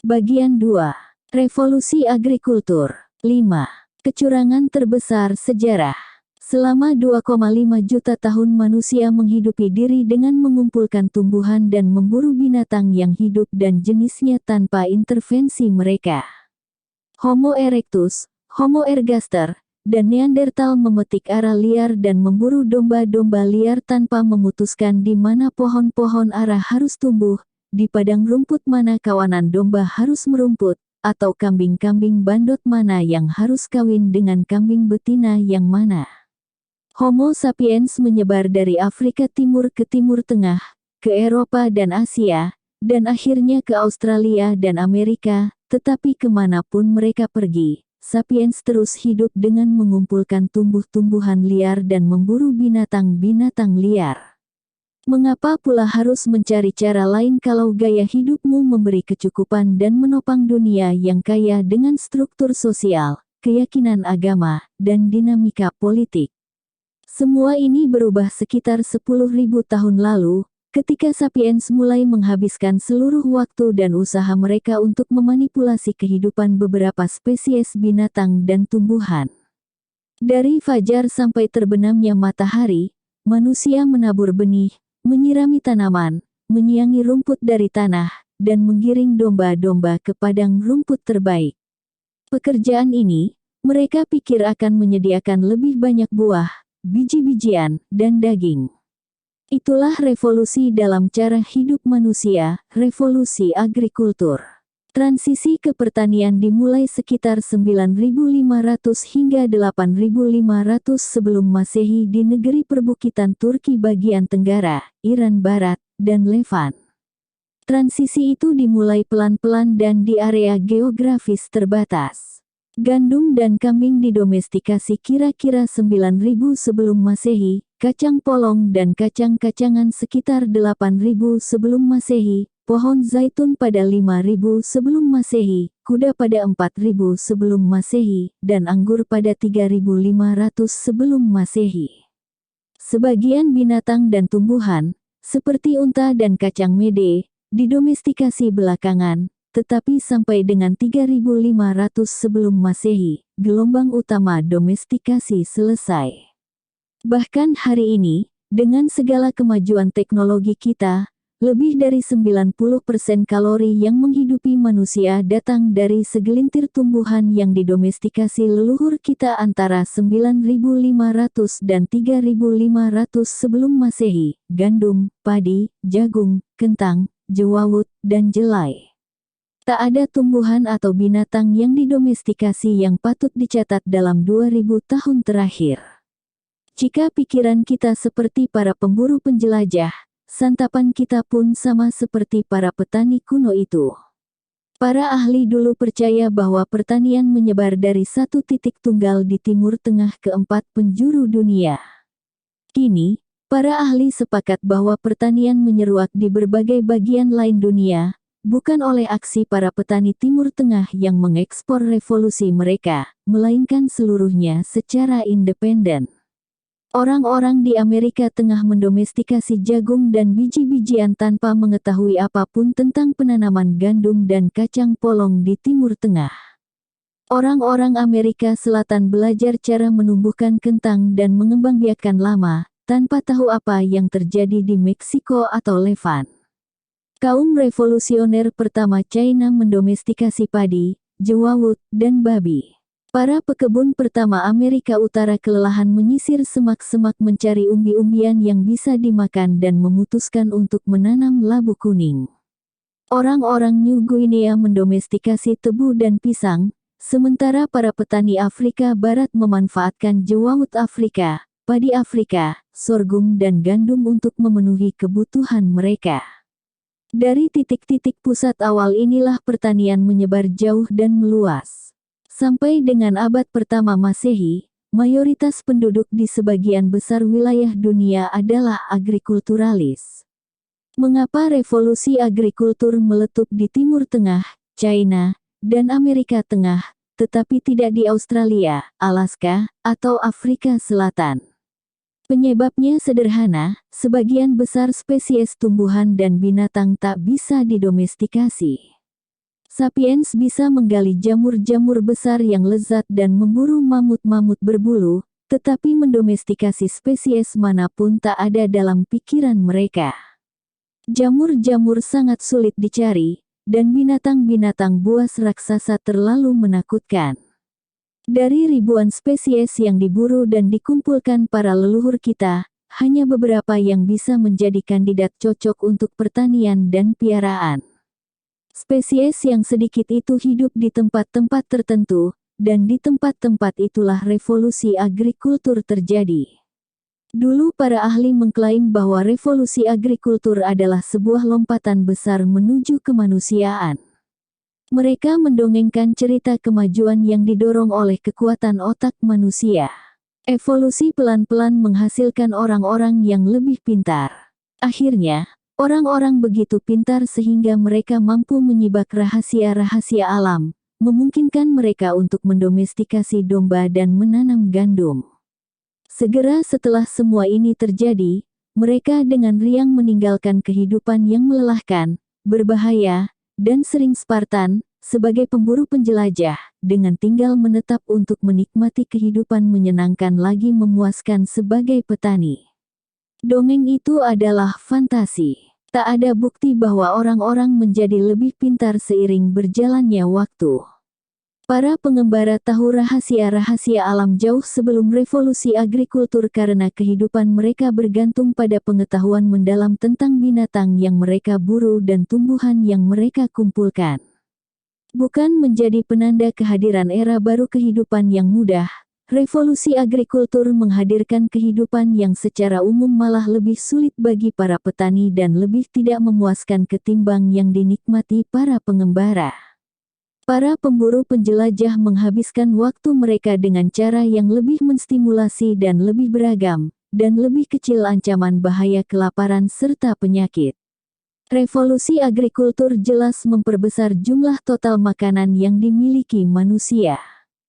Bagian 2. Revolusi Agrikultur. 5. Kecurangan terbesar sejarah. Selama 2,5 juta tahun manusia menghidupi diri dengan mengumpulkan tumbuhan dan memburu binatang yang hidup dan jenisnya tanpa intervensi mereka. Homo erectus, Homo ergaster, dan Neanderthal memetik ara liar dan memburu domba-domba liar tanpa memutuskan di mana pohon-pohon ara harus tumbuh, di padang rumput mana kawanan domba harus merumput, atau kambing-kambing bandot mana yang harus kawin dengan kambing betina yang mana. Homo sapiens menyebar dari Afrika Timur ke Timur Tengah, ke Eropa dan Asia, dan akhirnya ke Australia dan Amerika, tetapi kemanapun mereka pergi, sapiens terus hidup dengan mengumpulkan tumbuh-tumbuhan liar dan memburu binatang-binatang liar. Mengapa pula harus mencari cara lain kalau gaya hidupmu memberi kecukupan dan menopang dunia yang kaya dengan struktur sosial, keyakinan agama, dan dinamika politik? Semua ini berubah sekitar 10.000 tahun lalu, ketika sapiens mulai menghabiskan seluruh waktu dan usaha mereka untuk memanipulasi kehidupan beberapa spesies binatang dan tumbuhan. Dari fajar sampai terbenamnya matahari, manusia menabur benih, menyirami tanaman, menyiangi rumput dari tanah, dan menggiring domba-domba ke padang rumput terbaik. Pekerjaan ini, mereka pikir akan menyediakan lebih banyak buah, biji-bijian, dan daging. Itulah revolusi dalam cara hidup manusia, revolusi agrikultur. Transisi ke pertanian dimulai sekitar 9.500 hingga 8.500 sebelum Masehi di negeri perbukitan Turki bagian Tenggara, Iran Barat, dan Levant. Transisi itu dimulai pelan-pelan dan di area geografis terbatas. Gandum dan kambing didomestikasi kira-kira 9.000 sebelum Masehi, kacang polong dan kacang-kacangan sekitar 8.000 sebelum Masehi, pohon zaitun pada 5.000 sebelum Masehi, kuda pada 4.000 sebelum Masehi, dan anggur pada 3.500 sebelum Masehi. Sebagian binatang dan tumbuhan, seperti unta dan kacang mede, didomestikasi belakangan, tetapi sampai dengan 3.500 sebelum Masehi, gelombang utama domestikasi selesai. Bahkan hari ini, dengan segala kemajuan teknologi kita, lebih dari 90% kalori yang menghidupi manusia datang dari segelintir tumbuhan yang didomestikasi leluhur kita antara 9.500 dan 3.500 sebelum Masehi, gandum, padi, jagung, kentang, jewawut, dan jelai. Tak ada tumbuhan atau binatang yang didomestikasi yang patut dicatat dalam 2000 tahun terakhir. Jika pikiran kita seperti para pemburu penjelajah, santapan kita pun sama seperti para petani kuno itu. Para ahli dulu percaya bahwa pertanian menyebar dari satu titik tunggal di Timur Tengah ke 4 penjuru dunia. Kini, para ahli sepakat bahwa pertanian menyeruak di berbagai bagian lain dunia, bukan oleh aksi para petani Timur Tengah yang mengekspor revolusi mereka, melainkan seluruhnya secara independen. Orang-orang di Amerika Tengah mendomestikasi jagung dan biji-bijian tanpa mengetahui apapun tentang penanaman gandum dan kacang polong di Timur Tengah. Orang-orang Amerika Selatan belajar cara menumbuhkan kentang dan mengembangbiakan lama, tanpa tahu apa yang terjadi di Meksiko atau Levant. Kaum revolusioner pertama China mendomestikasi padi, jewawut, dan babi. Para pekebun pertama Amerika Utara kelelahan menyisir semak-semak mencari umbi-umbian yang bisa dimakan dan memutuskan untuk menanam labu kuning. Orang-orang New Guinea mendomestikasi tebu dan pisang, sementara para petani Afrika Barat memanfaatkan jewawut Afrika, padi Afrika, sorghum dan gandum untuk memenuhi kebutuhan mereka. Dari titik-titik pusat awal inilah pertanian menyebar jauh dan meluas. Sampai dengan abad pertama Masehi, mayoritas penduduk di sebagian besar wilayah dunia adalah agrikulturalis. Mengapa revolusi agrikultur meletup di Timur Tengah, China, dan Amerika Tengah, tetapi tidak di Australia, Alaska, atau Afrika Selatan? Penyebabnya sederhana, sebagian besar spesies tumbuhan dan binatang tak bisa didomestikasi. Sapiens bisa menggali jamur-jamur besar yang lezat dan memburu mamut-mamut berbulu, tetapi mendomestikasi spesies manapun tak ada dalam pikiran mereka. Jamur-jamur sangat sulit dicari, dan binatang-binatang buas raksasa terlalu menakutkan. Dari ribuan spesies yang diburu dan dikumpulkan para leluhur kita, hanya beberapa yang bisa menjadi kandidat cocok untuk pertanian dan piaraan. Spesies yang sedikit itu hidup di tempat-tempat tertentu, dan di tempat-tempat itulah revolusi agrikultur terjadi. Dulu para ahli mengklaim bahwa revolusi agrikultur adalah sebuah lompatan besar menuju kemanusiaan. Mereka mendongengkan cerita kemajuan yang didorong oleh kekuatan otak manusia. Evolusi pelan-pelan menghasilkan orang-orang yang lebih pintar. Akhirnya, orang-orang begitu pintar sehingga mereka mampu menyibak rahasia-rahasia alam, memungkinkan mereka untuk mendomestikasi domba dan menanam gandum. Segera setelah semua ini terjadi, mereka dengan riang meninggalkan kehidupan yang melelahkan, berbahaya, dan sering Spartan, sebagai pemburu penjelajah, dengan tinggal menetap untuk menikmati kehidupan menyenangkan lagi memuaskan sebagai petani. Dongeng itu adalah fantasi. Tak ada bukti bahwa orang-orang menjadi lebih pintar seiring berjalannya waktu. Para pengembara tahu rahasia-rahasia alam jauh sebelum revolusi agrikultur karena kehidupan mereka bergantung pada pengetahuan mendalam tentang binatang yang mereka buru dan tumbuhan yang mereka kumpulkan. Bukan menjadi penanda kehadiran era baru kehidupan yang mudah, revolusi agrikultur menghadirkan kehidupan yang secara umum malah lebih sulit bagi para petani dan lebih tidak memuaskan ketimbang yang dinikmati para pengembara. Para pemburu penjelajah menghabiskan waktu mereka dengan cara yang lebih menstimulasi dan lebih beragam, dan lebih kecil ancaman bahaya kelaparan serta penyakit. Revolusi agrikultur jelas memperbesar jumlah total makanan yang dimiliki manusia.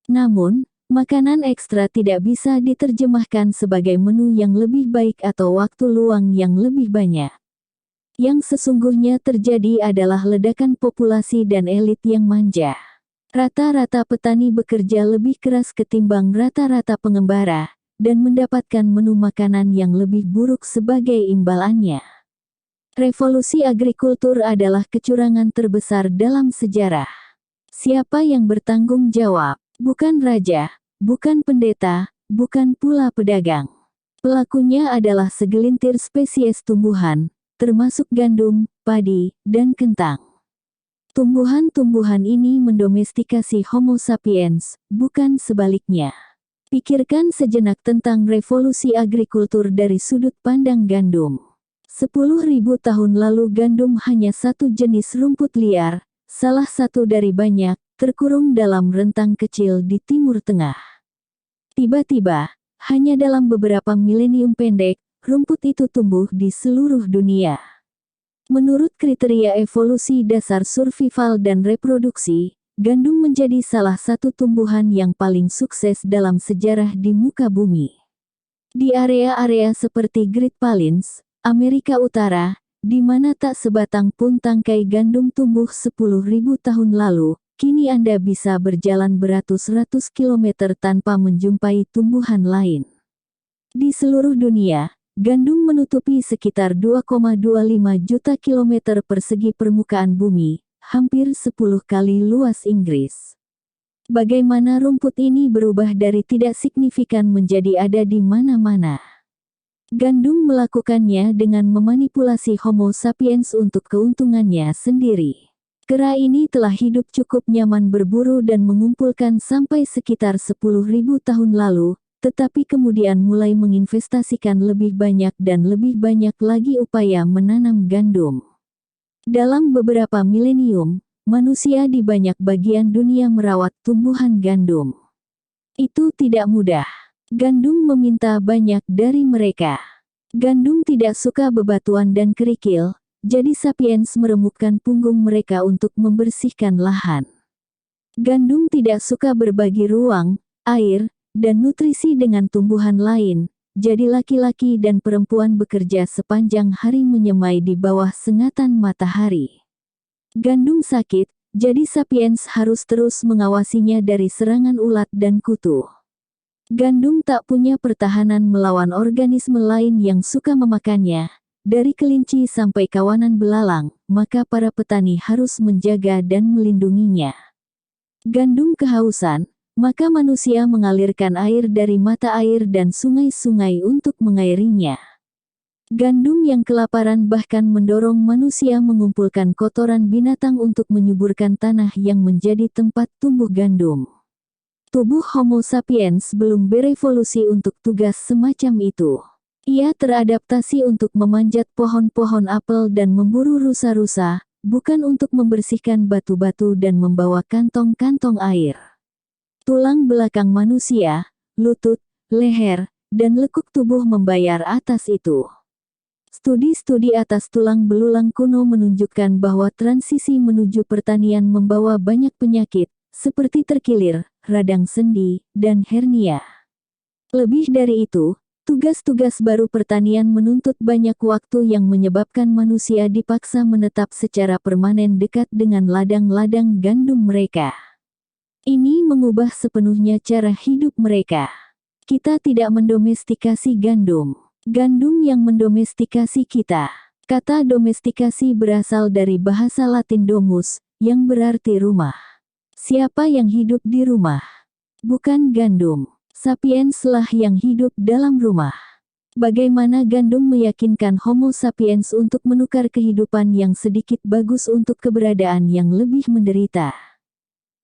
Namun, makanan ekstra tidak bisa diterjemahkan sebagai menu yang lebih baik atau waktu luang yang lebih banyak. Yang sesungguhnya terjadi adalah ledakan populasi dan elit yang manja. Rata-rata petani bekerja lebih keras ketimbang rata-rata pengembara, dan mendapatkan menu makanan yang lebih buruk sebagai imbalannya. Revolusi agrikultur adalah kecurangan terbesar dalam sejarah. Siapa yang bertanggung jawab? Bukan raja, bukan pendeta, bukan pula pedagang. Pelakunya adalah segelintir spesies tumbuhan, termasuk gandum, padi, dan kentang. Tumbuhan-tumbuhan ini mendomestikasi Homo sapiens, bukan sebaliknya. Pikirkan sejenak tentang revolusi agrikultur dari sudut pandang gandum. 10.000 tahun lalu gandum hanya satu jenis rumput liar, salah satu dari banyak, terkurung dalam rentang kecil di Timur Tengah. Tiba-tiba, hanya dalam beberapa milenium pendek, rumput itu tumbuh di seluruh dunia. Menurut kriteria evolusi dasar survival dan reproduksi, gandum menjadi salah satu tumbuhan yang paling sukses dalam sejarah di muka bumi. Di area-area seperti Great Plains, Amerika Utara, di mana tak sebatang pun tangkai gandum tumbuh 10.000 tahun lalu, kini Anda bisa berjalan beratus-ratus kilometer tanpa menjumpai tumbuhan lain. Di seluruh dunia, gandum menutupi sekitar 2,25 juta kilometer persegi permukaan bumi, hampir 10 kali luas Inggris. Bagaimana rumput ini berubah dari tidak signifikan menjadi ada di mana-mana? Gandum melakukannya dengan memanipulasi Homo sapiens untuk keuntungannya sendiri. Kera ini telah hidup cukup nyaman berburu dan mengumpulkan sampai sekitar 10.000 tahun lalu, tetapi kemudian mulai menginvestasikan lebih banyak dan lebih banyak lagi upaya menanam gandum. Dalam beberapa milenium, manusia di banyak bagian dunia merawat tumbuhan gandum. Itu tidak mudah. Gandum meminta banyak dari mereka. Gandum tidak suka bebatuan dan kerikil, jadi sapiens meremukkan punggung mereka untuk membersihkan lahan. Gandum tidak suka berbagi ruang, air, dan nutrisi dengan tumbuhan lain, jadi laki-laki dan perempuan bekerja sepanjang hari menyemai di bawah sengatan matahari. Gandum sakit, jadi sapiens harus terus mengawasinya dari serangan ulat dan kutu. Gandum tak punya pertahanan melawan organisme lain yang suka memakannya, dari kelinci sampai kawanan belalang, maka para petani harus menjaga dan melindunginya. Gandum kehausan, maka manusia mengalirkan air dari mata air dan sungai-sungai untuk mengairinya. Gandum yang kelaparan bahkan mendorong manusia mengumpulkan kotoran binatang untuk menyuburkan tanah yang menjadi tempat tumbuh gandum. Tubuh Homo sapiens belum berevolusi untuk tugas semacam itu. Ia teradaptasi untuk memanjat pohon-pohon apel dan memburu rusa-rusa, bukan untuk membersihkan batu-batu dan membawa kantong-kantong air. Tulang belakang manusia, lutut, leher, dan lekuk tubuh membayar atas itu. Studi-studi atas tulang belulang kuno menunjukkan bahwa transisi menuju pertanian membawa banyak penyakit, seperti terkilir, radang sendi, dan hernia. Lebih dari itu, tugas-tugas baru pertanian menuntut banyak waktu yang menyebabkan manusia dipaksa menetap secara permanen dekat dengan ladang-ladang gandum mereka. Ini mengubah sepenuhnya cara hidup mereka. Kita tidak mendomestikasi gandum. Gandum yang mendomestikasi kita. Kata domestikasi berasal dari bahasa Latin domus, yang berarti rumah. Siapa yang hidup di rumah? Bukan gandum. Sapienslah yang hidup dalam rumah. Bagaimana gandum meyakinkan Homo sapiens untuk menukar kehidupan yang sedikit bagus untuk keberadaan yang lebih menderita?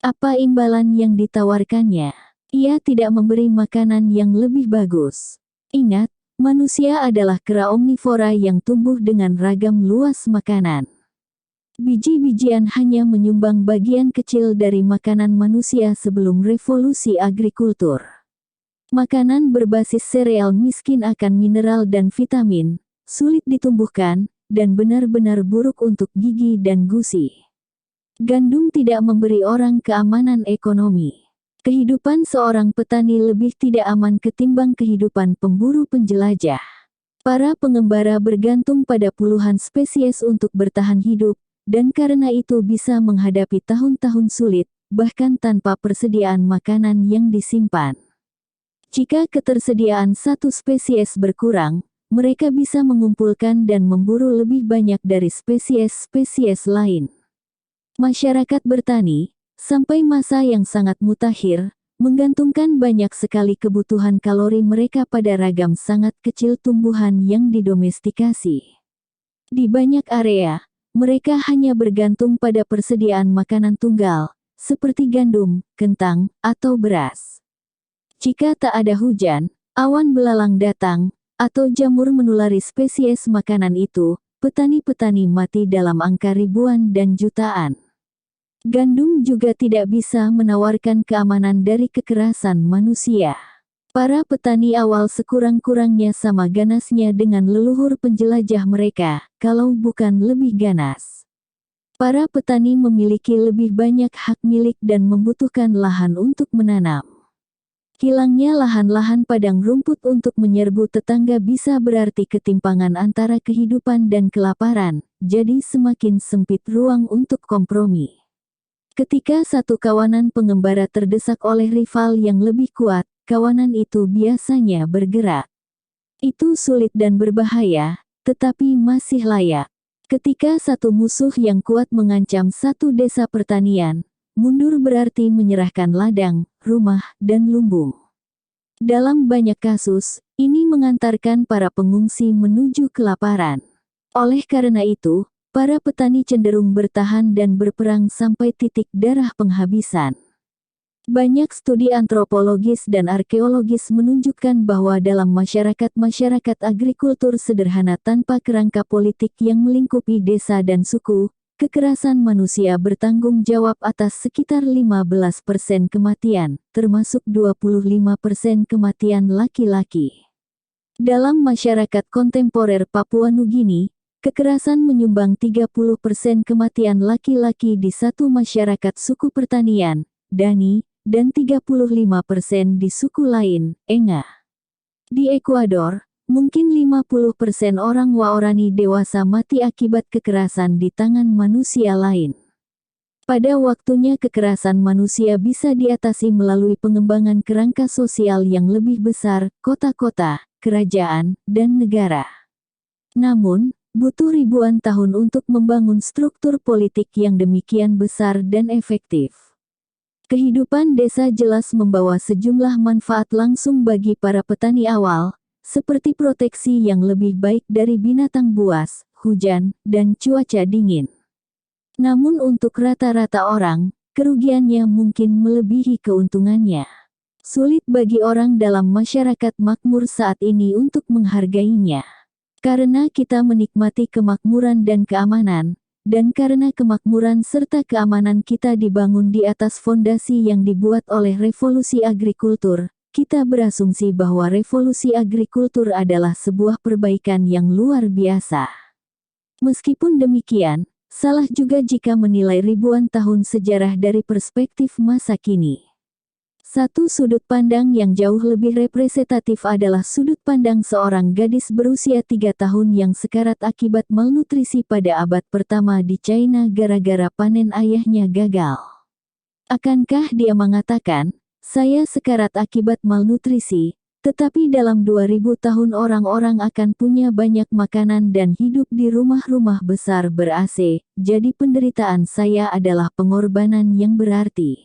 Apa imbalan yang ditawarkannya? Ia tidak memberi makanan yang lebih bagus. Ingat, manusia adalah kera omnivora yang tumbuh dengan ragam luas makanan. Biji-bijian hanya menyumbang bagian kecil dari makanan manusia sebelum revolusi agrikultur. Makanan berbasis sereal miskin akan mineral dan vitamin, sulit ditumbuhkan, dan benar-benar buruk untuk gigi dan gusi. Gandum tidak memberi orang keamanan ekonomi. Kehidupan seorang petani lebih tidak aman ketimbang kehidupan pemburu penjelajah. Para pengembara bergantung pada puluhan spesies untuk bertahan hidup, dan karena itu bisa menghadapi tahun-tahun sulit, bahkan tanpa persediaan makanan yang disimpan. Jika ketersediaan satu spesies berkurang, mereka bisa mengumpulkan dan memburu lebih banyak dari spesies-spesies lain. Masyarakat bertani, sampai masa yang sangat mutakhir, menggantungkan banyak sekali kebutuhan kalori mereka pada ragam sangat kecil tumbuhan yang didomestikasi. Di banyak area, mereka hanya bergantung pada persediaan makanan tunggal, seperti gandum, kentang, atau beras. Jika tak ada hujan, awan belalang datang, atau jamur menulari spesies makanan itu, petani-petani mati dalam angka ribuan dan jutaan. Gandum juga tidak bisa menawarkan keamanan dari kekerasan manusia. Para petani awal sekurang-kurangnya sama ganasnya dengan leluhur penjelajah mereka, kalau bukan lebih ganas. Para petani memiliki lebih banyak hak milik dan membutuhkan lahan untuk menanam. Hilangnya lahan-lahan padang rumput untuk menyerbu tetangga bisa berarti ketimpangan antara kehidupan dan kelaparan, jadi semakin sempit ruang untuk kompromi. Ketika satu kawanan pengembara terdesak oleh rival yang lebih kuat, kawanan itu biasanya bergerak. Itu sulit dan berbahaya, tetapi masih layak. Ketika satu musuh yang kuat mengancam satu desa pertanian, mundur berarti menyerahkan ladang, rumah, dan lumbung. Dalam banyak kasus, ini mengantarkan para pengungsi menuju kelaparan. Oleh karena itu, para petani cenderung bertahan dan berperang sampai titik darah penghabisan. Banyak studi antropologis dan arkeologis menunjukkan bahwa dalam masyarakat-masyarakat agrikultur sederhana tanpa kerangka politik yang melingkupi desa dan suku, kekerasan manusia bertanggung jawab atas sekitar 15% kematian, termasuk 25% kematian laki-laki. Dalam masyarakat kontemporer Papua Nugini, kekerasan menyumbang 30% kematian laki-laki di satu masyarakat suku pertanian, Dani, dan 35% di suku lain, Enga. Di Ekuador, mungkin 50% orang Waorani dewasa mati akibat kekerasan di tangan manusia lain. Pada waktunya kekerasan manusia bisa diatasi melalui pengembangan kerangka sosial yang lebih besar, kota-kota, kerajaan, dan negara. Namun, butuh ribuan tahun untuk membangun struktur politik yang demikian besar dan efektif. Kehidupan desa jelas membawa sejumlah manfaat langsung bagi para petani awal, seperti proteksi yang lebih baik dari binatang buas, hujan, dan cuaca dingin. Namun untuk rata-rata orang, kerugiannya mungkin melebihi keuntungannya. Sulit bagi orang dalam masyarakat makmur saat ini untuk menghargainya. Karena kita menikmati kemakmuran dan keamanan, dan karena kemakmuran serta keamanan kita dibangun di atas fondasi yang dibuat oleh revolusi agrikultur, kita berasumsi bahwa revolusi agrikultur adalah sebuah perbaikan yang luar biasa. Meskipun demikian, salah juga jika menilai ribuan tahun sejarah dari perspektif masa kini. Satu sudut pandang yang jauh lebih representatif adalah sudut pandang seorang gadis berusia 3 tahun yang sekarat akibat malnutrisi pada abad pertama di China gara-gara panen ayahnya gagal. Akankah dia mengatakan, "Saya sekarat akibat malnutrisi," tetapi dalam 2000 tahun orang-orang akan punya banyak makanan dan hidup di rumah-rumah besar ber-AC, jadi penderitaan saya adalah pengorbanan yang berarti.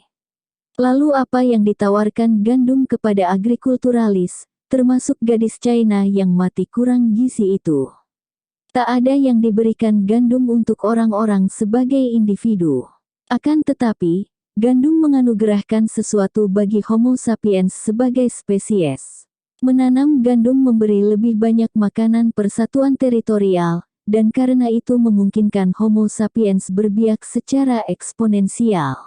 Lalu apa yang ditawarkan gandum kepada agrikulturalis, termasuk gadis China yang mati kurang gizi itu? Tak ada yang diberikan gandum untuk orang-orang sebagai individu. Akan tetapi, gandum menganugerahkan sesuatu bagi Homo sapiens sebagai spesies. Menanam gandum memberi lebih banyak makanan persatuan teritorial, dan karena itu memungkinkan Homo sapiens berbiak secara eksponensial.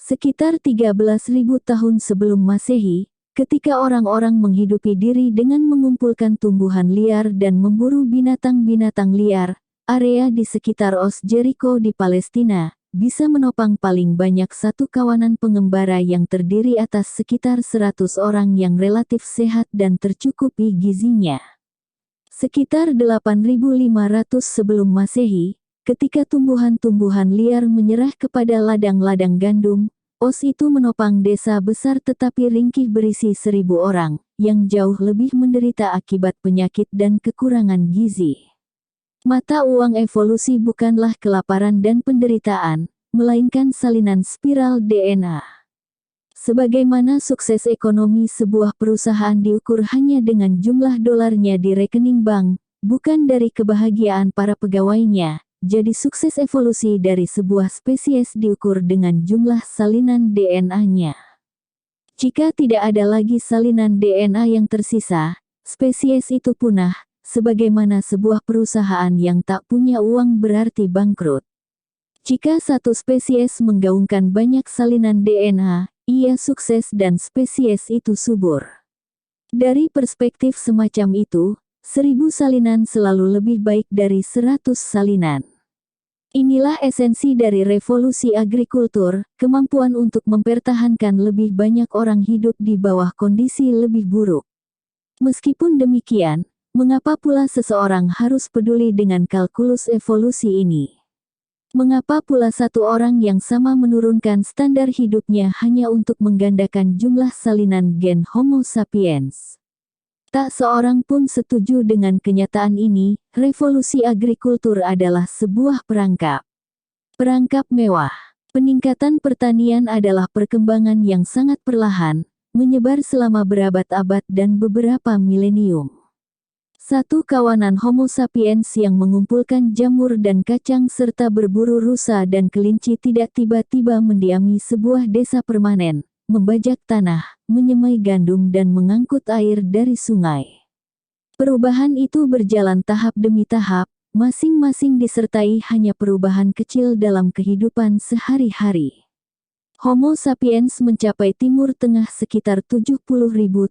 Sekitar 13.000 tahun sebelum Masehi, ketika orang-orang menghidupi diri dengan mengumpulkan tumbuhan liar dan memburu binatang-binatang liar, area di sekitar Os Jericho di Palestina bisa menopang paling banyak satu kawanan pengembara yang terdiri atas sekitar 100 orang yang relatif sehat dan tercukupi gizinya. Sekitar 8.500 sebelum Masehi, ketika tumbuhan-tumbuhan liar menyerah kepada ladang-ladang gandum, Os itu menopang desa besar tetapi ringkih berisi 1.000 orang, yang jauh lebih menderita akibat penyakit dan kekurangan gizi. Mata uang evolusi bukanlah kelaparan dan penderitaan, melainkan salinan spiral DNA. Sebagaimana sukses ekonomi sebuah perusahaan diukur hanya dengan jumlah dolarnya di rekening bank, bukan dari kebahagiaan para pegawainya, jadi sukses evolusi dari sebuah spesies diukur dengan jumlah salinan DNA-nya. Jika tidak ada lagi salinan DNA yang tersisa, spesies itu punah, sebagaimana sebuah perusahaan yang tak punya uang berarti bangkrut. Jika satu spesies menggaungkan banyak salinan DNA, ia sukses dan spesies itu subur. Dari perspektif semacam itu, 1000 salinan selalu lebih baik dari 100 salinan. Inilah esensi dari revolusi agrikultur, kemampuan untuk mempertahankan lebih banyak orang hidup di bawah kondisi lebih buruk. Meskipun demikian, mengapa pula seseorang harus peduli dengan kalkulus evolusi ini? Mengapa pula satu orang yang sama menurunkan standar hidupnya hanya untuk menggandakan jumlah salinan gen Homo sapiens? Tak seorang pun setuju dengan kenyataan ini. Revolusi agrikultur adalah sebuah perangkap. Perangkap mewah. Peningkatan pertanian adalah perkembangan yang sangat perlahan, menyebar selama berabad-abad dan beberapa milenium. Satu kawanan Homo sapiens yang mengumpulkan jamur dan kacang serta berburu rusa dan kelinci tidak tiba-tiba mendiami sebuah desa permanen, membajak tanah, menyemai gandum dan mengangkut air dari sungai. Perubahan itu berjalan tahap demi tahap, masing-masing disertai hanya perubahan kecil dalam kehidupan sehari-hari. Homo sapiens mencapai Timur Tengah sekitar 70.000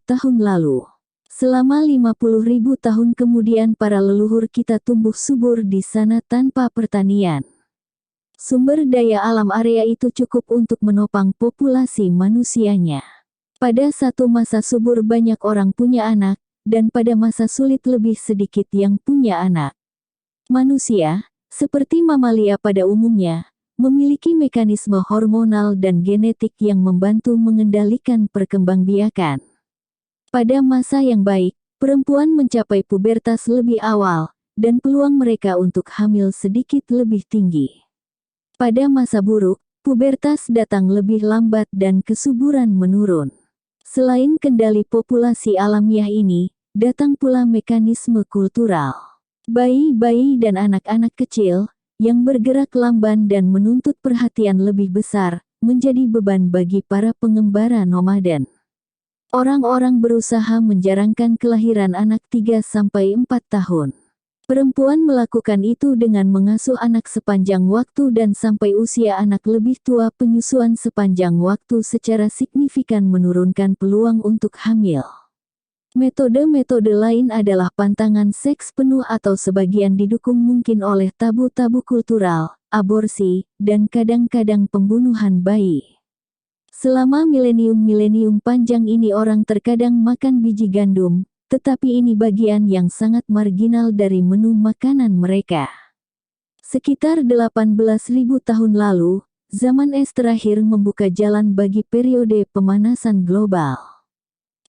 tahun lalu. Selama 50.000 tahun kemudian para leluhur kita tumbuh subur di sana tanpa pertanian. Sumber daya alam area itu cukup untuk menopang populasi manusianya. Pada satu masa subur banyak orang punya anak, dan pada masa sulit lebih sedikit yang punya anak. Manusia, seperti mamalia pada umumnya, memiliki mekanisme hormonal dan genetik yang membantu mengendalikan perkembangbiakan. Pada masa yang baik, perempuan mencapai pubertas lebih awal, dan peluang mereka untuk hamil sedikit lebih tinggi. Pada masa buruk, pubertas datang lebih lambat dan kesuburan menurun. Selain kendali populasi alamiah ini, datang pula mekanisme kultural. Bayi-bayi dan anak-anak kecil, yang bergerak lamban dan menuntut perhatian lebih besar, menjadi beban bagi para pengembara nomaden. Orang-orang berusaha menjarangkan kelahiran anak 3-4 tahun. Perempuan melakukan itu dengan mengasuh anak sepanjang waktu dan sampai usia anak lebih tua. Penyusuan sepanjang waktu secara signifikan menurunkan peluang untuk hamil. Metode-metode lain adalah pantangan seks penuh atau sebagian didukung mungkin oleh tabu-tabu kultural, aborsi, dan kadang-kadang pembunuhan bayi. Selama milenium-milenium panjang ini orang terkadang makan biji gandum, tetapi ini bagian yang sangat marginal dari menu makanan mereka. Sekitar 18.000 tahun lalu, zaman es terakhir membuka jalan bagi periode pemanasan global.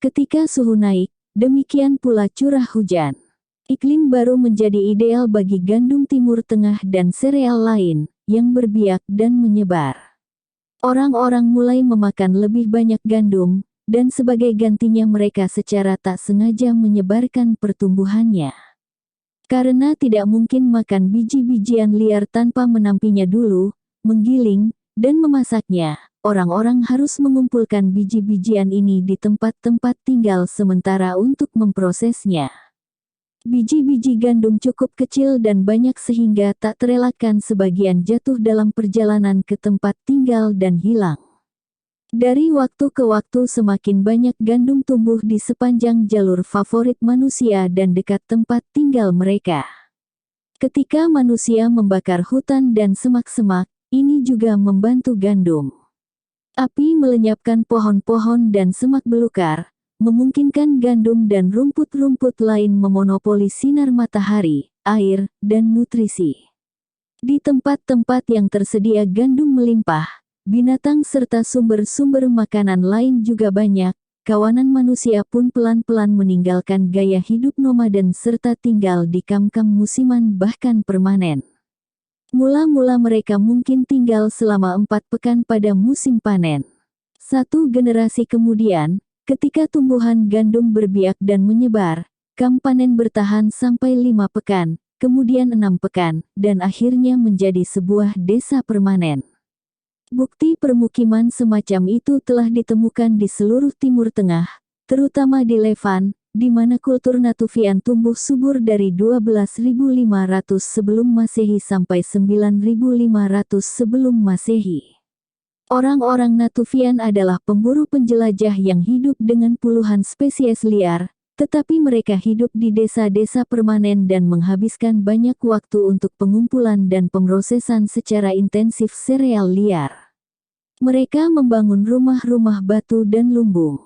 Ketika suhu naik, demikian pula curah hujan. Iklim baru menjadi ideal bagi gandum Timur Tengah dan sereal lain, yang berbiak dan menyebar. Orang-orang mulai memakan lebih banyak gandum, dan sebagai gantinya mereka secara tak sengaja menyebarkan pertumbuhannya. Karena tidak mungkin makan biji-bijian liar tanpa menampinya dulu, menggiling, dan memasaknya, orang-orang harus mengumpulkan biji-bijian ini di tempat-tempat tinggal sementara untuk memprosesnya. Biji-biji gandum cukup kecil dan banyak sehingga tak terelakkan sebagian jatuh dalam perjalanan ke tempat tinggal dan hilang. Dari waktu ke waktu semakin banyak gandum tumbuh di sepanjang jalur favorit manusia dan dekat tempat tinggal mereka. Ketika manusia membakar hutan dan semak-semak, ini juga membantu gandum. Api melenyapkan pohon-pohon dan semak belukar, memungkinkan gandum dan rumput-rumput lain memonopoli sinar matahari, air, dan nutrisi. Di tempat-tempat yang tersedia gandum melimpah, binatang serta sumber-sumber makanan lain juga banyak, kawanan manusia pun pelan-pelan meninggalkan gaya hidup nomaden serta tinggal di kam-kam musiman bahkan permanen. Mula-mula mereka mungkin tinggal selama 4 pekan pada musim panen. 1 generasi kemudian, ketika tumbuhan gandum berbiak dan menyebar, kam panen bertahan sampai 5 pekan, kemudian 6 pekan, dan akhirnya menjadi sebuah desa permanen. Bukti permukiman semacam itu telah ditemukan di seluruh Timur Tengah, terutama di Levant, di mana kultur Natufian tumbuh subur dari 12.500 sebelum Masehi sampai 9.500 sebelum Masehi. Orang-orang Natufian adalah pemburu penjelajah yang hidup dengan puluhan spesies liar, tetapi mereka hidup di desa-desa permanen dan menghabiskan banyak waktu untuk pengumpulan dan pemrosesan secara intensif sereal liar. Mereka membangun rumah-rumah batu dan lumbung.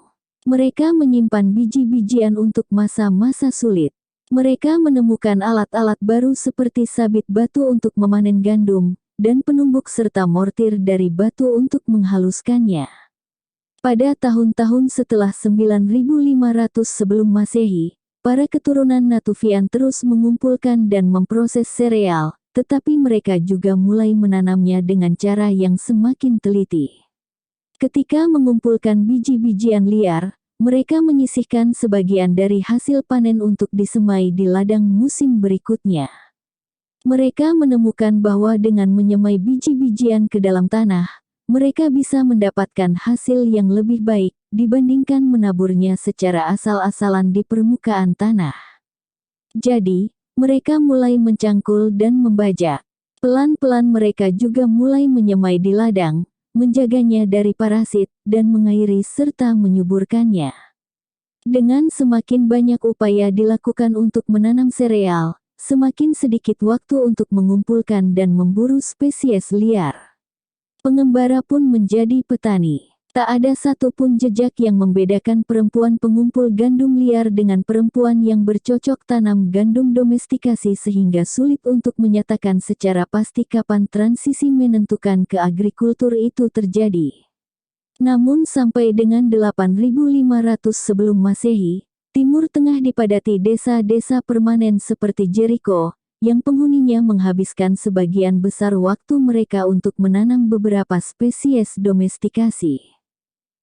Mereka menyimpan biji-bijian untuk masa-masa sulit. Mereka menemukan alat-alat baru seperti sabit batu untuk memanen gandum, dan penumbuk serta mortir dari batu untuk menghaluskannya. Pada tahun-tahun setelah 9.500 sebelum Masehi, para keturunan Natufian terus mengumpulkan dan memproses sereal, tetapi mereka juga mulai menanamnya dengan cara yang semakin teliti. Ketika mengumpulkan biji-bijian liar, mereka menyisihkan sebagian dari hasil panen untuk disemai di ladang musim berikutnya. Mereka menemukan bahwa dengan menyemai biji-bijian ke dalam tanah, mereka bisa mendapatkan hasil yang lebih baik dibandingkan menaburnya secara asal-asalan di permukaan tanah. Jadi, mereka mulai mencangkul dan membajak. Pelan-pelan mereka juga mulai menyemai di ladang, menjaganya dari parasit, dan mengairi serta menyuburkannya. Dengan semakin banyak upaya dilakukan untuk menanam sereal, semakin sedikit waktu untuk mengumpulkan dan memburu spesies liar. Pengembara pun menjadi petani. Tak ada satupun jejak yang membedakan perempuan pengumpul gandum liar dengan perempuan yang bercocok tanam gandum domestikasi sehingga sulit untuk menyatakan secara pasti kapan transisi menentukan ke agrikultur itu terjadi. Namun sampai dengan 8500 sebelum Masehi, Timur Tengah dipadati desa-desa permanen seperti Jericho, yang penghuninya menghabiskan sebagian besar waktu mereka untuk menanam beberapa spesies domestikasi.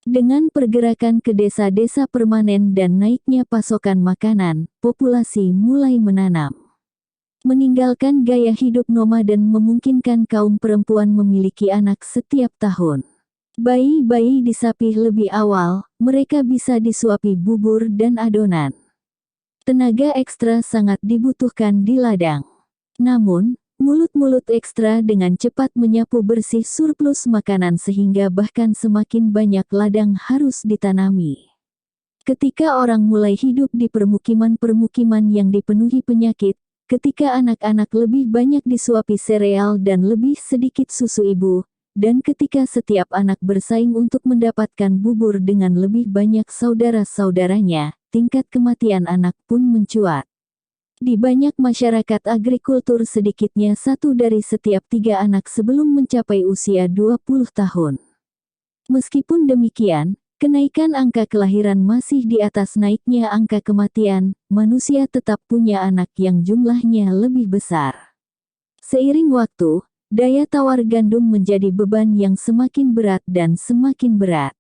Dengan pergerakan ke desa-desa permanen dan naiknya pasokan makanan, populasi mulai menanam. Meninggalkan gaya hidup nomaden memungkinkan kaum perempuan memiliki anak setiap tahun. Bayi-bayi disapih lebih awal, mereka bisa disuapi bubur dan adonan. Tenaga ekstra sangat dibutuhkan di ladang. Namun, mulut-mulut ekstra dengan cepat menyapu bersih surplus makanan sehingga bahkan semakin banyak ladang harus ditanami. Ketika orang mulai hidup di permukiman-permukiman yang dipenuhi penyakit, ketika anak-anak lebih banyak disuapi sereal dan lebih sedikit susu ibu, dan ketika setiap anak bersaing untuk mendapatkan bubur dengan lebih banyak saudara-saudaranya, tingkat kematian anak pun mencuat. Di banyak masyarakat agrikultur sedikitnya 1 dari setiap 3 anak sebelum mencapai usia 20 tahun. Meskipun demikian, kenaikan angka kelahiran masih di atas naiknya angka kematian, manusia tetap punya anak yang jumlahnya lebih besar. Seiring waktu, daya tawar gandum menjadi beban yang semakin berat dan semakin berat.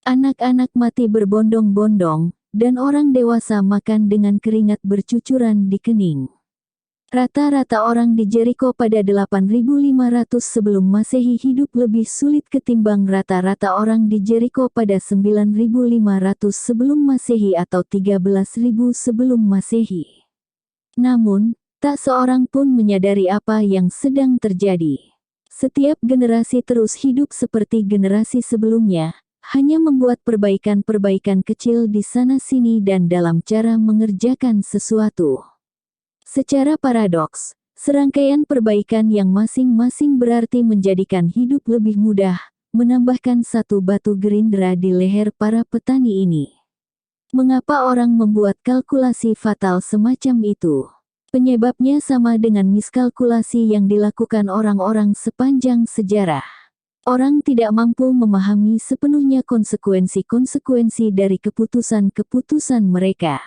Anak-anak mati berbondong-bondong, dan orang dewasa makan dengan keringat bercucuran di kening. Rata-rata orang di Jericho pada 8500 sebelum Masehi hidup lebih sulit ketimbang rata-rata orang di Jericho pada 9500 sebelum Masehi atau 13.000 sebelum Masehi. Namun, tak seorang pun menyadari apa yang sedang terjadi. Setiap generasi terus hidup seperti generasi sebelumnya, hanya membuat perbaikan-perbaikan kecil di sana-sini dan dalam cara mengerjakan sesuatu. Secara paradoks, serangkaian perbaikan yang masing-masing berarti menjadikan hidup lebih mudah, menambahkan satu batu gerindra di leher para petani ini. Mengapa orang membuat kalkulasi fatal semacam itu? Penyebabnya sama dengan miskalkulasi yang dilakukan orang-orang sepanjang sejarah. Orang tidak mampu memahami sepenuhnya konsekuensi-konsekuensi dari keputusan-keputusan mereka.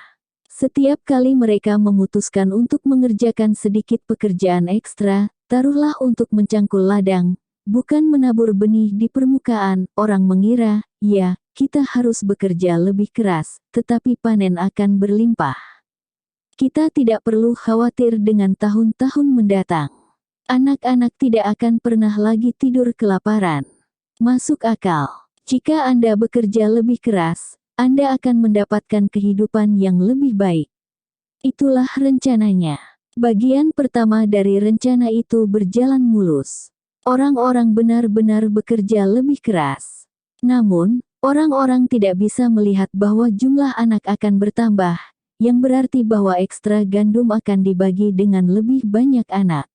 Setiap kali mereka memutuskan untuk mengerjakan sedikit pekerjaan ekstra, taruhlah untuk mencangkul ladang, bukan menabur benih di permukaan, orang mengira, ya, kita harus bekerja lebih keras, tetapi panen akan berlimpah. Kita tidak perlu khawatir dengan tahun-tahun mendatang. Anak-anak tidak akan pernah lagi tidur kelaparan. Masuk akal. Jika Anda bekerja lebih keras, Anda akan mendapatkan kehidupan yang lebih baik. Itulah rencananya. Bagian pertama dari rencana itu berjalan mulus. Orang-orang benar-benar bekerja lebih keras. Namun, orang-orang tidak bisa melihat bahwa jumlah anak akan bertambah, yang berarti bahwa ekstra gandum akan dibagi dengan lebih banyak anak.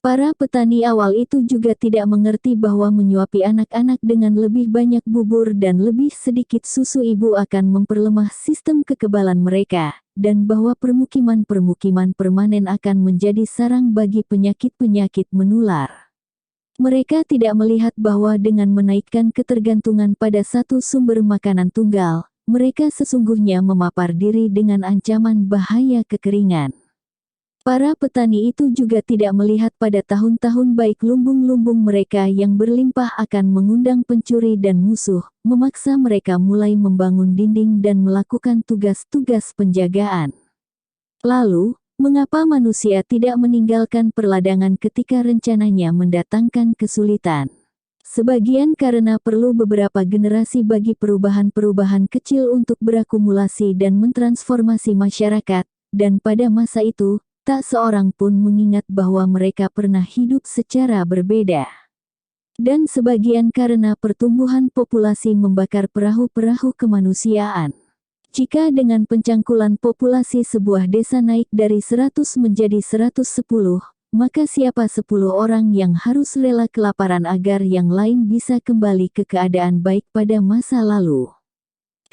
Para petani awal itu juga tidak mengerti bahwa menyuapi anak-anak dengan lebih banyak bubur dan lebih sedikit susu ibu akan memperlemah sistem kekebalan mereka, dan bahwa permukiman-permukiman permanen akan menjadi sarang bagi penyakit-penyakit menular. Mereka tidak melihat bahwa dengan menaikkan ketergantungan pada satu sumber makanan tunggal, mereka sesungguhnya memapar diri dengan ancaman bahaya kekeringan. Para petani itu juga tidak melihat pada tahun-tahun baik lumbung-lumbung mereka yang berlimpah akan mengundang pencuri dan musuh, memaksa mereka mulai membangun dinding dan melakukan tugas-tugas penjagaan. Lalu, mengapa manusia tidak meninggalkan perladangan ketika rencananya mendatangkan kesulitan? Sebagian karena perlu beberapa generasi bagi perubahan-perubahan kecil untuk berakumulasi dan mentransformasi masyarakat, dan pada masa itu, tak seorang pun mengingat bahwa mereka pernah hidup secara berbeda. Dan sebagian karena pertumbuhan populasi membakar perahu-perahu kemanusiaan. Jika dengan pencangkulan populasi sebuah desa naik dari 100 menjadi 110, maka siapa 10 orang yang harus rela kelaparan agar yang lain bisa kembali ke keadaan baik pada masa lalu?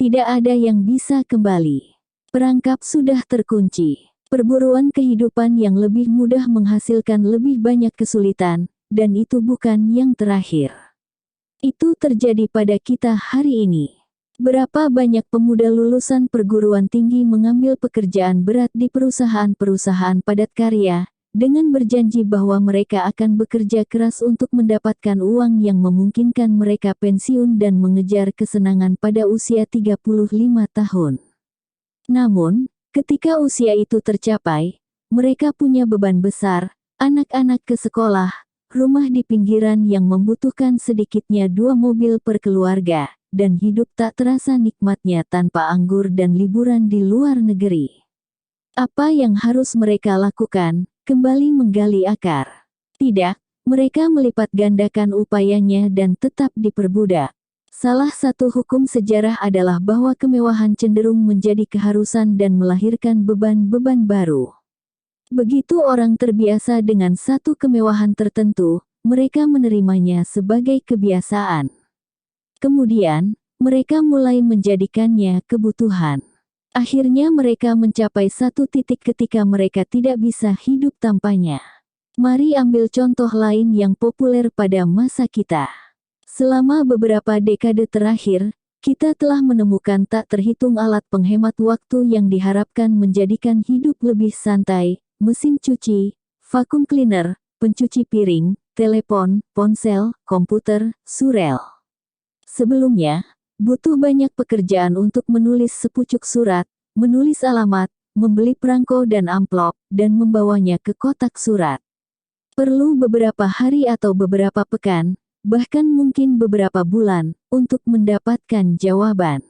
Tidak ada yang bisa kembali. Perangkap sudah terkunci. Perburuan kehidupan yang lebih mudah menghasilkan lebih banyak kesulitan, dan itu bukan yang terakhir. Itu terjadi pada kita hari ini. Berapa banyak pemuda lulusan perguruan tinggi mengambil pekerjaan berat di perusahaan-perusahaan padat karya, dengan berjanji bahwa mereka akan bekerja keras untuk mendapatkan uang yang memungkinkan mereka pensiun dan mengejar kesenangan pada usia 35 tahun. Namun, ketika usia itu tercapai, mereka punya beban besar, anak-anak ke sekolah, rumah di pinggiran yang membutuhkan sedikitnya 2 mobil per keluarga, dan hidup tak terasa nikmatnya tanpa anggur dan liburan di luar negeri. Apa yang harus mereka lakukan? Kembali menggali akar. Tidak, mereka melipat gandakan upayanya dan tetap diperbudak. Salah satu hukum sejarah adalah bahwa kemewahan cenderung menjadi keharusan dan melahirkan beban-beban baru. Begitu orang terbiasa dengan satu kemewahan tertentu, mereka menerimanya sebagai kebiasaan. Kemudian, mereka mulai menjadikannya kebutuhan. Akhirnya mereka mencapai satu titik ketika mereka tidak bisa hidup tanpanya. Mari ambil contoh lain yang populer pada masa kita. Selama beberapa dekade terakhir, kita telah menemukan tak terhitung alat penghemat waktu yang diharapkan menjadikan hidup lebih santai: mesin cuci, vacuum cleaner, pencuci piring, telepon, ponsel, komputer, surel. Sebelumnya, butuh banyak pekerjaan untuk menulis sepucuk surat, menulis alamat, membeli perangko dan amplop, dan membawanya ke kotak surat. Perlu beberapa hari atau beberapa pekan, bahkan mungkin beberapa bulan, untuk mendapatkan jawaban.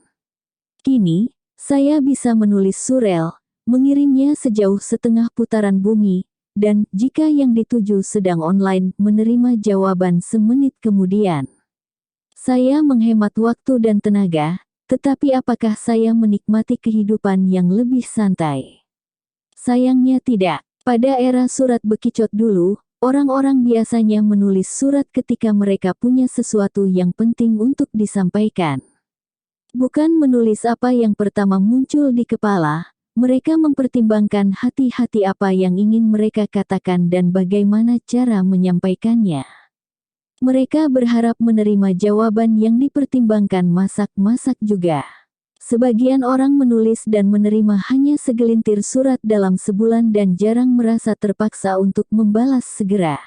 Kini, saya bisa menulis surel, mengirimnya sejauh setengah putaran bumi, dan jika yang dituju sedang online, menerima jawaban semenit kemudian. Saya menghemat waktu dan tenaga, tetapi apakah saya menikmati kehidupan yang lebih santai? Sayangnya tidak. Pada era surat bekicot dulu, orang-orang biasanya menulis surat ketika mereka punya sesuatu yang penting untuk disampaikan. Bukan menulis apa yang pertama muncul di kepala, mereka mempertimbangkan hati-hati apa yang ingin mereka katakan dan bagaimana cara menyampaikannya. Mereka berharap menerima jawaban yang dipertimbangkan masak-masak juga. Sebagian orang menulis dan menerima hanya segelintir surat dalam sebulan dan jarang merasa terpaksa untuk membalas segera.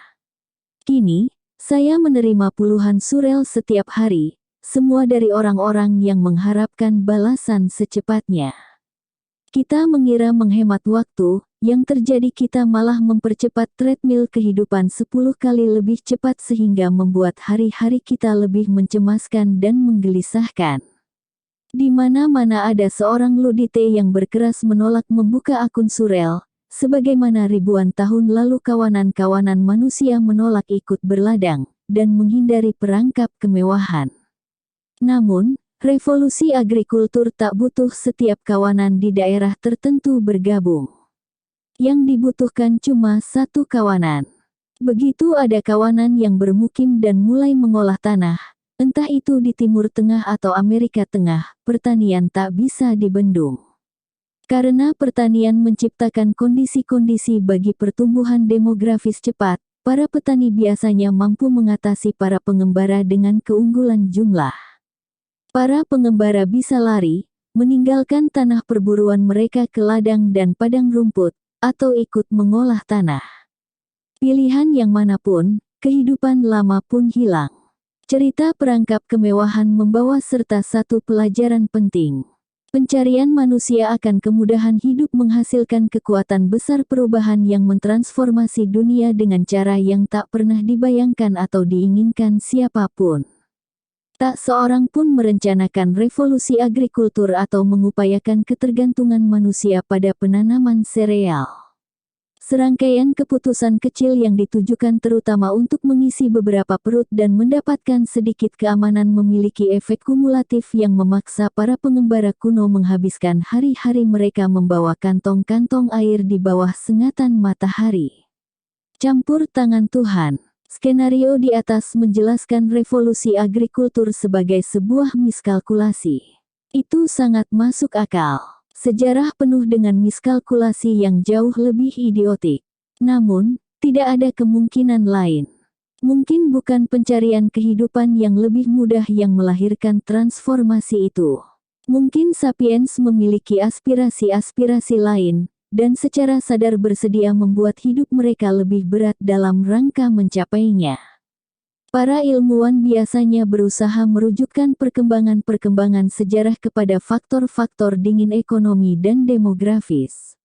Kini, saya menerima puluhan surel setiap hari, semua dari orang-orang yang mengharapkan balasan secepatnya. Kita mengira menghemat waktu, yang terjadi kita malah mempercepat treadmill kehidupan 10 kali lebih cepat sehingga membuat hari-hari kita lebih mencemaskan dan menggelisahkan. Di mana-mana ada seorang Ludite yang berkeras menolak membuka akun surel, sebagaimana ribuan tahun lalu kawanan-kawanan manusia menolak ikut berladang, dan menghindari perangkap kemewahan. Namun, revolusi agrikultur tak butuh setiap kawanan di daerah tertentu bergabung. Yang dibutuhkan cuma satu kawanan. Begitu ada kawanan yang bermukim dan mulai mengolah tanah, entah itu di Timur Tengah atau Amerika Tengah, pertanian tak bisa dibendung. Karena pertanian menciptakan kondisi-kondisi bagi pertumbuhan demografis cepat, para petani biasanya mampu mengatasi para pengembara dengan keunggulan jumlah. Para pengembara bisa lari, meninggalkan tanah perburuan mereka ke ladang dan padang rumput, atau ikut mengolah tanah. Pilihan yang manapun, kehidupan lama pun hilang. Cerita perangkap kemewahan membawa serta satu pelajaran penting. Pencarian manusia akan kemudahan hidup menghasilkan kekuatan besar perubahan yang mentransformasi dunia dengan cara yang tak pernah dibayangkan atau diinginkan siapapun. Tak seorang pun merencanakan revolusi agrikultur atau mengupayakan ketergantungan manusia pada penanaman sereal. Serangkaian keputusan kecil yang ditujukan terutama untuk mengisi beberapa perut dan mendapatkan sedikit keamanan memiliki efek kumulatif yang memaksa para pengembara kuno menghabiskan hari-hari mereka membawa kantong-kantong air di bawah sengatan matahari. Campur tangan Tuhan. Skenario di atas menjelaskan revolusi agrikultur sebagai sebuah miskalkulasi. Itu sangat masuk akal. Sejarah penuh dengan miskalkulasi yang jauh lebih idiotik. Namun, tidak ada kemungkinan lain. Mungkin bukan pencarian kehidupan yang lebih mudah yang melahirkan transformasi itu. Mungkin sapiens memiliki aspirasi-aspirasi lain, dan secara sadar bersedia membuat hidup mereka lebih berat dalam rangka mencapainya. Para ilmuwan biasanya berusaha merujukkan perkembangan-perkembangan sejarah kepada faktor-faktor dingin ekonomi dan demografis.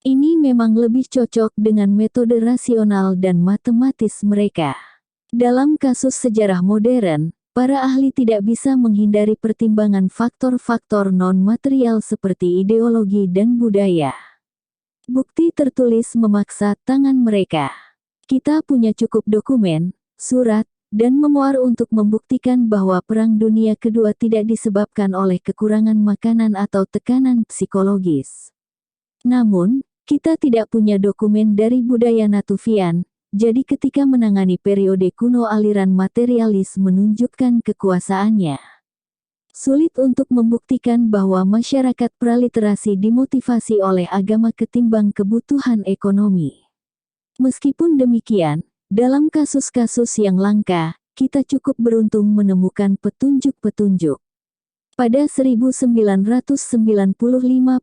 Ini memang lebih cocok dengan metode rasional dan matematis mereka. Dalam kasus sejarah modern, para ahli tidak bisa menghindari pertimbangan faktor-faktor non-material seperti ideologi dan budaya. Bukti tertulis memaksa tangan mereka. Kita punya cukup dokumen, surat, dan memoir untuk membuktikan bahwa Perang Dunia Kedua tidak disebabkan oleh kekurangan makanan atau tekanan psikologis. Namun, kita tidak punya dokumen dari budaya Natufian, jadi ketika menangani periode kuno aliran materialis menunjukkan kekuasaannya. Sulit untuk membuktikan bahwa masyarakat praliterasi dimotivasi oleh agama ketimbang kebutuhan ekonomi. Meskipun demikian, dalam kasus-kasus yang langka, kita cukup beruntung menemukan petunjuk-petunjuk. Pada 1995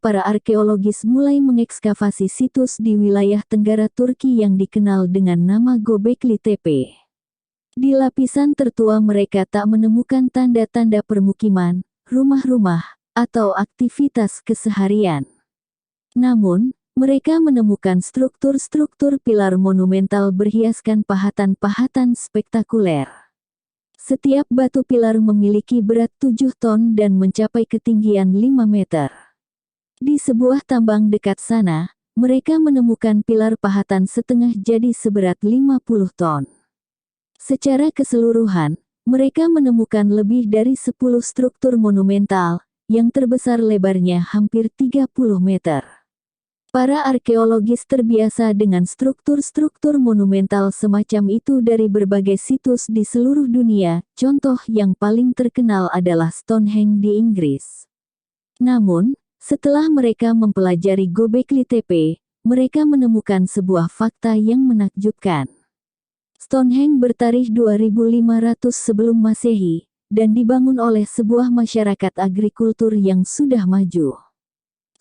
para arkeologis mulai mengekskavasi situs di wilayah tenggara Turki yang dikenal dengan nama Göbekli Tepe. Di lapisan tertua mereka tak menemukan tanda-tanda permukiman, rumah-rumah, atau aktivitas keseharian. Namun, mereka menemukan struktur-struktur pilar monumental berhiaskan pahatan-pahatan spektakuler. Setiap batu pilar memiliki berat 7 ton dan mencapai ketinggian 5 meter. Di sebuah tambang dekat sana, mereka menemukan pilar pahatan setengah jadi seberat 50 ton. Secara keseluruhan, mereka menemukan lebih dari 10 struktur monumental, yang terbesar lebarnya hampir 30 meter. Para arkeologis terbiasa dengan struktur-struktur monumental semacam itu dari berbagai situs di seluruh dunia, contoh yang paling terkenal adalah Stonehenge di Inggris. Namun, setelah mereka mempelajari Göbekli Tepe, mereka menemukan sebuah fakta yang menakjubkan. Stonehenge bertarikh 2500 sebelum Masehi, dan dibangun oleh sebuah masyarakat agrikultur yang sudah maju.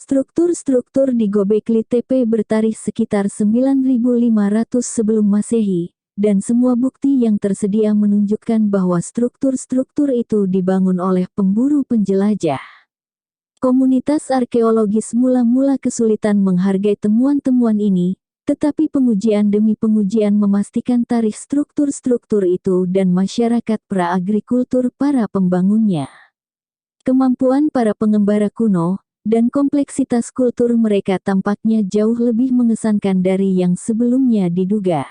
Struktur-struktur di Göbekli Tepe bertarikh sekitar 9500 sebelum Masehi, dan semua bukti yang tersedia menunjukkan bahwa struktur-struktur itu dibangun oleh pemburu penjelajah. Komunitas arkeologis mula-mula kesulitan menghargai temuan-temuan ini, tetapi pengujian demi pengujian memastikan tarikh struktur-struktur itu dan masyarakat pra-agrikultur para pembangunnya. Kemampuan para pengembara kuno, dan kompleksitas kultur mereka tampaknya jauh lebih mengesankan dari yang sebelumnya diduga.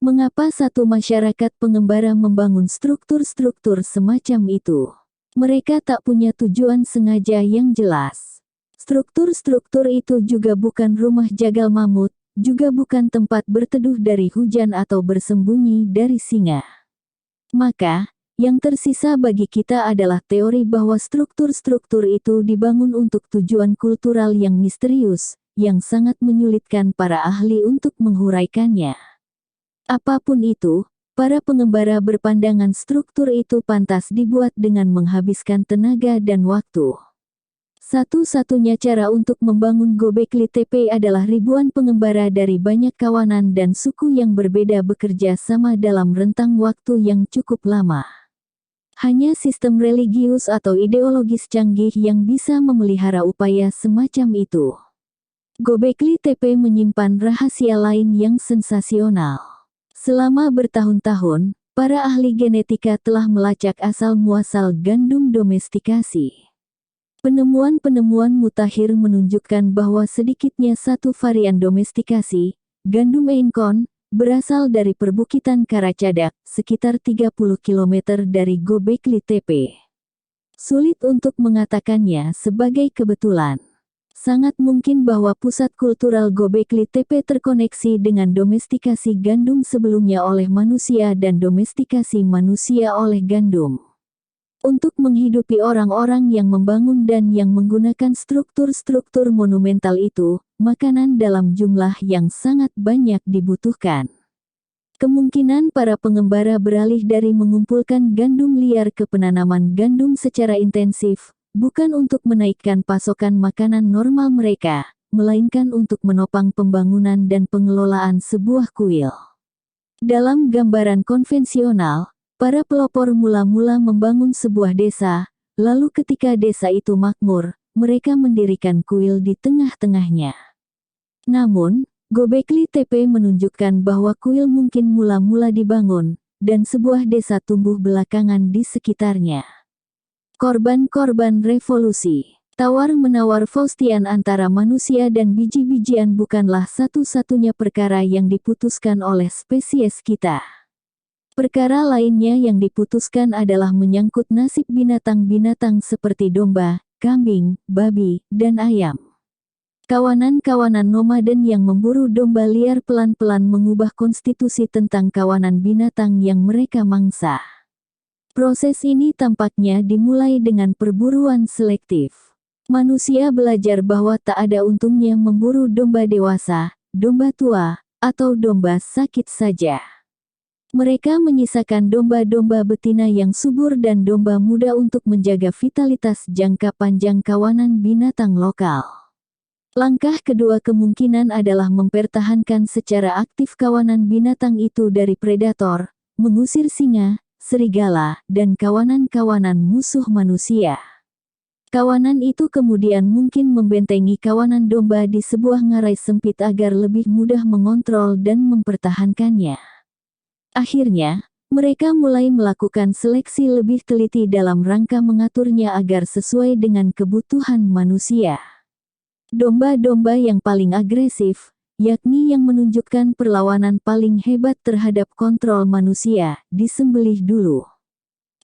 Mengapa satu masyarakat pengembara membangun struktur-struktur semacam itu? Mereka tak punya tujuan sengaja yang jelas. Struktur-struktur itu juga bukan rumah jagal mamut, juga bukan tempat berteduh dari hujan atau bersembunyi dari singa. Maka, yang tersisa bagi kita adalah teori bahwa struktur-struktur itu dibangun untuk tujuan kultural yang misterius, yang sangat menyulitkan para ahli untuk menghuraikannya. Apapun itu, para pengembara berpandangan struktur itu pantas dibuat dengan menghabiskan tenaga dan waktu. Satu-satunya cara untuk membangun Göbekli Tepe adalah ribuan pengembara dari banyak kawanan dan suku yang berbeda bekerja sama dalam rentang waktu yang cukup lama. Hanya sistem religius atau ideologis canggih yang bisa memelihara upaya semacam itu. Göbekli Tepe menyimpan rahasia lain yang sensasional. Selama bertahun-tahun, para ahli genetika telah melacak asal-muasal gandum domestikasi. Penemuan-penemuan mutakhir menunjukkan bahwa sedikitnya satu varian domestikasi, gandum Einkon, berasal dari perbukitan Karacadak, sekitar 30 km dari Göbekli Tepe. Sulit untuk mengatakannya sebagai kebetulan. Sangat mungkin bahwa pusat kultural Göbekli Tepe terkoneksi dengan domestikasi gandum sebelumnya oleh manusia dan domestikasi manusia oleh gandum. Untuk menghidupi orang-orang yang membangun dan yang menggunakan struktur-struktur monumental itu, makanan dalam jumlah yang sangat banyak dibutuhkan. Kemungkinan para pengembara beralih dari mengumpulkan gandum liar ke penanaman gandum secara intensif, bukan untuk menaikkan pasokan makanan normal mereka, melainkan untuk menopang pembangunan dan pengelolaan sebuah kuil. Dalam gambaran konvensional, para pelopor mula-mula membangun sebuah desa, lalu ketika desa itu makmur, mereka mendirikan kuil di tengah-tengahnya. Namun, Göbekli Tepe menunjukkan bahwa kuil mungkin mula-mula dibangun, dan sebuah desa tumbuh belakangan di sekitarnya. Korban-korban revolusi. Tawar-menawar Faustian antara manusia dan biji-bijian bukanlah satu-satunya perkara yang diputuskan oleh spesies kita. Perkara lainnya yang diputuskan adalah menyangkut nasib binatang-binatang seperti domba, kambing, babi, dan ayam. Kawanan-kawanan nomaden yang memburu domba liar pelan-pelan mengubah konstitusi tentang kawanan binatang yang mereka mangsa. Proses ini tampaknya dimulai dengan perburuan selektif. Manusia belajar bahwa tak ada untungnya memburu domba dewasa, domba tua, atau domba sakit saja. Mereka menyisakan domba-domba betina yang subur dan domba muda untuk menjaga vitalitas jangka panjang kawanan binatang lokal. Langkah kedua kemungkinan adalah mempertahankan secara aktif kawanan binatang itu dari predator, mengusir singa, serigala, dan kawanan-kawanan musuh manusia. Kawanan itu kemudian mungkin membentengi kawanan domba di sebuah ngarai sempit agar lebih mudah mengontrol dan mempertahankannya. Akhirnya, mereka mulai melakukan seleksi lebih teliti dalam rangka mengaturnya agar sesuai dengan kebutuhan manusia. Domba-domba yang paling agresif, yakni yang menunjukkan perlawanan paling hebat terhadap kontrol manusia, disembelih dulu.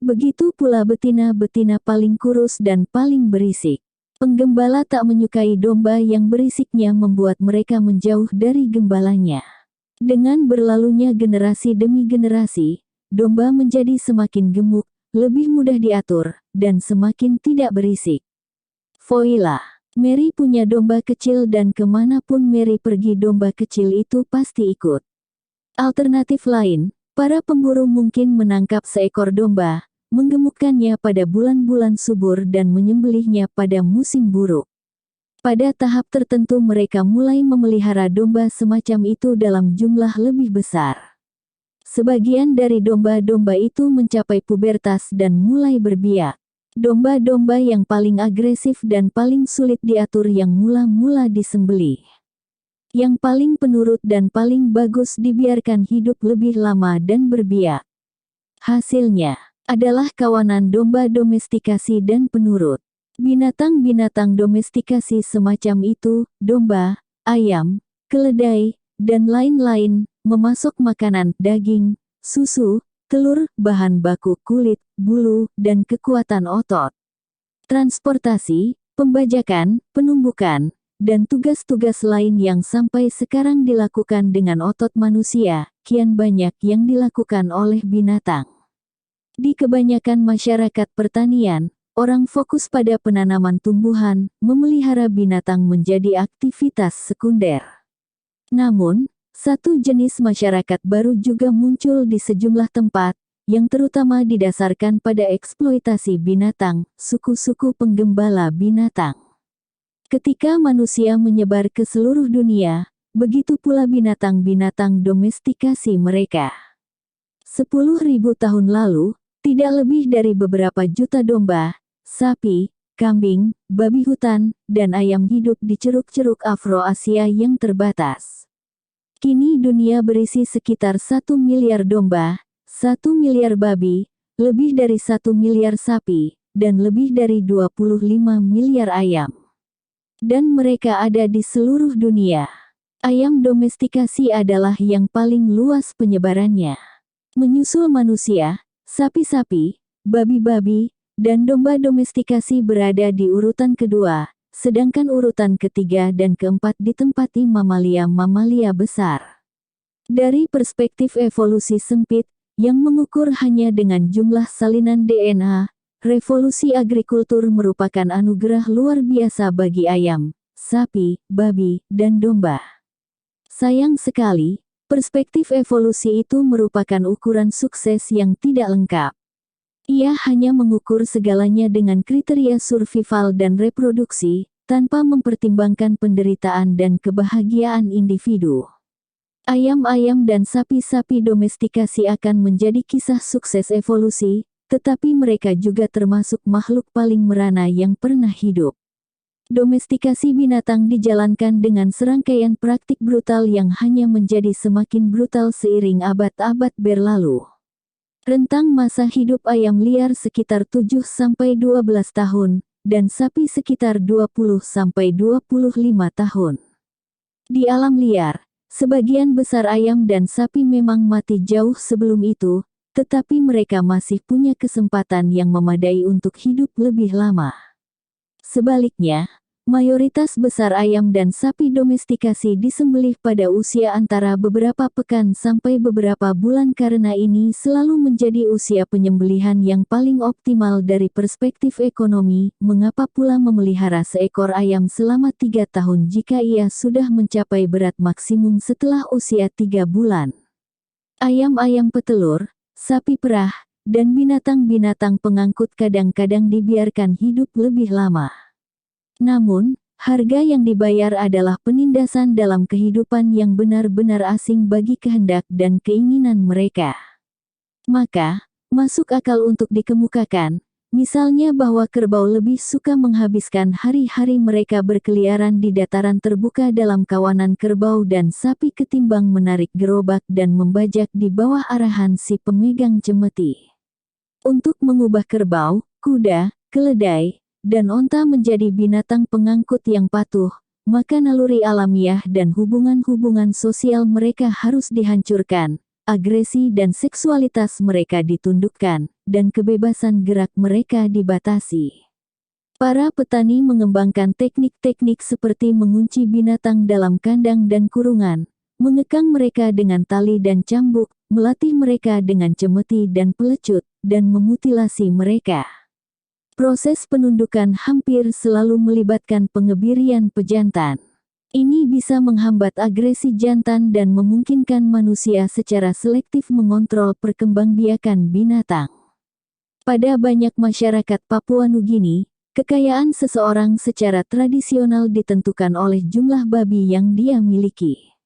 Begitu pula betina-betina paling kurus dan paling berisik. Penggembala tak menyukai domba yang berisiknya membuat mereka menjauh dari gembalanya. Dengan berlalunya generasi demi generasi, domba menjadi semakin gemuk, lebih mudah diatur, dan semakin tidak berisik. Voila, Mary punya domba kecil dan kemanapun Mary pergi domba kecil itu pasti ikut. Alternatif lain, para pemburu mungkin menangkap seekor domba, menggemukkannya pada bulan-bulan subur dan menyembelihnya pada musim buruk. Pada tahap tertentu mereka mulai memelihara domba semacam itu dalam jumlah lebih besar. Sebagian dari domba-domba itu mencapai pubertas dan mulai berbiak. Domba-domba yang paling agresif dan paling sulit diatur yang mula-mula disembelih. Yang paling penurut dan paling bagus dibiarkan hidup lebih lama dan berbiak. Hasilnya adalah kawanan domba domestikasi dan penurut. Binatang-binatang domestikasi semacam itu, domba, ayam, keledai, dan lain-lain, memasok makanan, daging, susu, telur, bahan baku kulit, bulu, dan kekuatan otot. Transportasi, pembajakan, penumbukan, dan tugas-tugas lain yang sampai sekarang dilakukan dengan otot manusia, kian banyak yang dilakukan oleh binatang. Di kebanyakan masyarakat pertanian, orang fokus pada penanaman tumbuhan, memelihara binatang menjadi aktivitas sekunder. Namun, satu jenis masyarakat baru juga muncul di sejumlah tempat, yang terutama didasarkan pada eksploitasi binatang, suku-suku penggembala binatang. Ketika manusia menyebar ke seluruh dunia, begitu pula binatang-binatang domestikasi mereka. 10.000 tahun lalu, tidak lebih dari beberapa juta domba, sapi, kambing, babi hutan, dan ayam hidup di ceruk-ceruk Afro-Asia yang terbatas. Kini dunia berisi sekitar 1 miliar domba, 1 miliar babi, lebih dari 1 miliar sapi, dan lebih dari 25 miliar ayam. Dan mereka ada di seluruh dunia. Ayam domestikasi adalah yang paling luas penyebarannya. Menyusul manusia, sapi-sapi, babi-babi, dan domba domestikasi berada di urutan kedua, sedangkan urutan ketiga dan keempat ditempati mamalia-mamalia besar. Dari perspektif evolusi sempit, yang mengukur hanya dengan jumlah salinan DNA, revolusi agrikultur merupakan anugerah luar biasa bagi ayam, sapi, babi, dan domba. Sayang sekali, perspektif evolusi itu merupakan ukuran sukses yang tidak lengkap. Ia hanya mengukur segalanya dengan kriteria survival dan reproduksi, tanpa mempertimbangkan penderitaan dan kebahagiaan individu. Ayam-ayam dan sapi-sapi domestikasi akan menjadi kisah sukses evolusi, tetapi mereka juga termasuk makhluk paling merana yang pernah hidup. Domestikasi binatang dijalankan dengan serangkaian praktik brutal yang hanya menjadi semakin brutal seiring abad-abad berlalu. Rentang masa hidup ayam liar sekitar 7-12 tahun, dan sapi sekitar 20-25 tahun. Di alam liar, sebagian besar ayam dan sapi memang mati jauh sebelum itu, tetapi mereka masih punya kesempatan yang memadai untuk hidup lebih lama. Sebaliknya, mayoritas besar ayam dan sapi domestikasi disembelih pada usia antara beberapa pekan sampai beberapa bulan karena ini selalu menjadi usia penyembelihan yang paling optimal dari perspektif ekonomi. Mengapa pula memelihara seekor ayam selama 3 tahun jika ia sudah mencapai berat maksimum setelah usia 3 bulan? Ayam-ayam petelur, sapi perah, dan binatang-binatang pengangkut kadang-kadang dibiarkan hidup lebih lama. Namun, harga yang dibayar adalah penindasan dalam kehidupan yang benar-benar asing bagi kehendak dan keinginan mereka. Maka, masuk akal untuk dikemukakan, misalnya bahwa kerbau lebih suka menghabiskan hari-hari mereka berkeliaran di dataran terbuka dalam kawanan kerbau dan sapi ketimbang menarik gerobak dan membajak di bawah arahan si pemegang cemeti. Untuk mengubah kerbau, kuda, keledai, dan onta menjadi binatang pengangkut yang patuh, maka naluri alamiah dan hubungan-hubungan sosial mereka harus dihancurkan, agresi dan seksualitas mereka ditundukkan, dan kebebasan gerak mereka dibatasi. Para petani mengembangkan teknik-teknik seperti mengunci binatang dalam kandang dan kurungan, mengekang mereka dengan tali dan cambuk, melatih mereka dengan cemeti dan pelecut, dan memutilasi mereka. Proses penundukan hampir selalu melibatkan pengebirian pejantan. Ini bisa menghambat agresi jantan dan memungkinkan manusia secara selektif mengontrol perkembangbiakan binatang. Pada banyak masyarakat Papua Nugini, kekayaan seseorang secara tradisional ditentukan oleh jumlah babi yang dia miliki.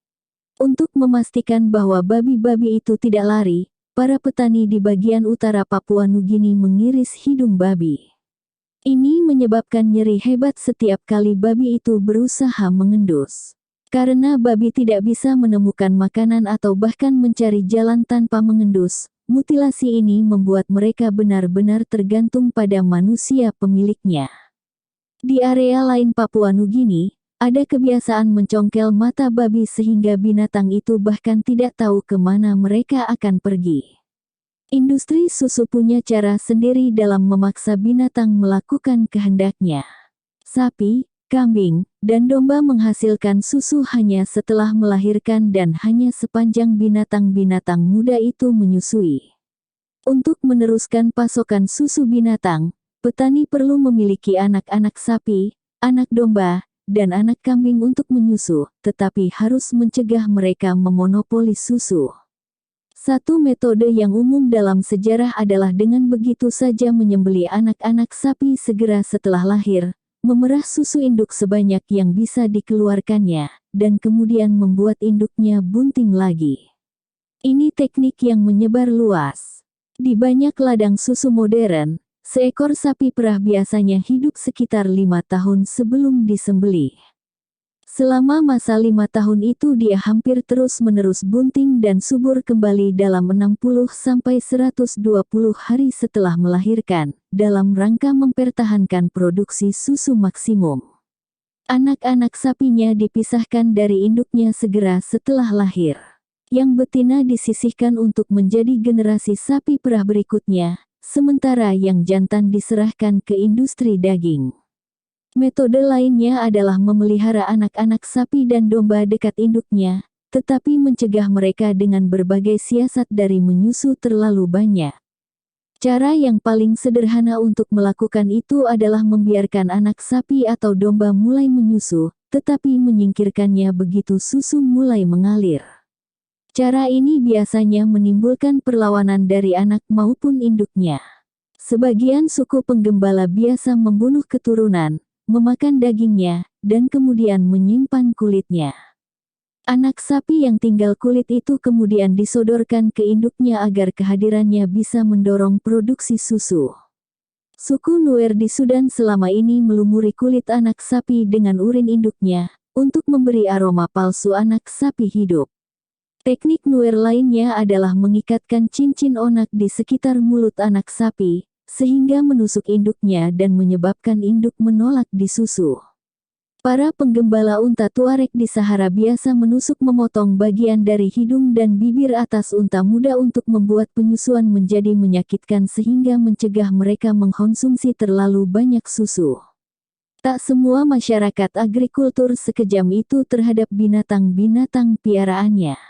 Untuk memastikan bahwa babi-babi itu tidak lari, para petani di bagian utara Papua Nugini mengiris hidung babi. Ini menyebabkan nyeri hebat setiap kali babi itu berusaha mengendus. Karena babi tidak bisa menemukan makanan atau bahkan mencari jalan tanpa mengendus, mutilasi ini membuat mereka benar-benar tergantung pada manusia pemiliknya. Di area lain Papua Nugini, ada kebiasaan mencongkel mata babi sehingga binatang itu bahkan tidak tahu kemana mereka akan pergi. Industri susu punya cara sendiri dalam memaksa binatang melakukan kehendaknya. Sapi, kambing, dan domba menghasilkan susu hanya setelah melahirkan dan hanya sepanjang binatang-binatang muda itu menyusui. Untuk meneruskan pasokan susu binatang, petani perlu memiliki anak-anak sapi, anak domba, dan anak kambing untuk menyusu, tetapi harus mencegah mereka memonopoli susu. Satu metode yang umum dalam sejarah adalah dengan begitu saja menyembelih anak-anak sapi segera setelah lahir, memerah susu induk sebanyak yang bisa dikeluarkannya, dan kemudian membuat induknya bunting lagi. Ini teknik yang menyebar luas. Di banyak ladang susu modern, seekor sapi perah biasanya hidup sekitar 5 tahun sebelum disembelih. Selama masa 5 tahun itu dia hampir terus-menerus bunting dan subur kembali dalam 60-120 hari setelah melahirkan, dalam rangka mempertahankan produksi susu maksimum. Anak-anak sapinya dipisahkan dari induknya segera setelah lahir. Yang betina disisihkan untuk menjadi generasi sapi perah berikutnya, sementara yang jantan diserahkan ke industri daging. Metode lainnya adalah memelihara anak-anak sapi dan domba dekat induknya, tetapi mencegah mereka dengan berbagai siasat dari menyusu terlalu banyak. Cara yang paling sederhana untuk melakukan itu adalah membiarkan anak sapi atau domba mulai menyusu, tetapi menyingkirkannya begitu susu mulai mengalir. Cara ini biasanya menimbulkan perlawanan dari anak maupun induknya. Sebagian suku penggembala biasa membunuh keturunan, memakan dagingnya, dan kemudian menyimpan kulitnya. Anak sapi yang tinggal kulit itu kemudian disodorkan ke induknya agar kehadirannya bisa mendorong produksi susu. Suku Nuer di Sudan selama ini melumuri kulit anak sapi dengan urin induknya, untuk memberi aroma palsu anak sapi hidup. Teknik Nuer lainnya adalah mengikatkan cincin onak di sekitar mulut anak sapi, sehingga menusuk induknya dan menyebabkan induk menolak disusu. Para penggembala unta Tuareg di Sahara biasa menusuk memotong bagian dari hidung dan bibir atas unta muda untuk membuat penyusuan menjadi menyakitkan sehingga mencegah mereka mengkonsumsi terlalu banyak susu. Tak semua masyarakat agrikultur sekejam itu terhadap binatang-binatang piaraannya.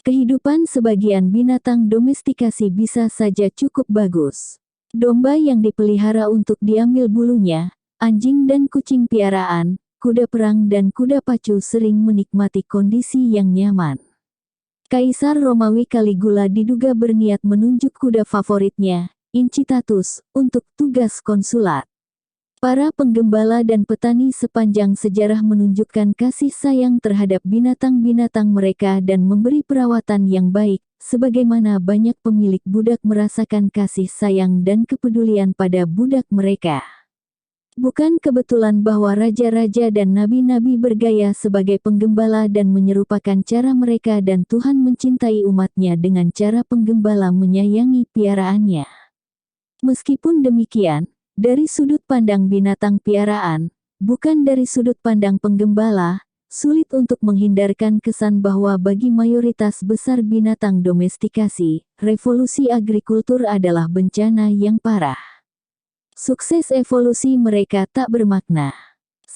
Kehidupan sebagian binatang domestikasi bisa saja cukup bagus. Domba yang dipelihara untuk diambil bulunya, anjing dan kucing piaraan, kuda perang dan kuda pacu sering menikmati kondisi yang nyaman. Kaisar Romawi Caligula diduga berniat menunjuk kuda favoritnya, Incitatus, untuk tugas konsulat. Para penggembala dan petani sepanjang sejarah menunjukkan kasih sayang terhadap binatang-binatang mereka dan memberi perawatan yang baik, sebagaimana banyak pemilik budak merasakan kasih sayang dan kepedulian pada budak mereka. Bukan kebetulan bahwa raja-raja dan nabi-nabi bergaya sebagai penggembala dan menyerupakan cara mereka dan Tuhan mencintai umatnya dengan cara penggembala menyayangi piaraannya. Meskipun demikian, dari sudut pandang binatang piaraan, bukan dari sudut pandang penggembala, sulit untuk menghindarkan kesan bahwa bagi mayoritas besar binatang domestikasi, revolusi agrikultur adalah bencana yang parah. Sukses evolusi mereka tak bermakna.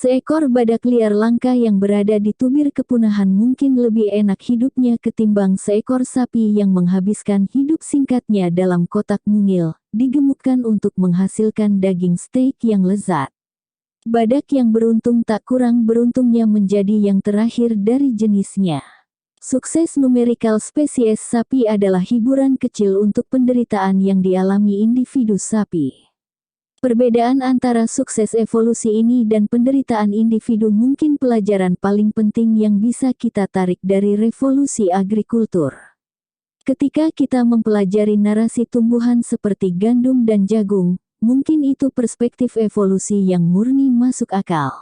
Seekor badak liar langka yang berada di tubir kepunahan mungkin lebih enak hidupnya ketimbang seekor sapi yang menghabiskan hidup singkatnya dalam kotak mungil, digemukkan untuk menghasilkan daging steak yang lezat. Badak yang beruntung tak kurang beruntungnya menjadi yang terakhir dari jenisnya. Sukses numerikal spesies sapi adalah hiburan kecil untuk penderitaan yang dialami individu sapi. Perbedaan antara sukses evolusi ini dan penderitaan individu mungkin pelajaran paling penting yang bisa kita tarik dari revolusi agrikultur. Ketika kita mempelajari narasi tumbuhan seperti gandum dan jagung, mungkin itu perspektif evolusi yang murni masuk akal.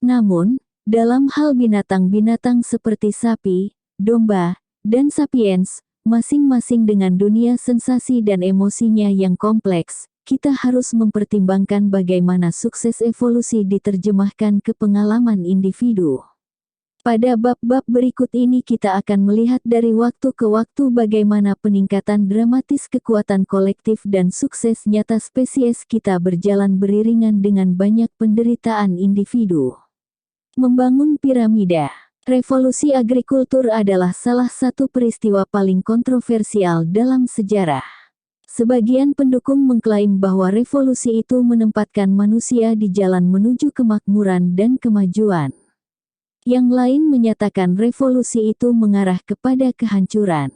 Namun, dalam hal binatang-binatang seperti sapi, domba, dan sapiens, masing-masing dengan dunia sensasi dan emosinya yang kompleks, kita harus mempertimbangkan bagaimana sukses evolusi diterjemahkan ke pengalaman individu. Pada bab-bab berikut ini kita akan melihat dari waktu ke waktu bagaimana peningkatan dramatis kekuatan kolektif dan sukses nyata spesies kita berjalan beriringan dengan banyak penderitaan individu. Membangun piramida. Revolusi agrikultur adalah salah satu peristiwa paling kontroversial dalam sejarah. Sebagian pendukung mengklaim bahwa revolusi itu menempatkan manusia di jalan menuju kemakmuran dan kemajuan. Yang lain menyatakan revolusi itu mengarah kepada kehancuran.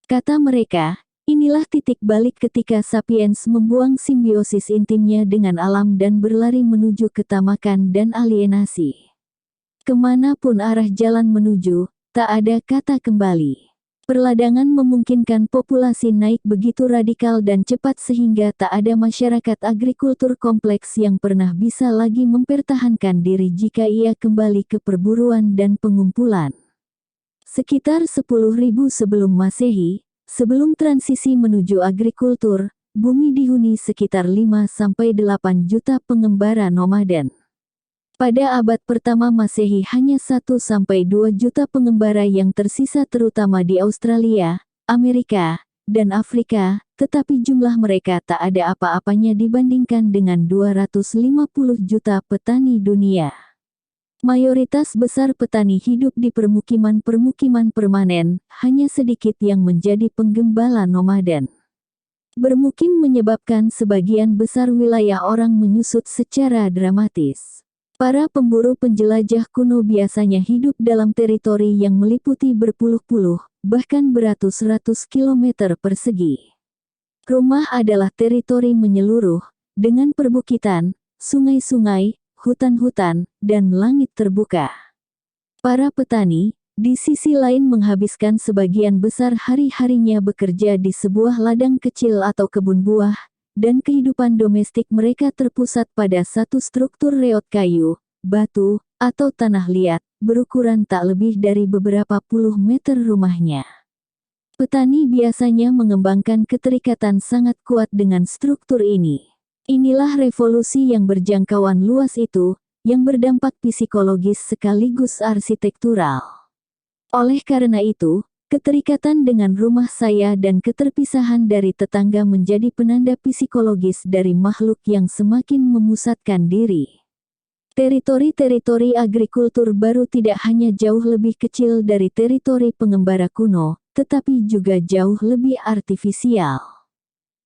Kata mereka, inilah titik balik ketika sapiens membuang simbiosis intimnya dengan alam dan berlari menuju ketamakan dan alienasi. Kemanapun arah jalan menuju, tak ada kata kembali. Perladangan memungkinkan populasi naik begitu radikal dan cepat sehingga tak ada masyarakat agrikultur kompleks yang pernah bisa lagi mempertahankan diri jika ia kembali ke perburuan dan pengumpulan. Sekitar 10.000 sebelum Masehi, sebelum transisi menuju agrikultur, bumi dihuni sekitar 5-8 juta pengembara nomaden. Pada abad pertama Masehi hanya 1-2 juta pengembara yang tersisa terutama di Australia, Amerika, dan Afrika, tetapi jumlah mereka tak ada apa-apanya dibandingkan dengan 250 juta petani dunia. Mayoritas besar petani hidup di permukiman-permukiman permanen, hanya sedikit yang menjadi penggembala nomaden. Bermukim menyebabkan sebagian besar wilayah orang menyusut secara dramatis. Para pemburu penjelajah kuno biasanya hidup dalam teritori yang meliputi berpuluh-puluh, bahkan beratus-ratus kilometer persegi. Rumah adalah teritori menyeluruh, dengan perbukitan, sungai-sungai, hutan-hutan, dan langit terbuka. Para petani, di sisi lain menghabiskan sebagian besar hari-harinya bekerja di sebuah ladang kecil atau kebun buah, dan kehidupan domestik mereka terpusat pada satu struktur reot kayu, batu, atau tanah liat, berukuran tak lebih dari beberapa puluh meter rumahnya. Petani biasanya mengembangkan keterikatan sangat kuat dengan struktur ini. Inilah revolusi yang berjangkauan luas itu, yang berdampak psikologis sekaligus arsitektural. Oleh karena itu, keterikatan dengan rumah saya dan keterpisahan dari tetangga menjadi penanda psikologis dari makhluk yang semakin memusatkan diri. Teritori-teritori agrikultur baru tidak hanya jauh lebih kecil dari teritori pengembara kuno, tetapi juga jauh lebih artifisial.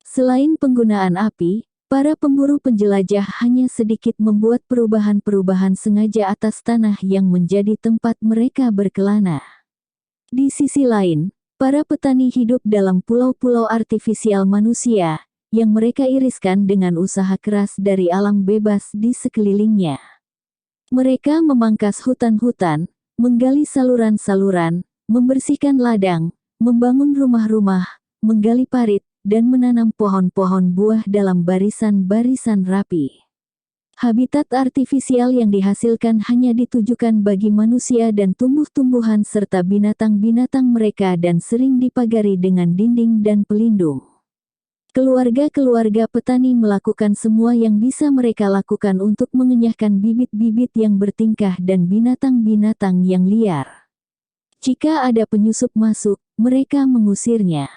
Selain penggunaan api, para pemburu penjelajah hanya sedikit membuat perubahan-perubahan sengaja atas tanah yang menjadi tempat mereka berkelana. Di sisi lain, para petani hidup dalam pulau-pulau artifisial manusia, yang mereka iriskan dengan usaha keras dari alam bebas di sekelilingnya. Mereka memangkas hutan-hutan, menggali saluran-saluran, membersihkan ladang, membangun rumah-rumah, menggali parit, dan menanam pohon-pohon buah dalam barisan-barisan rapi. Habitat artifisial yang dihasilkan hanya ditujukan bagi manusia dan tumbuh-tumbuhan serta binatang-binatang mereka dan sering dipagari dengan dinding dan pelindung. Keluarga-keluarga petani melakukan semua yang bisa mereka lakukan untuk mengenyahkan bibit-bibit yang bertingkah dan binatang-binatang yang liar. Jika ada penyusup masuk, mereka mengusirnya.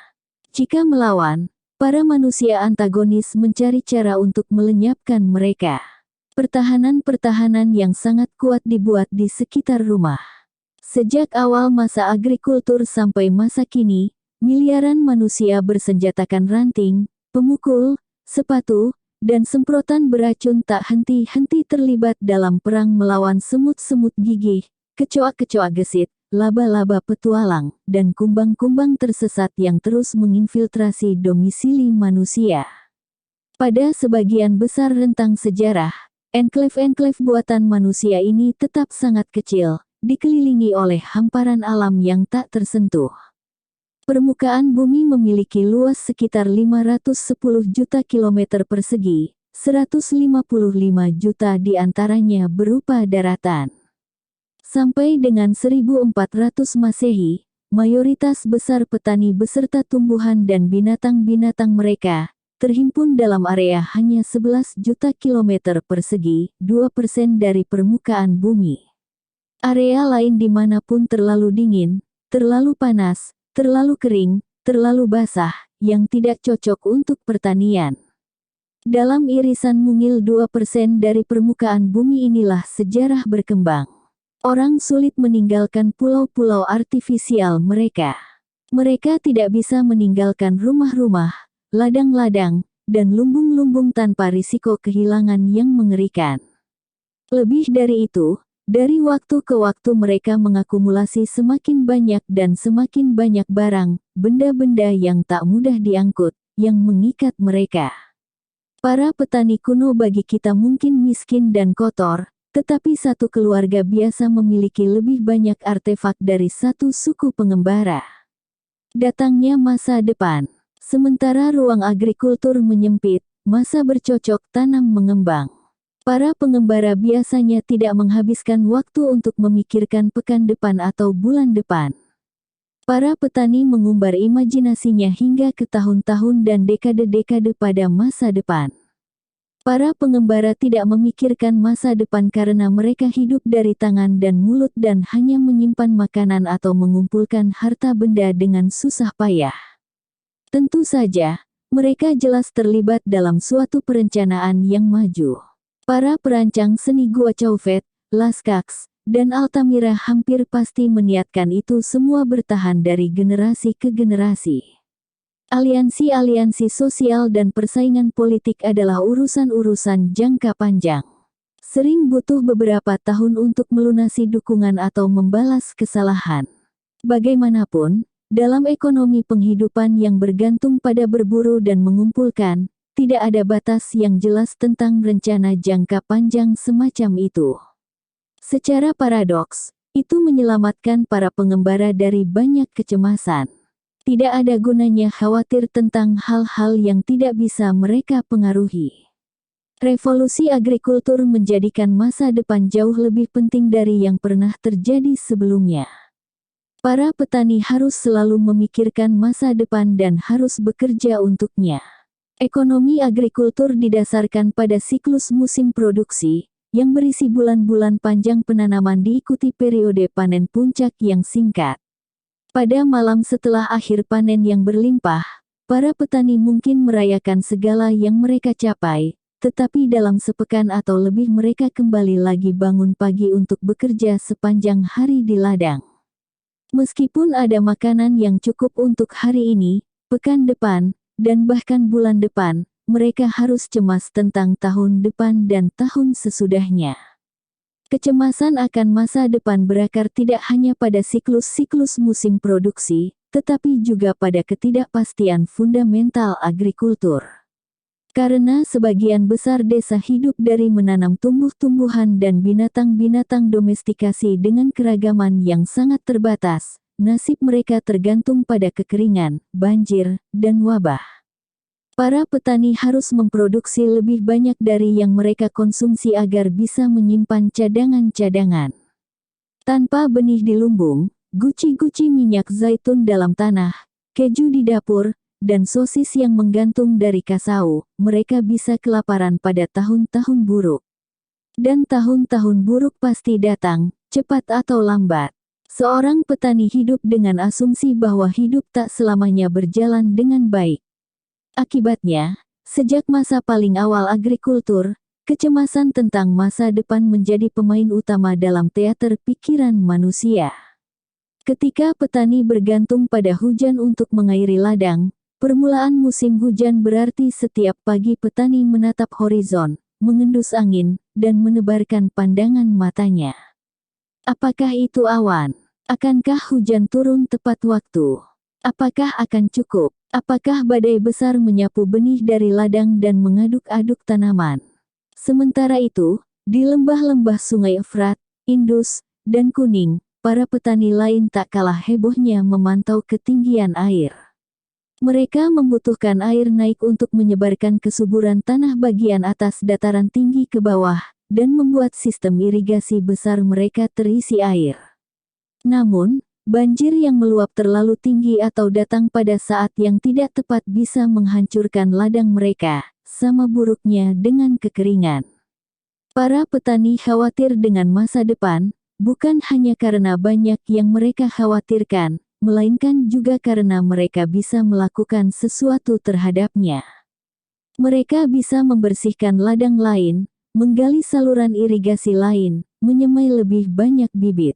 Jika melawan, para manusia antagonis mencari cara untuk melenyapkan mereka. Pertahanan-pertahanan yang sangat kuat dibuat di sekitar rumah. Sejak awal masa agrikultur sampai masa kini, miliaran manusia bersenjatakan ranting, pemukul, sepatu, dan semprotan beracun tak henti-henti terlibat dalam perang melawan semut-semut gigih, kecoa-kecoa gesit, laba-laba petualang, dan kumbang-kumbang tersesat yang terus menginfiltrasi domisili manusia. Pada sebagian besar rentang sejarah, enklave-enklave buatan manusia ini tetap sangat kecil, dikelilingi oleh hamparan alam yang tak tersentuh. Permukaan bumi memiliki luas sekitar 510 juta kilometer persegi, 155 juta diantaranya berupa daratan. Sampai dengan 1400 Masehi, mayoritas besar petani beserta tumbuhan dan binatang-binatang mereka, terhimpun dalam area hanya 11 juta kilometer persegi, 2% dari permukaan bumi. Area lain dimanapun terlalu dingin, terlalu panas, terlalu kering, terlalu basah, yang tidak cocok untuk pertanian. Dalam irisan mungil 2% dari permukaan bumi inilah sejarah berkembang. Orang sulit meninggalkan pulau-pulau artifisial mereka. Mereka tidak bisa meninggalkan rumah-rumah, ladang-ladang, dan lumbung-lumbung tanpa risiko kehilangan yang mengerikan. Lebih dari itu, dari waktu ke waktu mereka mengakumulasi semakin banyak dan semakin banyak barang, benda-benda yang tak mudah diangkut, yang mengikat mereka. Para petani kuno bagi kita mungkin miskin dan kotor, tetapi satu keluarga biasa memiliki lebih banyak artefak dari satu suku pengembara. Datangnya masa depan. Sementara ruang agrikultur menyempit, masa bercocok tanam mengembang. Para pengembara biasanya tidak menghabiskan waktu untuk memikirkan pekan depan atau bulan depan. Para petani mengumbar imajinasinya hingga ke tahun-tahun dan dekade-dekade pada masa depan. Para pengembara tidak memikirkan masa depan karena mereka hidup dari tangan dan mulut dan hanya menyimpan makanan atau mengumpulkan harta benda dengan susah payah. Tentu saja, mereka jelas terlibat dalam suatu perencanaan yang maju. Para perancang seni Gua Chauvet, Laskax, dan Altamira hampir pasti meniatkan itu semua bertahan dari generasi ke generasi. Aliansi-aliansi sosial dan persaingan politik adalah urusan-urusan jangka panjang. Sering butuh beberapa tahun untuk melunasi dukungan atau membalas kesalahan. Bagaimanapun, dalam ekonomi penghidupan yang bergantung pada berburu dan mengumpulkan, tidak ada batas yang jelas tentang rencana jangka panjang semacam itu. Secara paradoks, itu menyelamatkan para pengembara dari banyak kecemasan. Tidak ada gunanya khawatir tentang hal-hal yang tidak bisa mereka pengaruhi. Revolusi agrikultur menjadikan masa depan jauh lebih penting dari yang pernah terjadi sebelumnya. Para petani harus selalu memikirkan masa depan dan harus bekerja untuknya. Ekonomi agrikultur didasarkan pada siklus musim produksi, yang berisi bulan-bulan panjang penanaman diikuti periode panen puncak yang singkat. Pada malam setelah akhir panen yang berlimpah, para petani mungkin merayakan segala yang mereka capai, tetapi dalam sepekan atau lebih mereka kembali lagi bangun pagi untuk bekerja sepanjang hari di ladang. Meskipun ada makanan yang cukup untuk hari ini, pekan depan, dan bahkan bulan depan, mereka harus cemas tentang tahun depan dan tahun sesudahnya. Kecemasan akan masa depan berakar tidak hanya pada siklus-siklus musim produksi, tetapi juga pada ketidakpastian fundamental agrikultur. Karena sebagian besar desa hidup dari menanam tumbuh-tumbuhan dan binatang-binatang domestikasi dengan keragaman yang sangat terbatas, nasib mereka tergantung pada kekeringan, banjir, dan wabah. Para petani harus memproduksi lebih banyak dari yang mereka konsumsi agar bisa menyimpan cadangan-cadangan. Tanpa benih di lumbung, guci-guci minyak zaitun dalam tanah, keju di dapur, dan sosis yang menggantung dari kasau, mereka bisa kelaparan pada tahun-tahun buruk. Dan tahun-tahun buruk pasti datang, cepat atau lambat. Seorang petani hidup dengan asumsi bahwa hidup tak selamanya berjalan dengan baik. Akibatnya, sejak masa paling awal agrikultur, kecemasan tentang masa depan menjadi pemain utama dalam teater pikiran manusia. Ketika petani bergantung pada hujan untuk mengairi ladang, permulaan musim hujan berarti setiap pagi petani menatap horizon, mengendus angin, dan menebarkan pandangan matanya. Apakah itu awan? Akankah hujan turun tepat waktu? Apakah akan cukup? Apakah badai besar menyapu benih dari ladang dan mengaduk-aduk tanaman? Sementara itu, di lembah-lembah Sungai Efrat, Indus, dan Kuning, para petani lain tak kalah hebohnya memantau ketinggian air. Mereka membutuhkan air naik untuk menyebarkan kesuburan tanah bagian atas dataran tinggi ke bawah, dan membuat sistem irigasi besar mereka terisi air. Namun, banjir yang meluap terlalu tinggi atau datang pada saat yang tidak tepat bisa menghancurkan ladang mereka, sama buruknya dengan kekeringan. Para petani khawatir dengan masa depan, bukan hanya karena banyak yang mereka khawatirkan, melainkan juga karena mereka bisa melakukan sesuatu terhadapnya. Mereka bisa membersihkan ladang lain, menggali saluran irigasi lain, menyemai lebih banyak bibit.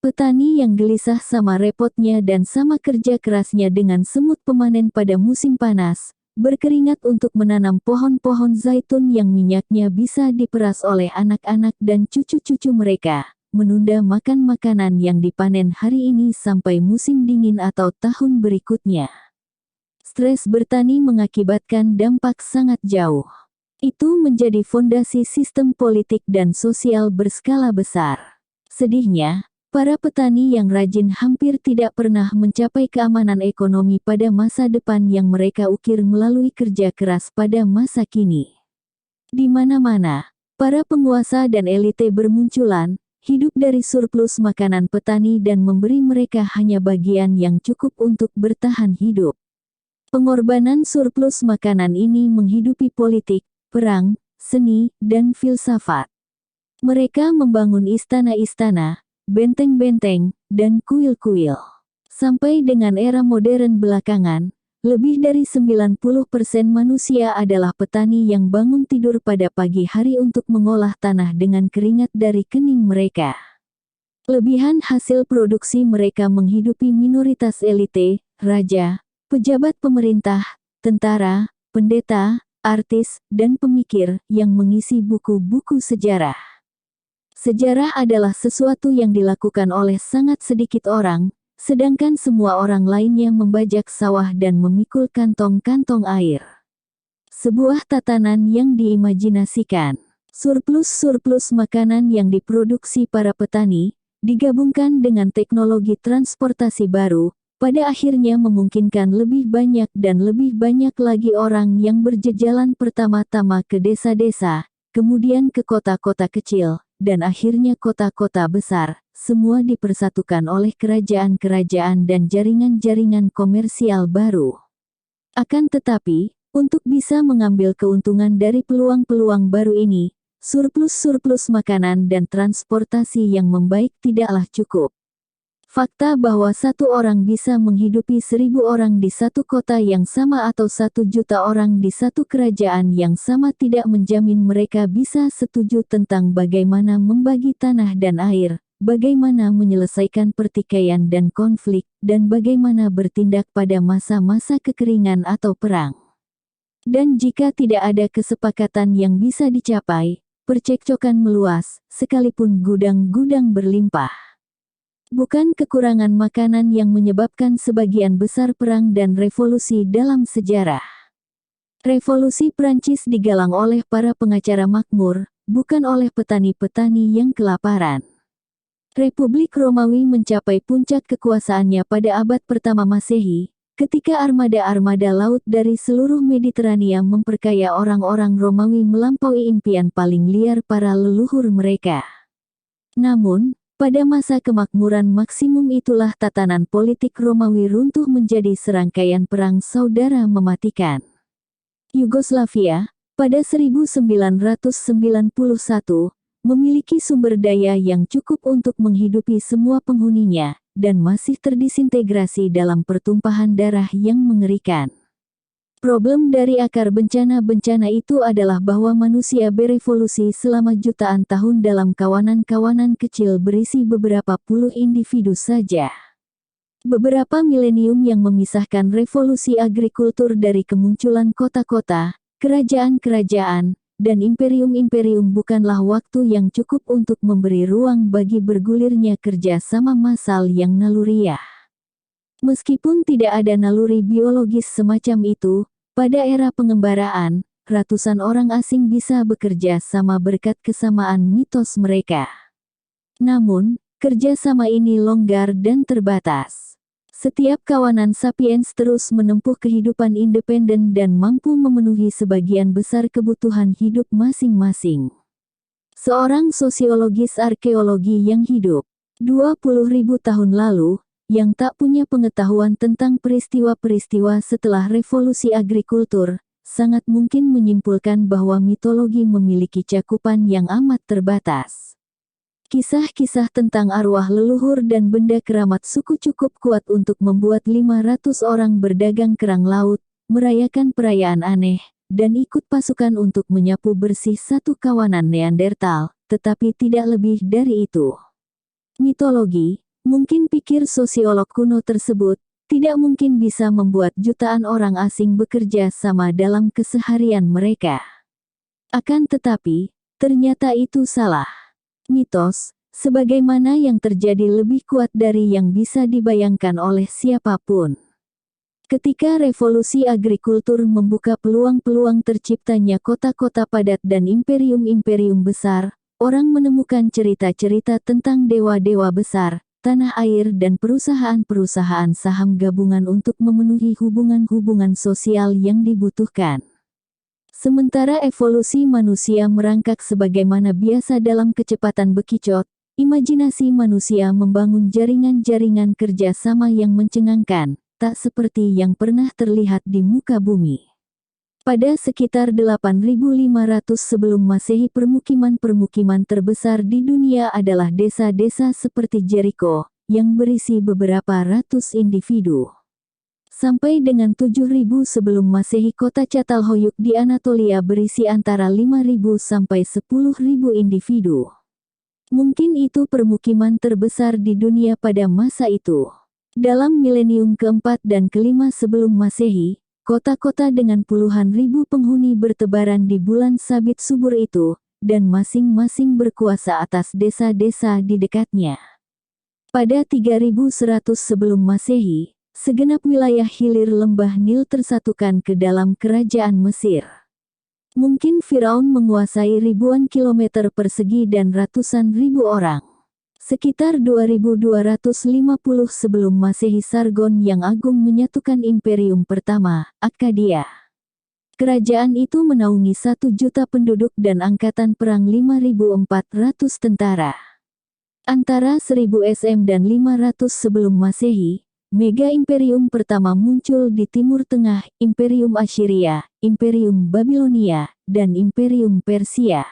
Petani yang gelisah sama repotnya dan sama kerja kerasnya dengan semut pemanen pada musim panas, berkeringat untuk menanam pohon-pohon zaitun yang minyaknya bisa diperas oleh anak-anak dan cucu-cucu mereka, menunda makan makanan yang dipanen hari ini sampai musim dingin atau tahun berikutnya. Stres bertani mengakibatkan dampak sangat jauh. Itu menjadi fondasi sistem politik dan sosial berskala besar. Sedihnya, para petani yang rajin hampir tidak pernah mencapai keamanan ekonomi pada masa depan yang mereka ukir melalui kerja keras pada masa kini. Di mana-mana, para penguasa dan elite bermunculan, hidup dari surplus makanan petani dan memberi mereka hanya bagian yang cukup untuk bertahan hidup. Pengorbanan surplus makanan ini menghidupi politik, perang, seni, dan filsafat. Mereka membangun istana-istana, benteng-benteng, dan kuil-kuil. Sampai dengan era modern belakangan, lebih dari 90% manusia adalah petani yang bangun tidur pada pagi hari untuk mengolah tanah dengan keringat dari kening mereka. Lebihan hasil produksi mereka menghidupi minoritas elite, raja, pejabat pemerintah, tentara, pendeta, artis, dan pemikir yang mengisi buku-buku sejarah. Sejarah adalah sesuatu yang dilakukan oleh sangat sedikit orang, sedangkan semua orang lainnya membajak sawah dan memikul kantong-kantong air. Sebuah tatanan yang diimajinasikan. Surplus-surplus makanan yang diproduksi para petani, digabungkan dengan teknologi transportasi baru, pada akhirnya memungkinkan lebih banyak dan lebih banyak lagi orang yang berjejalan pertama-tama ke desa-desa, kemudian ke kota-kota kecil, dan akhirnya kota-kota besar, semua dipersatukan oleh kerajaan-kerajaan dan jaringan-jaringan komersial baru. Akan tetapi, untuk bisa mengambil keuntungan dari peluang-peluang baru ini, surplus-surplus makanan dan transportasi yang membaik tidaklah cukup. Fakta bahwa satu orang bisa menghidupi 1.000 orang di satu kota yang sama atau 1 juta orang di satu kerajaan yang sama tidak menjamin mereka bisa setuju tentang bagaimana membagi tanah dan air, bagaimana menyelesaikan pertikaian dan konflik, dan bagaimana bertindak pada masa-masa kekeringan atau perang. Dan jika tidak ada kesepakatan yang bisa dicapai, percekcokan meluas, sekalipun gudang-gudang berlimpah. Bukan kekurangan makanan yang menyebabkan sebagian besar perang dan revolusi dalam sejarah. Revolusi Prancis digalang oleh para pengacara makmur, bukan oleh petani-petani yang kelaparan. Republik Romawi mencapai puncak kekuasaannya pada abad pertama Masehi, ketika armada-armada laut dari seluruh Mediterania memperkaya orang-orang Romawi melampaui impian paling liar para leluhur mereka. Namun, pada masa kemakmuran maksimum itulah tatanan politik Romawi runtuh menjadi serangkaian perang saudara mematikan. Yugoslavia, pada 1991, memiliki sumber daya yang cukup untuk menghidupi semua penghuninya, dan masih terdisintegrasi dalam pertumpahan darah yang mengerikan. Problem dari akar bencana-bencana itu adalah bahwa manusia berevolusi selama jutaan tahun dalam kawanan-kawanan kecil berisi beberapa puluh individu saja. Beberapa milenium yang memisahkan revolusi agrikultur dari kemunculan kota-kota, kerajaan-kerajaan, dan imperium-imperium bukanlah waktu yang cukup untuk memberi ruang bagi bergulirnya kerja sama massal yang naluriah. Meskipun tidak ada naluri biologis semacam itu, pada era pengembaraan, ratusan orang asing bisa bekerja sama berkat kesamaan mitos mereka. Namun, kerjasama ini longgar dan terbatas. Setiap kawanan sapiens terus menempuh kehidupan independen dan mampu memenuhi sebagian besar kebutuhan hidup masing-masing. Seorang sosiologis arkeologi yang hidup 20.000 tahun lalu, yang tak punya pengetahuan tentang peristiwa-peristiwa setelah revolusi agrikultur, sangat mungkin menyimpulkan bahwa mitologi memiliki cakupan yang amat terbatas. Kisah-kisah tentang arwah leluhur dan benda keramat suku cukup kuat untuk membuat 500 orang berdagang kerang laut, merayakan perayaan aneh, dan ikut pasukan untuk menyapu bersih satu kawanan Neandertal, tetapi tidak lebih dari itu. Mitologi, mungkin pikir sosiolog kuno tersebut, tidak mungkin bisa membuat jutaan orang asing bekerja sama dalam keseharian mereka. Akan tetapi, ternyata itu salah. Mitos, sebagaimana yang terjadi lebih kuat dari yang bisa dibayangkan oleh siapapun. Ketika revolusi agrikultur membuka peluang-peluang terciptanya kota-kota padat dan imperium-imperium besar, orang menemukan cerita-cerita tentang dewa-dewa besar, tanah air dan perusahaan-perusahaan saham gabungan untuk memenuhi hubungan-hubungan sosial yang dibutuhkan. Sementara evolusi manusia merangkak sebagaimana biasa dalam kecepatan bekicot, imajinasi manusia membangun jaringan-jaringan kerja sama yang mencengangkan, tak seperti yang pernah terlihat di muka bumi. Pada sekitar 8.500 sebelum Masehi permukiman-permukiman terbesar di dunia adalah desa-desa seperti Jericho, yang berisi beberapa ratus individu. Sampai dengan 7000 sebelum Masehi, kota Çatalhöyük di Anatolia berisi antara 5000 sampai 10.000 individu. Mungkin itu permukiman terbesar di dunia pada masa itu. Dalam milenium keempat dan kelima sebelum Masehi, kota-kota dengan puluhan ribu penghuni bertebaran di bulan sabit subur itu, dan masing-masing berkuasa atas desa-desa di dekatnya. Pada 3100 sebelum Masehi, segenap wilayah hilir lembah Nil tersatukan ke dalam kerajaan Mesir. Mungkin Firaun menguasai ribuan kilometer persegi dan ratusan ribu orang. Sekitar 2250 sebelum Masehi, Sargon yang Agung menyatukan imperium pertama, Akkadia. Kerajaan itu menaungi 1 juta penduduk dan angkatan perang 5.400 tentara. Antara 1000 SM dan 500 sebelum Masehi, mega imperium pertama muncul di Timur Tengah, Imperium Assyria, Imperium Babilonia, dan Imperium Persia.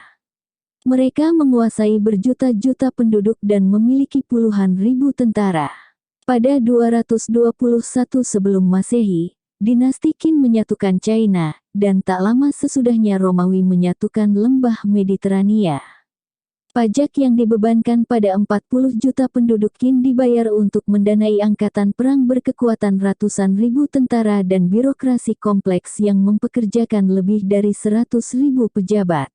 Mereka menguasai berjuta-juta penduduk dan memiliki puluhan ribu tentara. Pada 221 sebelum Masehi, dinasti Qin menyatukan China, dan tak lama sesudahnya Romawi menyatukan lembah Mediterania. Pajak yang dibebankan pada 40 juta penduduk Qin dibayar untuk mendanai angkatan perang berkekuatan ratusan ribu tentara dan birokrasi kompleks yang mempekerjakan lebih dari 100.000 pejabat.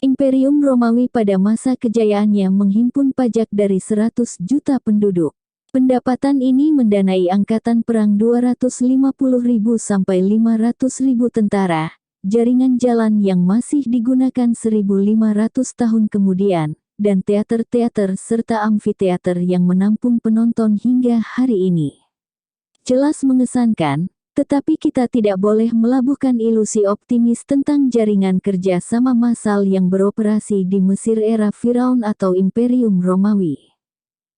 Imperium Romawi pada masa kejayaannya menghimpun pajak dari 100 juta penduduk. Pendapatan ini mendanai angkatan perang 250.000 sampai 500.000 tentara, jaringan jalan yang masih digunakan 1.500 tahun kemudian, dan teater-teater serta amfiteater yang menampung penonton hingga hari ini. Jelas mengesankan, tetapi kita tidak boleh melabuhkan ilusi optimis tentang jaringan kerja sama massal yang beroperasi di Mesir era Firaun atau Imperium Romawi.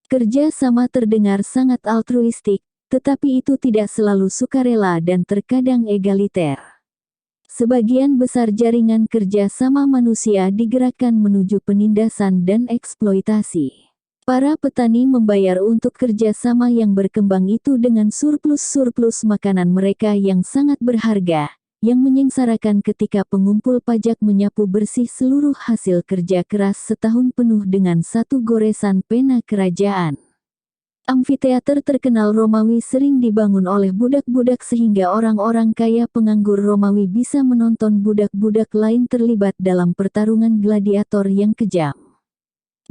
Kerja sama terdengar sangat altruistik, tetapi itu tidak selalu sukarela dan terkadang egaliter. Sebagian besar jaringan kerja sama manusia digerakkan menuju penindasan dan eksploitasi. Para petani membayar untuk kerja sama yang berkembang itu dengan surplus makanan mereka yang sangat berharga, yang menyengsarakan ketika pengumpul pajak menyapu bersih seluruh hasil kerja keras setahun penuh dengan satu goresan pena kerajaan. Amfiteater terkenal Romawi sering dibangun oleh budak-budak sehingga orang-orang kaya penganggur Romawi bisa menonton budak-budak lain terlibat dalam pertarungan gladiator yang kejam.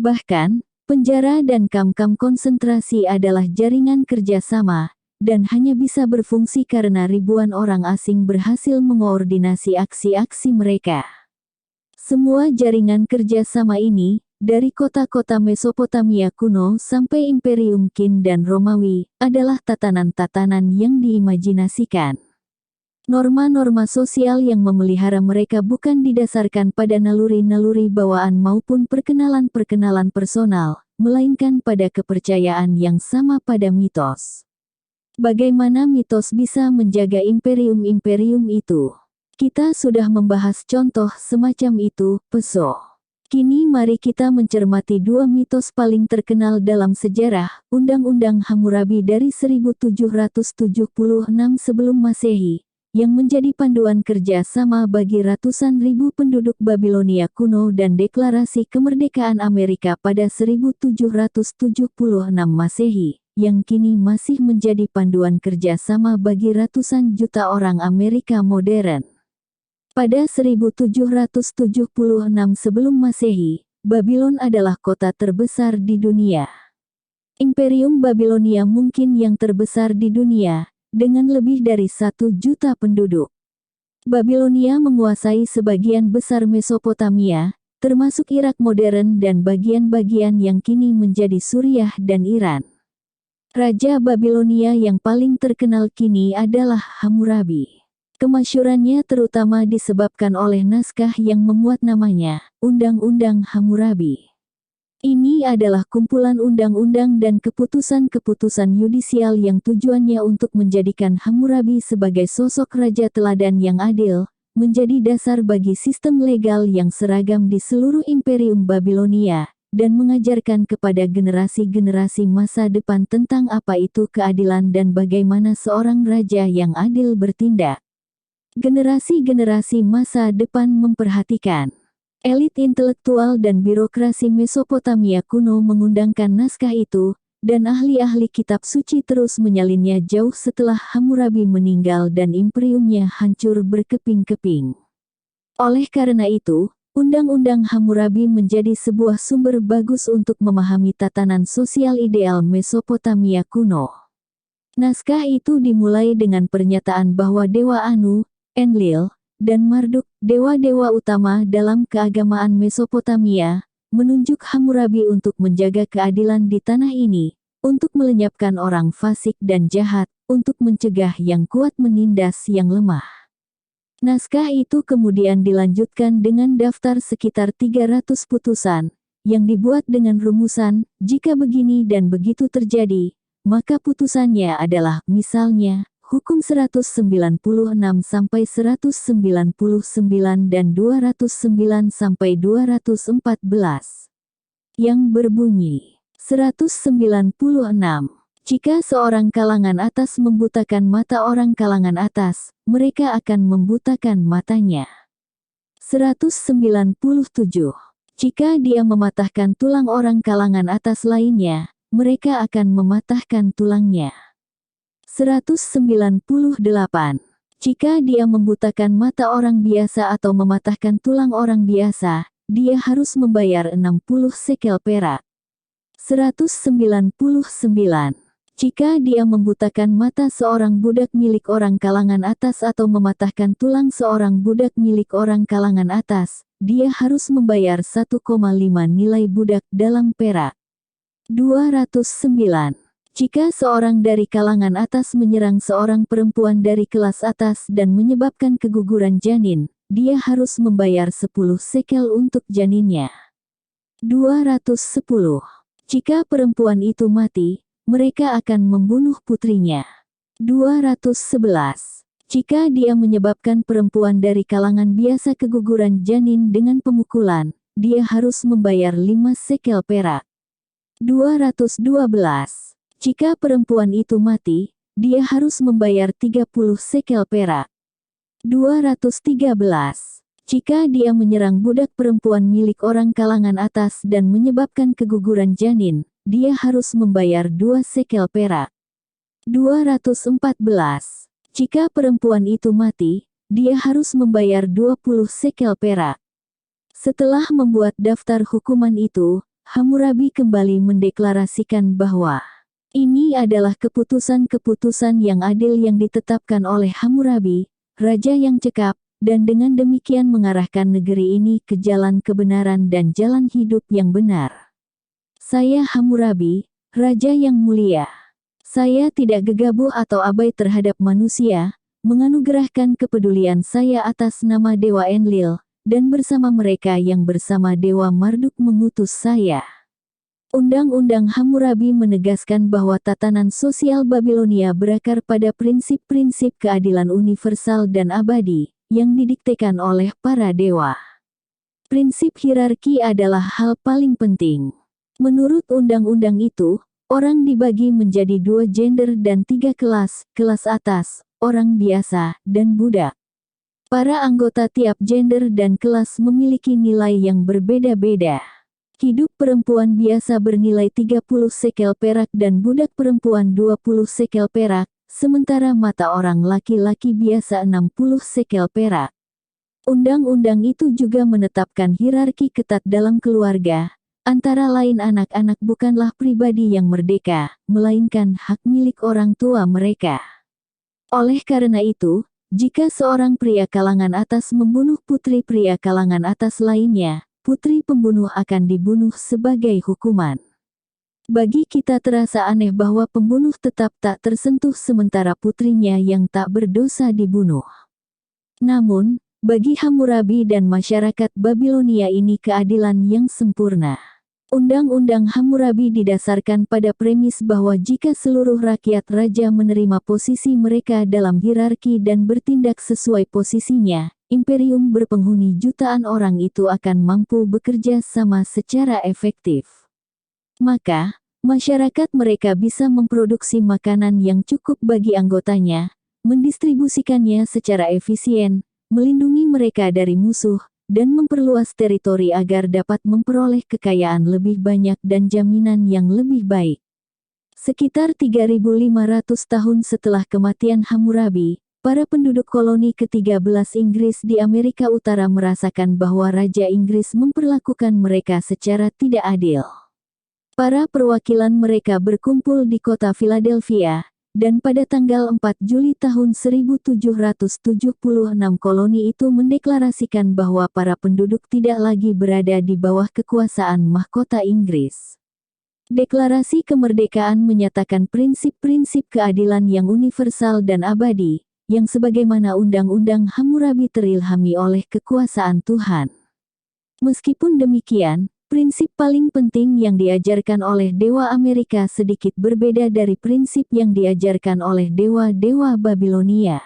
Bahkan, penjara dan kamp-kamp konsentrasi adalah jaringan kerja sama, dan hanya bisa berfungsi karena ribuan orang asing berhasil mengoordinasi aksi-aksi mereka. Semua jaringan kerja sama ini, dari kota-kota Mesopotamia kuno sampai Imperium Qin dan Romawi, adalah tatanan-tatanan yang diimajinasikan. Norma-norma sosial yang memelihara mereka bukan didasarkan pada naluri-naluri bawaan maupun perkenalan-perkenalan personal, melainkan pada kepercayaan yang sama pada mitos. Bagaimana mitos bisa menjaga imperium-imperium itu? Kita sudah membahas contoh semacam itu, Peso. Kini mari kita mencermati 2 mitos paling terkenal dalam sejarah, Undang-Undang Hammurabi dari 1776 sebelum Masehi, yang menjadi panduan kerja sama bagi ratusan ribu penduduk Babilonia kuno dan deklarasi kemerdekaan Amerika pada 1776 Masehi, yang kini masih menjadi panduan kerja sama bagi ratusan juta orang Amerika modern. Pada 1776 sebelum Masehi, Babylon adalah kota terbesar di dunia. Imperium Babilonia mungkin yang terbesar di dunia, dengan lebih dari 1 juta penduduk. Babilonia menguasai sebagian besar Mesopotamia, termasuk Irak modern dan bagian-bagian yang kini menjadi Suriah dan Iran. Raja Babilonia yang paling terkenal kini adalah Hammurabi. Kemasyhurannya terutama disebabkan oleh naskah yang memuat namanya, Undang-Undang Hammurabi. Ini adalah kumpulan undang-undang dan keputusan-keputusan yudisial yang tujuannya untuk menjadikan Hammurabi sebagai sosok raja teladan yang adil, menjadi dasar bagi sistem legal yang seragam di seluruh Imperium Babilonia, dan mengajarkan kepada generasi-generasi masa depan tentang apa itu keadilan dan bagaimana seorang raja yang adil bertindak. Generasi-generasi masa depan memperhatikan. Elit intelektual dan birokrasi Mesopotamia kuno mengundangkan naskah itu, dan ahli-ahli kitab suci terus menyalinnya jauh setelah Hammurabi meninggal dan imperiumnya hancur berkeping-keping. Oleh karena itu, Undang-Undang Hammurabi menjadi sebuah sumber bagus untuk memahami tatanan sosial ideal Mesopotamia kuno. Naskah itu dimulai dengan pernyataan bahwa Dewa Anu, Enlil, dan Marduk, dewa-dewa utama dalam keagamaan Mesopotamia, menunjuk Hammurabi untuk menjaga keadilan di tanah ini, untuk melenyapkan orang fasik dan jahat, untuk mencegah yang kuat menindas yang lemah. Naskah itu kemudian dilanjutkan dengan daftar sekitar 300 putusan, yang dibuat dengan rumusan, jika begini dan begitu terjadi, maka putusannya adalah, misalnya, Hukum 196 sampai 199 dan 209 sampai 214. Yang berbunyi, 196. Jika seorang kalangan atas membutakan mata orang kalangan atas, mereka akan membutakan matanya. 197. Jika dia mematahkan tulang orang kalangan atas lainnya, mereka akan mematahkan tulangnya. 198. Jika dia membutakan mata orang biasa atau mematahkan tulang orang biasa, dia harus membayar 60 sekel perak. 199. Jika dia membutakan mata seorang budak milik orang kalangan atas atau mematahkan tulang seorang budak milik orang kalangan atas, dia harus membayar 1,5 nilai budak dalam perak. 209. Jika seorang dari kalangan atas menyerang seorang perempuan dari kelas atas dan menyebabkan keguguran janin, dia harus membayar 10 sekel untuk janinnya. 210. Jika perempuan itu mati, mereka akan membunuh putrinya. 211. Jika dia menyebabkan perempuan dari kalangan biasa keguguran janin dengan pemukulan, dia harus membayar 5 sekel perak. 212. Jika perempuan itu mati, dia harus membayar 30 sekel perak. 213. Jika dia menyerang budak perempuan milik orang kalangan atas dan menyebabkan keguguran janin, dia harus membayar 2 sekel perak. 214. Jika perempuan itu mati, dia harus membayar 20 sekel perak. Setelah membuat daftar hukuman itu, Hammurabi kembali mendeklarasikan bahwa ini adalah keputusan-keputusan yang adil yang ditetapkan oleh Hammurabi, raja yang cekap, dan dengan demikian mengarahkan negeri ini ke jalan kebenaran dan jalan hidup yang benar. Saya Hammurabi, raja yang mulia. Saya tidak gegabah atau abai terhadap manusia, menganugerahkan kepedulian saya atas nama Dewa Enlil, dan bersama mereka yang bersama Dewa Marduk mengutus saya. Undang-Undang Hammurabi menegaskan bahwa tatanan sosial Babilonia berakar pada prinsip-prinsip keadilan universal dan abadi, yang didiktekan oleh para dewa. Prinsip hierarki adalah hal paling penting. Menurut undang-undang itu, orang dibagi menjadi 2 gender dan 3 kelas, kelas atas, orang biasa, dan budak. Para anggota tiap gender dan kelas memiliki nilai yang berbeda-beda. Hidup perempuan biasa bernilai 30 sekel perak dan budak perempuan 20 sekel perak, sementara mata orang laki-laki biasa 60 sekel perak. Undang-undang itu juga menetapkan hierarki ketat dalam keluarga. Antara lain anak-anak bukanlah pribadi yang merdeka, melainkan hak milik orang tua mereka. Oleh karena itu, jika seorang pria kalangan atas membunuh putri pria kalangan atas lainnya, putri pembunuh akan dibunuh sebagai hukuman. Bagi kita terasa aneh bahwa pembunuh tetap tak tersentuh sementara putrinya yang tak berdosa dibunuh. Namun, bagi Hammurabi dan masyarakat Babilonia ini keadilan yang sempurna. Undang-undang Hammurabi didasarkan pada premis bahwa jika seluruh rakyat raja menerima posisi mereka dalam hierarki dan bertindak sesuai posisinya, imperium berpenghuni jutaan orang itu akan mampu bekerja sama secara efektif. Maka, masyarakat mereka bisa memproduksi makanan yang cukup bagi anggotanya, mendistribusikannya secara efisien, melindungi mereka dari musuh, dan memperluas teritori agar dapat memperoleh kekayaan lebih banyak dan jaminan yang lebih baik. Sekitar 3.500 tahun setelah kematian Hammurabi, para penduduk koloni ke-13 Inggris di Amerika Utara merasakan bahwa Raja Inggris memperlakukan mereka secara tidak adil. Para perwakilan mereka berkumpul di kota Philadelphia, dan pada tanggal 4 Juli tahun 1776 koloni itu mendeklarasikan bahwa para penduduk tidak lagi berada di bawah kekuasaan mahkota Inggris. Deklarasi kemerdekaan menyatakan prinsip-prinsip keadilan yang universal dan abadi, yang sebagaimana Undang-Undang Hammurabi terilhami oleh kekuasaan Tuhan. Meskipun demikian, prinsip paling penting yang diajarkan oleh dewa Amerika sedikit berbeda dari prinsip yang diajarkan oleh dewa-dewa Babilonia.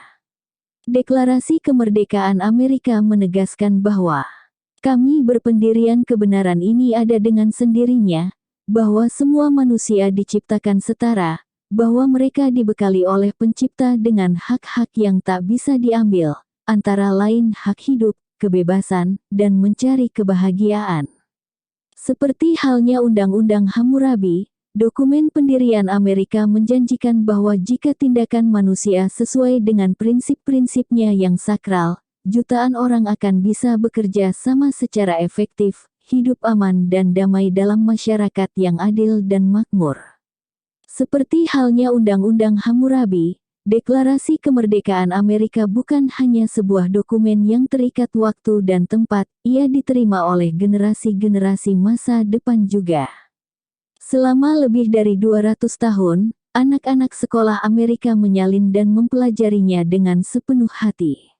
Deklarasi kemerdekaan Amerika menegaskan bahwa kami berpendirian kebenaran ini ada dengan sendirinya, bahwa semua manusia diciptakan setara, bahwa mereka dibekali oleh pencipta dengan hak-hak yang tak bisa diambil, antara lain hak hidup, kebebasan, dan mencari kebahagiaan. Seperti halnya Undang-Undang Hammurabi, dokumen pendirian Amerika menjanjikan bahwa jika tindakan manusia sesuai dengan prinsip-prinsipnya yang sakral, jutaan orang akan bisa bekerja sama secara efektif, hidup aman dan damai dalam masyarakat yang adil dan makmur. Seperti halnya Undang-Undang Hammurabi, Deklarasi Kemerdekaan Amerika bukan hanya sebuah dokumen yang terikat waktu dan tempat, ia diterima oleh generasi-generasi masa depan juga. Selama lebih dari 200 tahun, anak-anak sekolah Amerika menyalin dan mempelajarinya dengan sepenuh hati.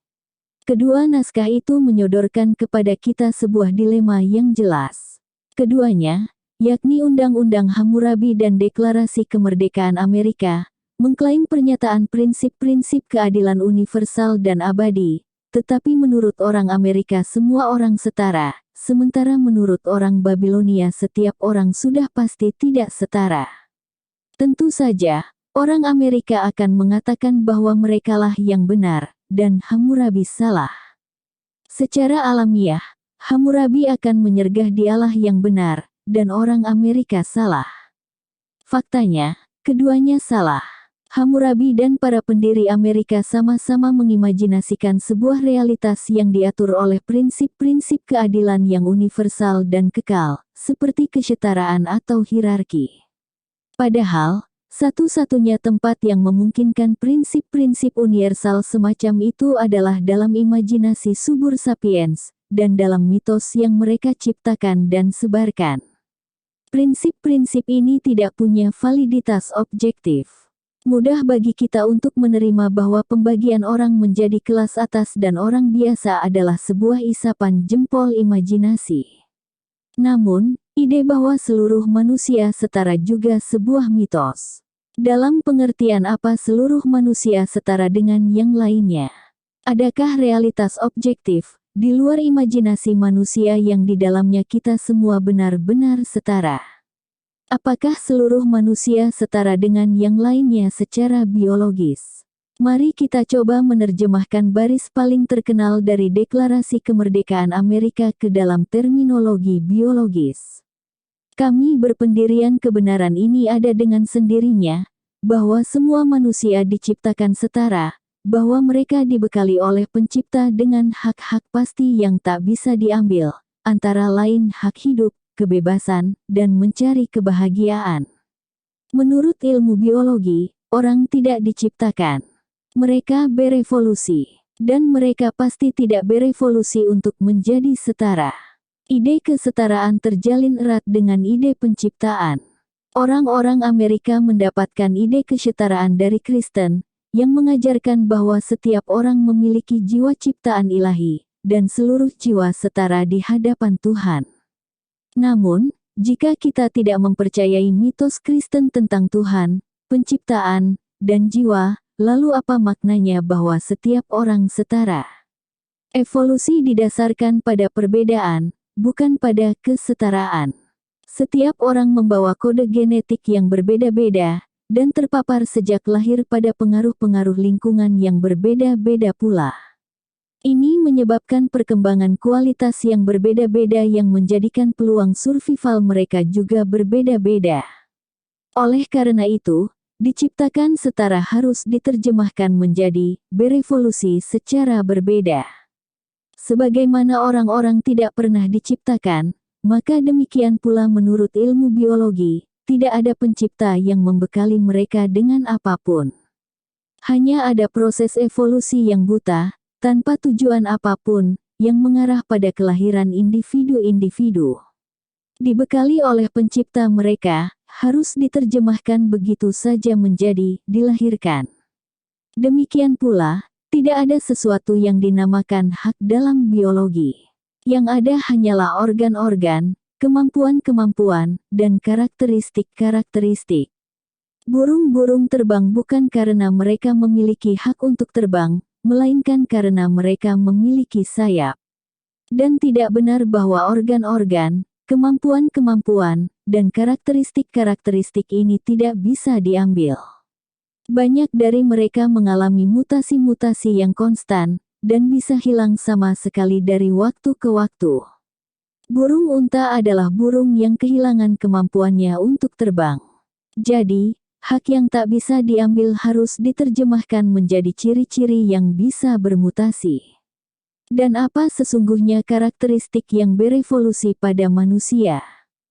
Kedua naskah itu menyodorkan kepada kita sebuah dilema yang jelas. Keduanya, yakni Undang-Undang Hammurabi dan Deklarasi Kemerdekaan Amerika, mengklaim pernyataan prinsip-prinsip keadilan universal dan abadi, tetapi menurut orang Amerika semua orang setara, sementara menurut orang Babilonia setiap orang sudah pasti tidak setara. Tentu saja, orang Amerika akan mengatakan bahwa merekalah yang benar, dan Hammurabi salah. Secara alamiah, Hammurabi akan menyergah dialah yang benar, dan orang Amerika salah. Faktanya, keduanya salah. Hammurabi dan para pendiri Amerika sama-sama mengimajinasikan sebuah realitas yang diatur oleh prinsip-prinsip keadilan yang universal dan kekal, seperti kesetaraan atau hierarki. Padahal, satu-satunya tempat yang memungkinkan prinsip-prinsip universal semacam itu adalah dalam imajinasi subur sapiens, dan dalam mitos yang mereka ciptakan dan sebarkan. Prinsip-prinsip ini tidak punya validitas objektif. Mudah bagi kita untuk menerima bahwa pembagian orang menjadi kelas atas dan orang biasa adalah sebuah isapan jempol imajinasi. Namun, ide bahwa seluruh manusia setara juga sebuah mitos. Dalam pengertian apa seluruh manusia setara dengan yang lainnya? Adakah realitas objektif, di luar imajinasi manusia yang di dalamnya kita semua benar-benar setara? Apakah seluruh manusia setara dengan yang lainnya secara biologis? Mari kita coba menerjemahkan baris paling terkenal dari Deklarasi Kemerdekaan Amerika ke dalam terminologi biologis. Kami berpendirian kebenaran ini ada dengan sendirinya, bahwa semua manusia diciptakan setara, bahwa mereka dibekali oleh pencipta dengan hak-hak pasti yang tak bisa diambil, antara lain hak hidup, kebebasan, dan mencari kebahagiaan. Menurut ilmu biologi, orang tidak diciptakan. Mereka berevolusi. Dan mereka pasti tidak berevolusi untuk menjadi setara. Ide kesetaraan terjalin erat dengan ide penciptaan. Orang-orang Amerika mendapatkan ide kesetaraan dari Kristen, yang mengajarkan bahwa setiap orang memiliki jiwa ciptaan ilahi, dan seluruh jiwa setara di hadapan Tuhan. Namun, jika kita tidak mempercayai mitos Kristen tentang Tuhan, penciptaan, dan jiwa, lalu apa maknanya bahwa setiap orang setara? Evolusi didasarkan pada perbedaan, bukan pada kesetaraan. Setiap orang membawa kode genetik yang berbeda-beda, dan terpapar sejak lahir pada pengaruh-pengaruh lingkungan yang berbeda-beda pula. Ini menyebabkan perkembangan kualitas yang berbeda-beda yang menjadikan peluang survival mereka juga berbeda-beda. Oleh karena itu, diciptakan setara harus diterjemahkan menjadi berevolusi secara berbeda. Sebagaimana orang-orang tidak pernah diciptakan, maka demikian pula menurut ilmu biologi, tidak ada pencipta yang membekali mereka dengan apapun. Hanya ada proses evolusi yang buta, tanpa tujuan apapun, yang mengarah pada kelahiran individu-individu. Dibekali oleh pencipta mereka, harus diterjemahkan begitu saja menjadi dilahirkan. Demikian pula, tidak ada sesuatu yang dinamakan hak dalam biologi. Yang ada hanyalah organ-organ, kemampuan-kemampuan, dan karakteristik-karakteristik. Burung-burung terbang bukan karena mereka memiliki hak untuk terbang, melainkan karena mereka memiliki sayap. Dan tidak benar bahwa organ-organ, kemampuan-kemampuan, dan karakteristik-karakteristik ini tidak bisa diambil. Banyak dari mereka mengalami mutasi-mutasi yang konstan, dan bisa hilang sama sekali dari waktu ke waktu. Burung unta adalah burung yang kehilangan kemampuannya untuk terbang. Jadi, hak yang tak bisa diambil harus diterjemahkan menjadi ciri-ciri yang bisa bermutasi. Dan apa sesungguhnya karakteristik yang berevolusi pada manusia?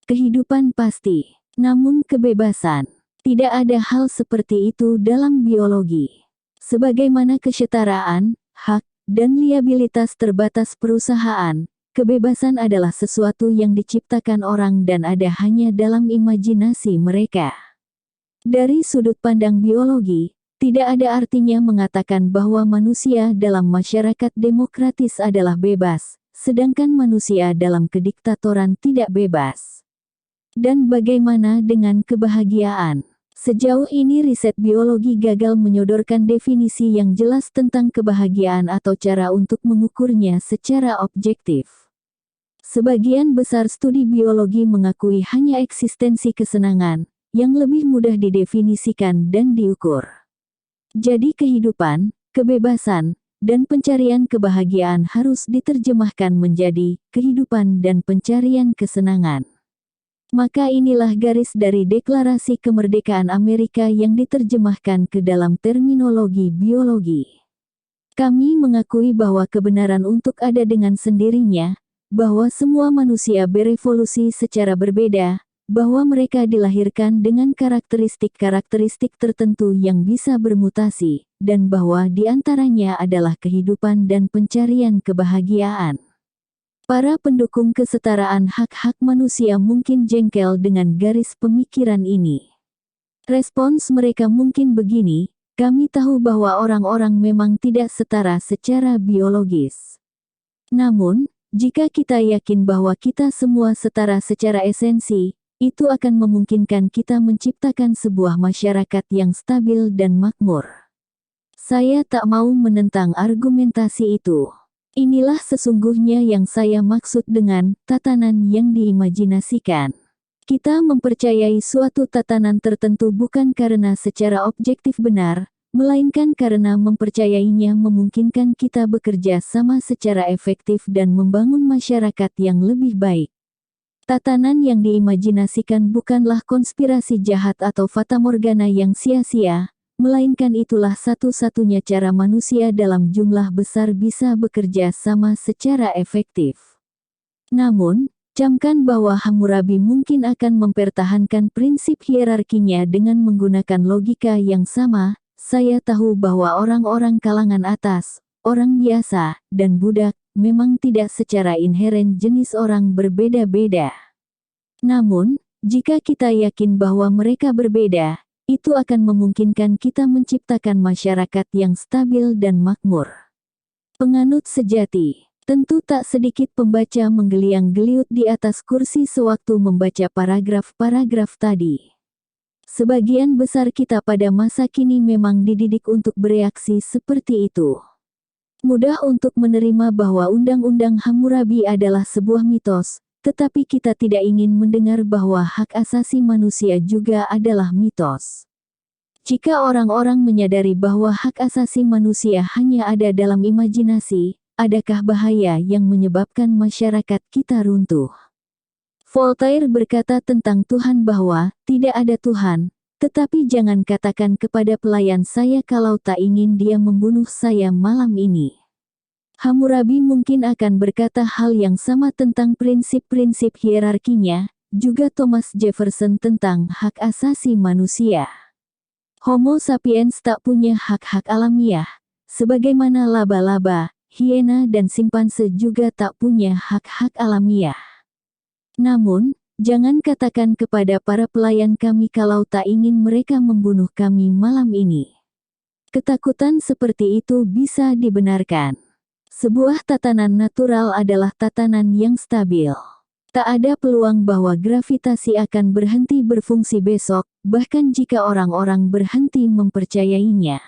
Kehidupan pasti, namun kebebasan. Tidak ada hal seperti itu dalam biologi. Sebagaimana kesetaraan, hak, dan liabilitas terbatas perusahaan, kebebasan adalah sesuatu yang diciptakan orang dan ada hanya dalam imajinasi mereka. Dari sudut pandang biologi, tidak ada artinya mengatakan bahwa manusia dalam masyarakat demokratis adalah bebas, sedangkan manusia dalam kediktatoran tidak bebas. Dan bagaimana dengan kebahagiaan? Sejauh ini riset biologi gagal menyodorkan definisi yang jelas tentang kebahagiaan atau cara untuk mengukurnya secara objektif. Sebagian besar studi biologi mengakui hanya eksistensi kesenangan, yang lebih mudah didefinisikan dan diukur. Jadi kehidupan, kebebasan, dan pencarian kebahagiaan harus diterjemahkan menjadi kehidupan dan pencarian kesenangan. Maka inilah garis dari Deklarasi Kemerdekaan Amerika yang diterjemahkan ke dalam terminologi biologi. Kami mengakui bahwa kebenaran untuk ada dengan sendirinya, bahwa semua manusia berevolusi secara berbeda, bahwa mereka dilahirkan dengan karakteristik-karakteristik tertentu yang bisa bermutasi, dan bahwa di antaranya adalah kehidupan dan pencarian kebahagiaan. Para pendukung kesetaraan hak-hak manusia mungkin jengkel dengan garis pemikiran ini. Respons mereka mungkin begini, kami tahu bahwa orang-orang memang tidak setara secara biologis. Namun, jika kita yakin bahwa kita semua setara secara esensi, itu akan memungkinkan kita menciptakan sebuah masyarakat yang stabil dan makmur. Saya tak mau menentang argumentasi itu. Inilah sesungguhnya yang saya maksud dengan tatanan yang diimajinasikan. Kita mempercayai suatu tatanan tertentu bukan karena secara objektif benar, melainkan karena mempercayainya memungkinkan kita bekerja sama secara efektif dan membangun masyarakat yang lebih baik. Tatanan yang diimajinasikan bukanlah konspirasi jahat atau fatamorgana yang sia-sia, melainkan itulah satu-satunya cara manusia dalam jumlah besar bisa bekerja sama secara efektif. Namun, camkan bahwa Hammurabi mungkin akan mempertahankan prinsip hierarkinya dengan menggunakan logika yang sama. Saya tahu bahwa orang-orang kalangan atas, orang biasa, dan budak, memang tidak secara inheren jenis orang berbeda-beda. Namun, jika kita yakin bahwa mereka berbeda, itu akan memungkinkan kita menciptakan masyarakat yang stabil dan makmur. Penganut sejati, tentu tak sedikit pembaca menggeliang-geliut di atas kursi sewaktu membaca paragraf-paragraf tadi. Sebagian besar kita pada masa kini memang dididik untuk bereaksi seperti itu. Mudah untuk menerima bahwa Undang-Undang Hammurabi adalah sebuah mitos, tetapi kita tidak ingin mendengar bahwa hak asasi manusia juga adalah mitos. Jika orang-orang menyadari bahwa hak asasi manusia hanya ada dalam imajinasi, adakah bahaya yang menyebabkan masyarakat kita runtuh? Voltaire berkata tentang Tuhan bahwa, tidak ada Tuhan, tetapi jangan katakan kepada pelayan saya kalau tak ingin dia membunuh saya malam ini. Hammurabi mungkin akan berkata hal yang sama tentang prinsip-prinsip hierarkinya, juga Thomas Jefferson tentang hak asasi manusia. Homo sapiens tak punya hak-hak alamiah, sebagaimana laba-laba, hiena dan simpanse juga tak punya hak-hak alamiah. Namun, jangan katakan kepada para pelayan kami kalau tak ingin mereka membunuh kami malam ini. Ketakutan seperti itu bisa dibenarkan. Sebuah tatanan natural adalah tatanan yang stabil. Tak ada peluang bahwa gravitasi akan berhenti berfungsi besok, bahkan jika orang-orang berhenti mempercayainya.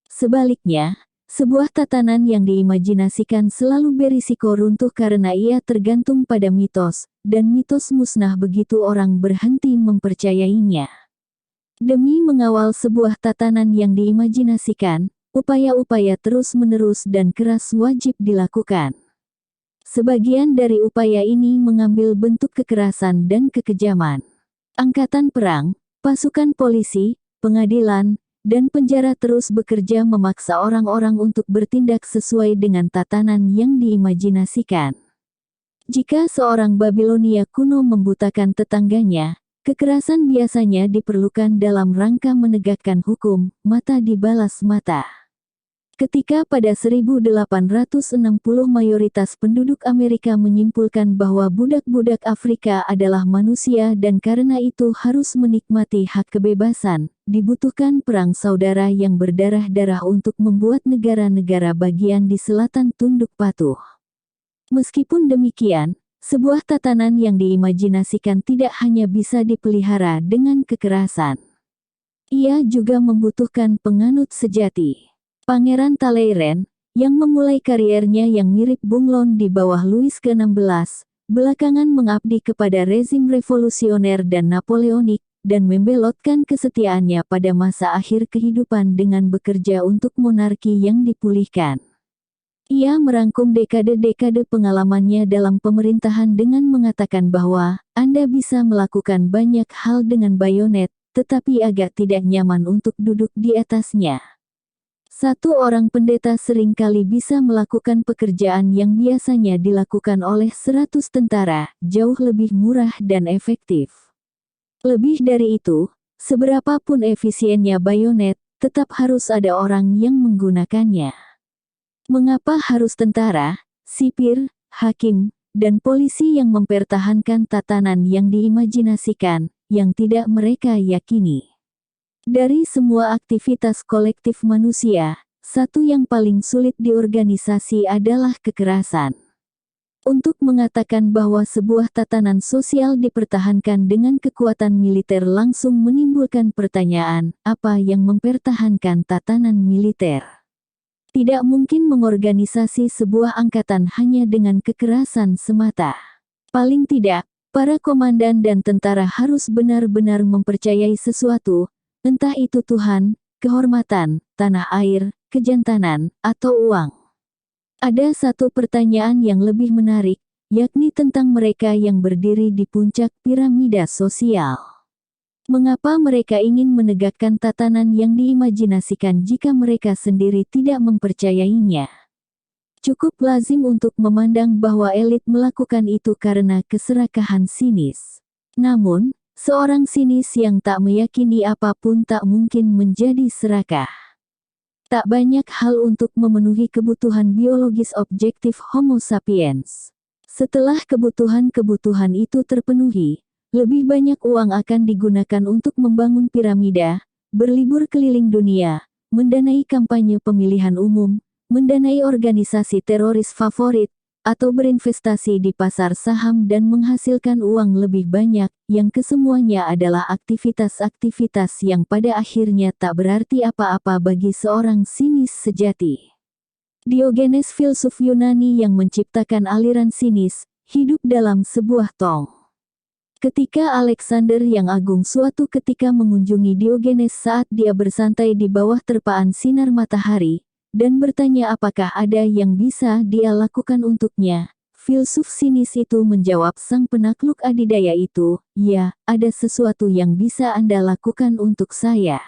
Sebaliknya, sebuah tatanan yang diimajinasikan selalu berisiko runtuh karena ia tergantung pada mitos, dan mitos musnah begitu orang berhenti mempercayainya. Demi mengawal sebuah tatanan yang diimajinasikan, upaya-upaya terus-menerus dan keras wajib dilakukan. Sebagian dari upaya ini mengambil bentuk kekerasan dan kekejaman. Angkatan perang, pasukan polisi, pengadilan, dan penjara terus bekerja memaksa orang-orang untuk bertindak sesuai dengan tatanan yang diimajinasikan. Jika seorang Babilonia kuno membutakan tetangganya, kekerasan biasanya diperlukan dalam rangka menegakkan hukum, mata dibalas mata. Ketika pada 1860 mayoritas penduduk Amerika menyimpulkan bahwa budak-budak Afrika adalah manusia dan karena itu harus menikmati hak kebebasan, dibutuhkan perang saudara yang berdarah-darah untuk membuat negara-negara bagian di selatan tunduk patuh. Meskipun demikian, sebuah tatanan yang diimajinasikan tidak hanya bisa dipelihara dengan kekerasan. Ia juga membutuhkan penganut sejati. Pangeran Talleyrand, yang memulai kariernya yang mirip bunglon di bawah Louis ke-16, belakangan mengabdi kepada rezim revolusioner dan Napoleonik, dan membelotkan kesetiaannya pada masa akhir kehidupan dengan bekerja untuk monarki yang dipulihkan. Ia merangkum dekade-dekade pengalamannya dalam pemerintahan dengan mengatakan bahwa, Anda bisa melakukan banyak hal dengan bayonet, tetapi agak tidak nyaman untuk duduk di atasnya. Satu orang pendeta seringkali bisa melakukan pekerjaan yang biasanya dilakukan oleh 100 tentara, jauh lebih murah dan efektif. Lebih dari itu, seberapapun efisiennya bayonet, tetap harus ada orang yang menggunakannya. Mengapa harus tentara, sipir, hakim, dan polisi yang mempertahankan tatanan yang diimajinasikan, yang tidak mereka yakini? Dari semua aktivitas kolektif manusia, satu yang paling sulit diorganisasi adalah kekerasan. Untuk mengatakan bahwa sebuah tatanan sosial dipertahankan dengan kekuatan militer langsung menimbulkan pertanyaan, apa yang mempertahankan tatanan militer? Tidak mungkin mengorganisasi sebuah angkatan hanya dengan kekerasan semata. Paling tidak, para komandan dan tentara harus benar-benar mempercayai sesuatu, entah itu Tuhan, kehormatan, tanah air, kejantanan, atau uang. Ada satu pertanyaan yang lebih menarik, yakni tentang mereka yang berdiri di puncak piramida sosial. Mengapa mereka ingin menegakkan tatanan yang diimajinasikan jika mereka sendiri tidak mempercayainya? Cukup lazim untuk memandang bahwa elit melakukan itu karena keserakahan sinis. Namun, seorang sinis yang tak meyakini apapun tak mungkin menjadi serakah. Tak banyak hal untuk memenuhi kebutuhan biologis objektif Homo sapiens. Setelah kebutuhan-kebutuhan itu terpenuhi, lebih banyak uang akan digunakan untuk membangun piramida, berlibur keliling dunia, mendanai kampanye pemilihan umum, mendanai organisasi teroris favorit, atau berinvestasi di pasar saham dan menghasilkan uang lebih banyak, yang kesemuanya adalah aktivitas-aktivitas yang pada akhirnya tak berarti apa-apa bagi seorang sinis sejati. Diogenes, filsuf Yunani yang menciptakan aliran sinis, hidup dalam sebuah tong. Ketika Alexander yang Agung suatu ketika mengunjungi Diogenes saat dia bersantai di bawah terpaan sinar matahari, dan bertanya apakah ada yang bisa dia lakukan untuknya, filsuf sinis itu menjawab sang penakluk adidaya itu, "Ya, ada sesuatu yang bisa Anda lakukan untuk saya.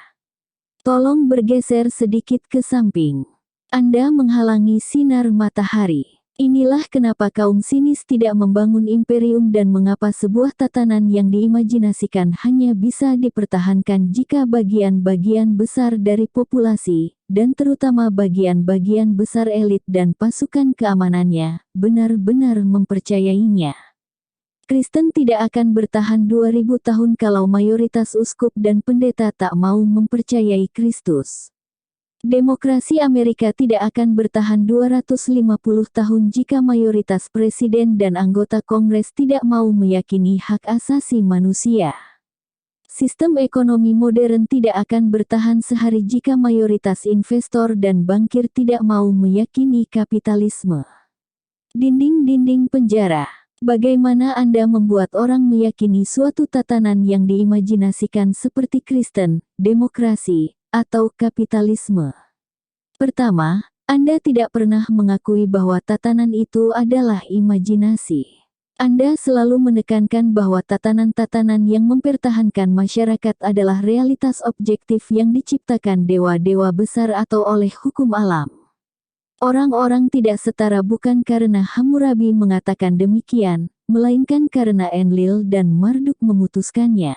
Tolong bergeser sedikit ke samping. Anda menghalangi sinar matahari." Inilah kenapa kaum sinis tidak membangun imperium dan mengapa sebuah tatanan yang diimajinasikan hanya bisa dipertahankan jika bagian-bagian besar dari populasi, dan terutama bagian-bagian besar elit dan pasukan keamanannya, benar-benar mempercayainya. Kristen tidak akan bertahan 2000 tahun kalau mayoritas uskup dan pendeta tak mau mempercayai Kristus. Demokrasi Amerika tidak akan bertahan 250 tahun jika mayoritas presiden dan anggota Kongres tidak mau meyakini hak asasi manusia. Sistem ekonomi modern tidak akan bertahan sehari jika mayoritas investor dan bankir tidak mau meyakini kapitalisme. Dinding-dinding penjara. Bagaimana Anda membuat orang meyakini suatu tatanan yang diimajinasikan seperti Kristen, demokrasi, atau kapitalisme? Pertama, Anda tidak pernah mengakui bahwa tatanan itu adalah imajinasi. Anda selalu menekankan bahwa tatanan-tatanan yang mempertahankan masyarakat adalah realitas objektif yang diciptakan dewa-dewa besar atau oleh hukum alam. Orang-orang tidak setara bukan karena Hammurabi mengatakan demikian, melainkan karena Enlil dan Marduk memutuskannya.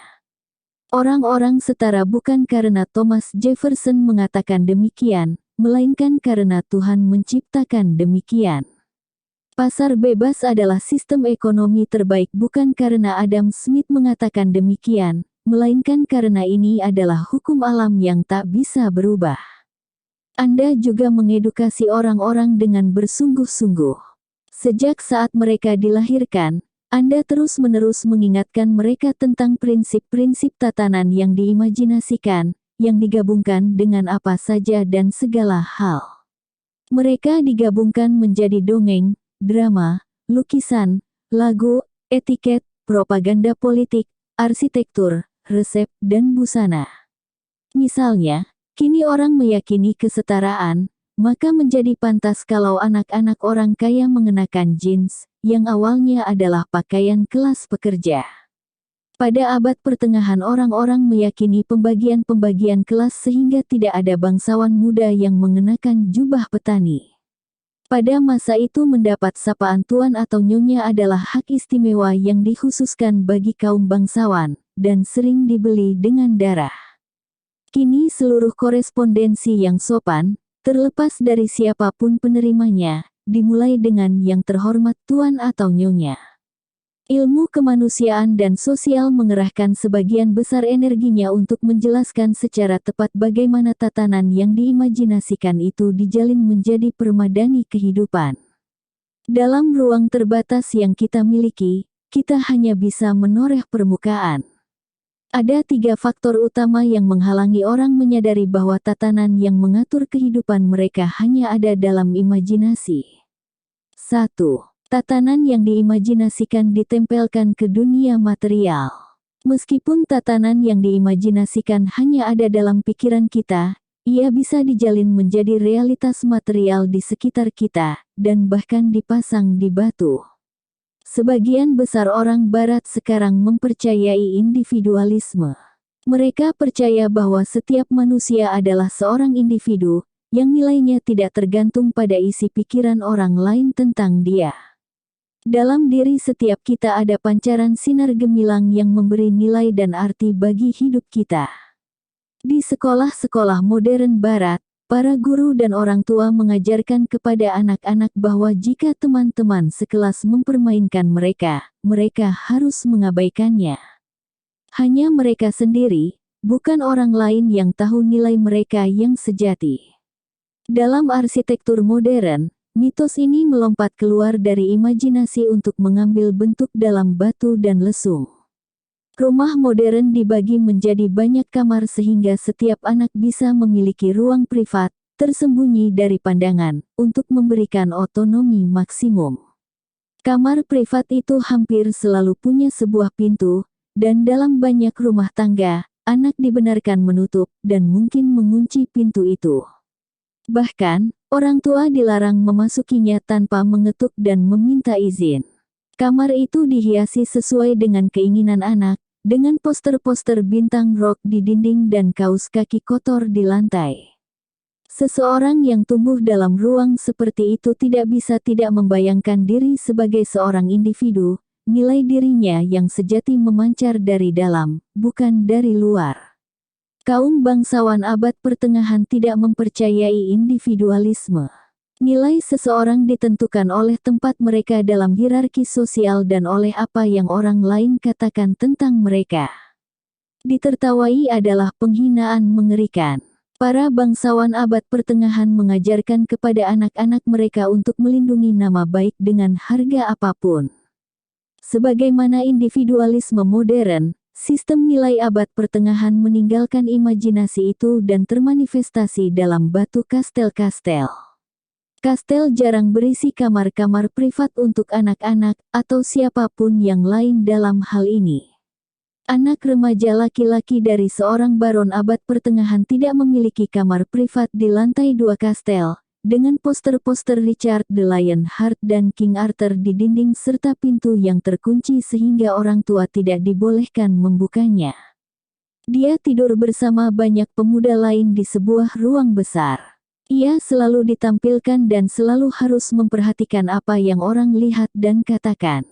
Orang-orang setara bukan karena Thomas Jefferson mengatakan demikian, melainkan karena Tuhan menciptakan demikian. Pasar bebas adalah sistem ekonomi terbaik bukan karena Adam Smith mengatakan demikian, melainkan karena ini adalah hukum alam yang tak bisa berubah. Anda juga mengedukasi orang-orang dengan bersungguh-sungguh. Sejak saat mereka dilahirkan, Anda terus-menerus mengingatkan mereka tentang prinsip-prinsip tatanan yang diimajinasikan, yang digabungkan dengan apa saja dan segala hal. Mereka digabungkan menjadi dongeng, drama, lukisan, lagu, etiket, propaganda politik, arsitektur, resep, dan busana. Misalnya, kini orang meyakini kesetaraan, maka menjadi pantas kalau anak-anak orang kaya mengenakan jeans, yang awalnya adalah pakaian kelas pekerja. Pada abad pertengahan orang-orang meyakini pembagian-pembagian kelas sehingga tidak ada bangsawan muda yang mengenakan jubah petani. Pada masa itu mendapat sapaan tuan atau nyonya adalah hak istimewa yang dikhususkan bagi kaum bangsawan, dan sering dibeli dengan darah. Kini seluruh korespondensi yang sopan, terlepas dari siapapun penerimanya, dimulai dengan yang terhormat tuan atau nyonya. Ilmu kemanusiaan dan sosial mengerahkan sebagian besar energinya untuk menjelaskan secara tepat bagaimana tatanan yang diimajinasikan itu dijalin menjadi permadani kehidupan. Dalam ruang terbatas yang kita miliki, kita hanya bisa menoreh permukaan. Ada 3 faktor utama yang menghalangi orang menyadari bahwa tatanan yang mengatur kehidupan mereka hanya ada dalam imajinasi. 1. Tatanan yang diimajinasikan ditempelkan ke dunia material. Meskipun tatanan yang diimajinasikan hanya ada dalam pikiran kita, ia bisa dijalin menjadi realitas material di sekitar kita, dan bahkan dipasang di batu. Sebagian besar orang Barat sekarang mempercayai individualisme. Mereka percaya bahwa setiap manusia adalah seorang individu, yang nilainya tidak tergantung pada isi pikiran orang lain tentang dia. Dalam diri setiap kita ada pancaran sinar gemilang yang memberi nilai dan arti bagi hidup kita. Di sekolah-sekolah modern Barat, para guru dan orang tua mengajarkan kepada anak-anak bahwa jika teman-teman sekelas mempermainkan mereka, mereka harus mengabaikannya. Hanya mereka sendiri, bukan orang lain yang tahu nilai mereka yang sejati. Dalam arsitektur modern, mitos ini melompat keluar dari imajinasi untuk mengambil bentuk dalam batu dan lesung. Rumah modern dibagi menjadi banyak kamar sehingga setiap anak bisa memiliki ruang privat, tersembunyi dari pandangan, untuk memberikan otonomi maksimum. Kamar privat itu hampir selalu punya sebuah pintu, dan dalam banyak rumah tangga, anak dibenarkan menutup dan mungkin mengunci pintu itu. Bahkan, orang tua dilarang memasukinya tanpa mengetuk dan meminta izin. Kamar itu dihiasi sesuai dengan keinginan anak, dengan poster-poster bintang rock di dinding dan kaus kaki kotor di lantai. Seseorang yang tumbuh dalam ruang seperti itu tidak bisa tidak membayangkan diri sebagai seorang individu, nilai dirinya yang sejati memancar dari dalam, bukan dari luar. Kaum bangsawan abad pertengahan tidak mempercayai individualisme. Nilai seseorang ditentukan oleh tempat mereka dalam hierarki sosial dan oleh apa yang orang lain katakan tentang mereka. Ditertawai adalah penghinaan mengerikan. Para bangsawan abad pertengahan mengajarkan kepada anak-anak mereka untuk melindungi nama baik dengan harga apapun. Sebagaimana individualisme modern, sistem nilai abad pertengahan meninggalkan imajinasi itu dan termanifestasi dalam batu kastel-kastel. Kastel jarang berisi kamar-kamar privat untuk anak-anak atau siapapun yang lain dalam hal ini. Anak remaja laki-laki dari seorang baron abad pertengahan tidak memiliki kamar privat di lantai 2 kastel, dengan poster-poster Richard the Lionheart dan King Arthur di dinding serta pintu yang terkunci sehingga orang tua tidak dibolehkan membukanya. Dia tidur bersama banyak pemuda lain di sebuah ruang besar. Ia selalu ditampilkan dan selalu harus memperhatikan apa yang orang lihat dan katakan.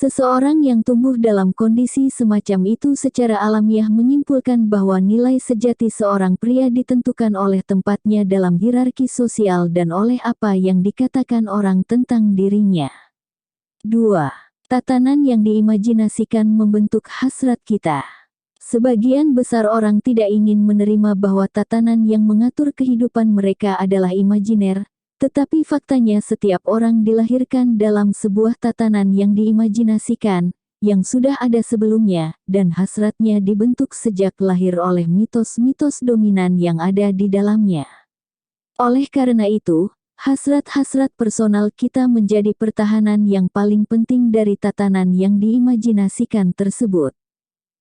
Seseorang yang tumbuh dalam kondisi semacam itu secara alamiah menyimpulkan bahwa nilai sejati seorang pria ditentukan oleh tempatnya dalam hierarki sosial dan oleh apa yang dikatakan orang tentang dirinya. 2. Tatanan yang diimajinasikan membentuk hasrat kita. Sebagian besar orang tidak ingin menerima bahwa tatanan yang mengatur kehidupan mereka adalah imajiner, tetapi faktanya setiap orang dilahirkan dalam sebuah tatanan yang diimajinasikan, yang sudah ada sebelumnya, dan hasratnya dibentuk sejak lahir oleh mitos-mitos dominan yang ada di dalamnya. Oleh karena itu, hasrat-hasrat personal kita menjadi pertahanan yang paling penting dari tatanan yang diimajinasikan tersebut.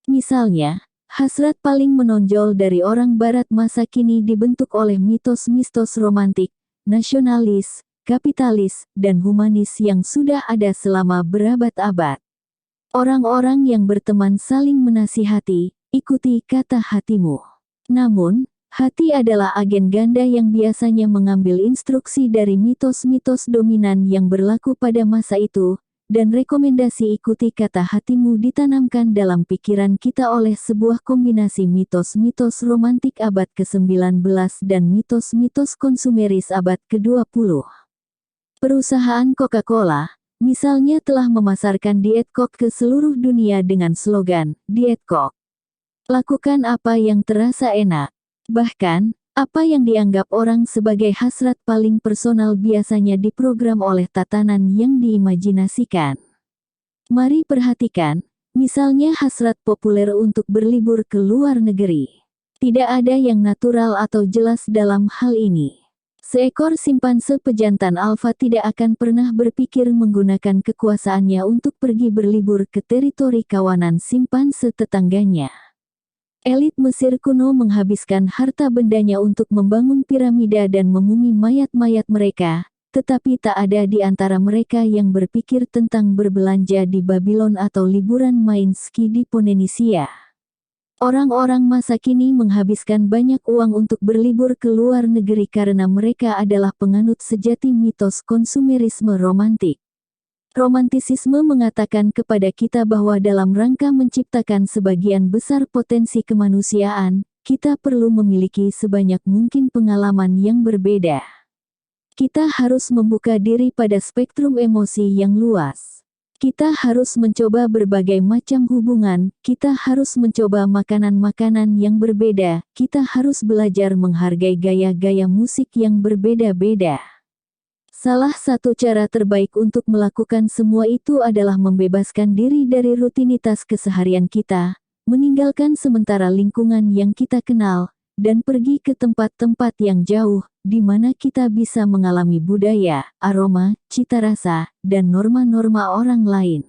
Misalnya, hasrat paling menonjol dari orang barat masa kini dibentuk oleh mitos-mitos romantik, nasionalis, kapitalis, dan humanis yang sudah ada selama berabad-abad. Orang-orang yang berteman saling menasihati, ikuti kata hatimu. Namun, hati adalah agen ganda yang biasanya mengambil instruksi dari mitos-mitos dominan yang berlaku pada masa itu, dan rekomendasi ikuti kata hatimu ditanamkan dalam pikiran kita oleh sebuah kombinasi mitos-mitos romantik abad ke-19 dan mitos-mitos konsumeris abad ke-20. Perusahaan Coca-Cola, misalnya telah memasarkan Diet Coke ke seluruh dunia dengan slogan, Diet Coke. Lakukan apa yang terasa enak. Bahkan, apa yang dianggap orang sebagai hasrat paling personal biasanya diprogram oleh tatanan yang diimajinasikan. Mari perhatikan, misalnya hasrat populer untuk berlibur ke luar negeri. Tidak ada yang natural atau jelas dalam hal ini. Seekor simpanse pejantan alfa tidak akan pernah berpikir menggunakan kekuasaannya untuk pergi berlibur ke teritori kawanan simpanse tetangganya. Elit Mesir kuno menghabiskan harta bendanya untuk membangun piramida dan memumi mayat-mayat mereka, tetapi tak ada di antara mereka yang berpikir tentang berbelanja di Babylon atau liburan main ski di Polynesia. Orang-orang masa kini menghabiskan banyak uang untuk berlibur ke luar negeri karena mereka adalah penganut sejati mitos konsumerisme romantik. Romantisisme mengatakan kepada kita bahwa dalam rangka menciptakan sebagian besar potensi kemanusiaan, kita perlu memiliki sebanyak mungkin pengalaman yang berbeda. Kita harus membuka diri pada spektrum emosi yang luas. Kita harus mencoba berbagai macam hubungan, kita harus mencoba makanan-makanan yang berbeda, kita harus belajar menghargai gaya-gaya musik yang berbeda-beda. Salah satu cara terbaik untuk melakukan semua itu adalah membebaskan diri dari rutinitas keseharian kita, meninggalkan sementara lingkungan yang kita kenal, dan pergi ke tempat-tempat yang jauh, di mana kita bisa mengalami budaya, aroma, cita rasa, dan norma-norma orang lain.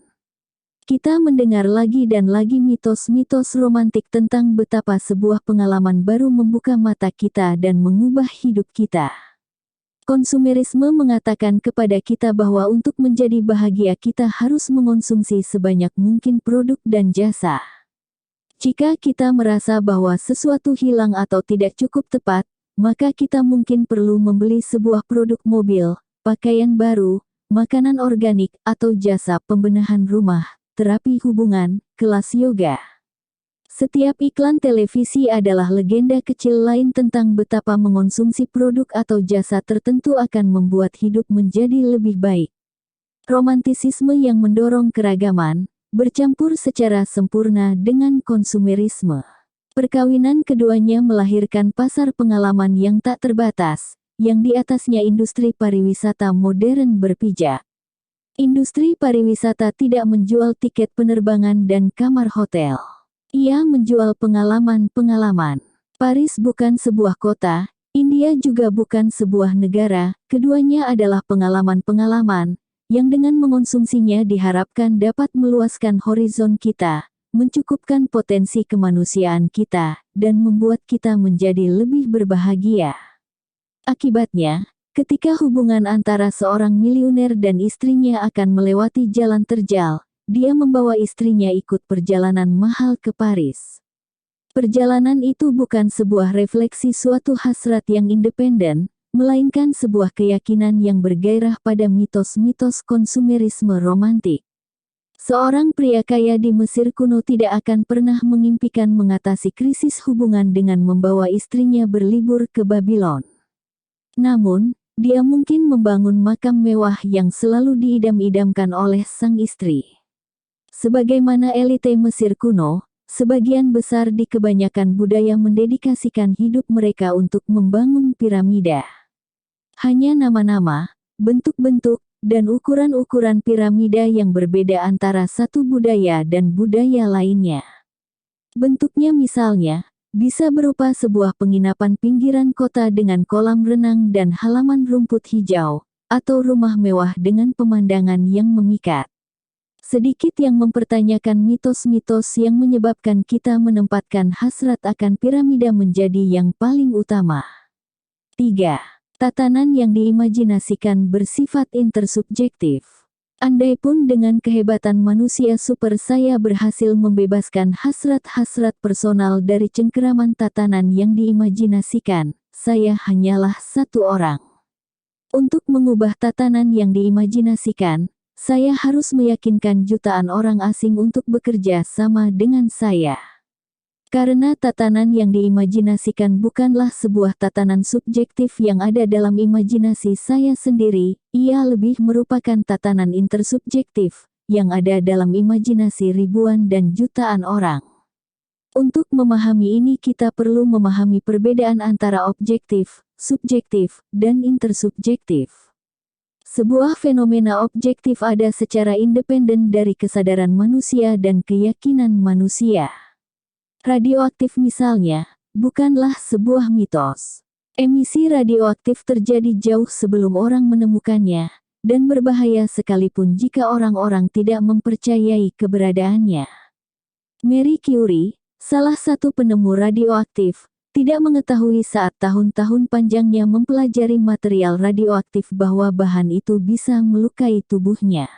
Kita mendengar lagi dan lagi mitos-mitos romantik tentang betapa sebuah pengalaman baru membuka mata kita dan mengubah hidup kita. Konsumerisme mengatakan kepada kita bahwa untuk menjadi bahagia kita harus mengonsumsi sebanyak mungkin produk dan jasa. Jika kita merasa bahwa sesuatu hilang atau tidak cukup tepat, maka kita mungkin perlu membeli sebuah produk mobil, pakaian baru, makanan organik, atau jasa pembenahan rumah, terapi hubungan, kelas yoga. Setiap iklan televisi adalah legenda kecil lain tentang betapa mengonsumsi produk atau jasa tertentu akan membuat hidup menjadi lebih baik. Romantisisme yang mendorong keragaman, bercampur secara sempurna dengan konsumerisme. Perkawinan keduanya melahirkan pasar pengalaman yang tak terbatas, yang di atasnya industri pariwisata modern berpijak. Industri pariwisata tidak menjual tiket penerbangan dan kamar hotel. Ia menjual pengalaman-pengalaman. Paris bukan sebuah kota, India juga bukan sebuah negara, keduanya adalah pengalaman-pengalaman, yang dengan mengonsumsinya diharapkan dapat meluaskan horizon kita, mencukupkan potensi kemanusiaan kita, dan membuat kita menjadi lebih berbahagia. Akibatnya, ketika hubungan antara seorang miliuner dan istrinya akan melewati jalan terjal, dia membawa istrinya ikut perjalanan mahal ke Paris. Perjalanan itu bukan sebuah refleksi suatu hasrat yang independen, melainkan sebuah keyakinan yang bergairah pada mitos-mitos konsumerisme romantik. Seorang pria kaya di Mesir kuno tidak akan pernah mengimpikan mengatasi krisis hubungan dengan membawa istrinya berlibur ke Babylon. Namun, dia mungkin membangun makam mewah yang selalu diidam-idamkan oleh sang istri. Sebagaimana elite Mesir kuno, sebagian besar di kebanyakan budaya mendedikasikan hidup mereka untuk membangun piramida. Hanya nama-nama, bentuk-bentuk, dan ukuran-ukuran piramida yang berbeda antara satu budaya dan budaya lainnya. Bentuknya misalnya, bisa berupa sebuah penginapan pinggiran kota dengan kolam renang dan halaman rumput hijau, atau rumah mewah dengan pemandangan yang memikat. Sedikit yang mempertanyakan mitos-mitos yang menyebabkan kita menempatkan hasrat akan piramida menjadi yang paling utama. 3. Tatanan yang diimajinasikan bersifat intersubjektif. Andaipun dengan kehebatan manusia super saya berhasil membebaskan hasrat-hasrat personal dari cengkeraman tatanan yang diimajinasikan, saya hanyalah satu orang. Untuk mengubah tatanan yang diimajinasikan, saya harus meyakinkan jutaan orang asing untuk bekerja sama dengan saya. Karena tatanan yang diimajinasikan bukanlah sebuah tatanan subjektif yang ada dalam imajinasi saya sendiri, ia lebih merupakan tatanan intersubjektif, yang ada dalam imajinasi ribuan dan jutaan orang. Untuk memahami ini kita perlu memahami perbedaan antara objektif, subjektif, dan intersubjektif. Sebuah fenomena objektif ada secara independen dari kesadaran manusia dan keyakinan manusia. Radioaktif misalnya, bukanlah sebuah mitos. Emisi radioaktif terjadi jauh sebelum orang menemukannya, dan berbahaya sekalipun jika orang-orang tidak mempercayai keberadaannya. Marie Curie, salah satu penemu radioaktif, tidak mengetahui saat tahun-tahun panjangnya mempelajari material radioaktif bahwa bahan itu bisa melukai tubuhnya.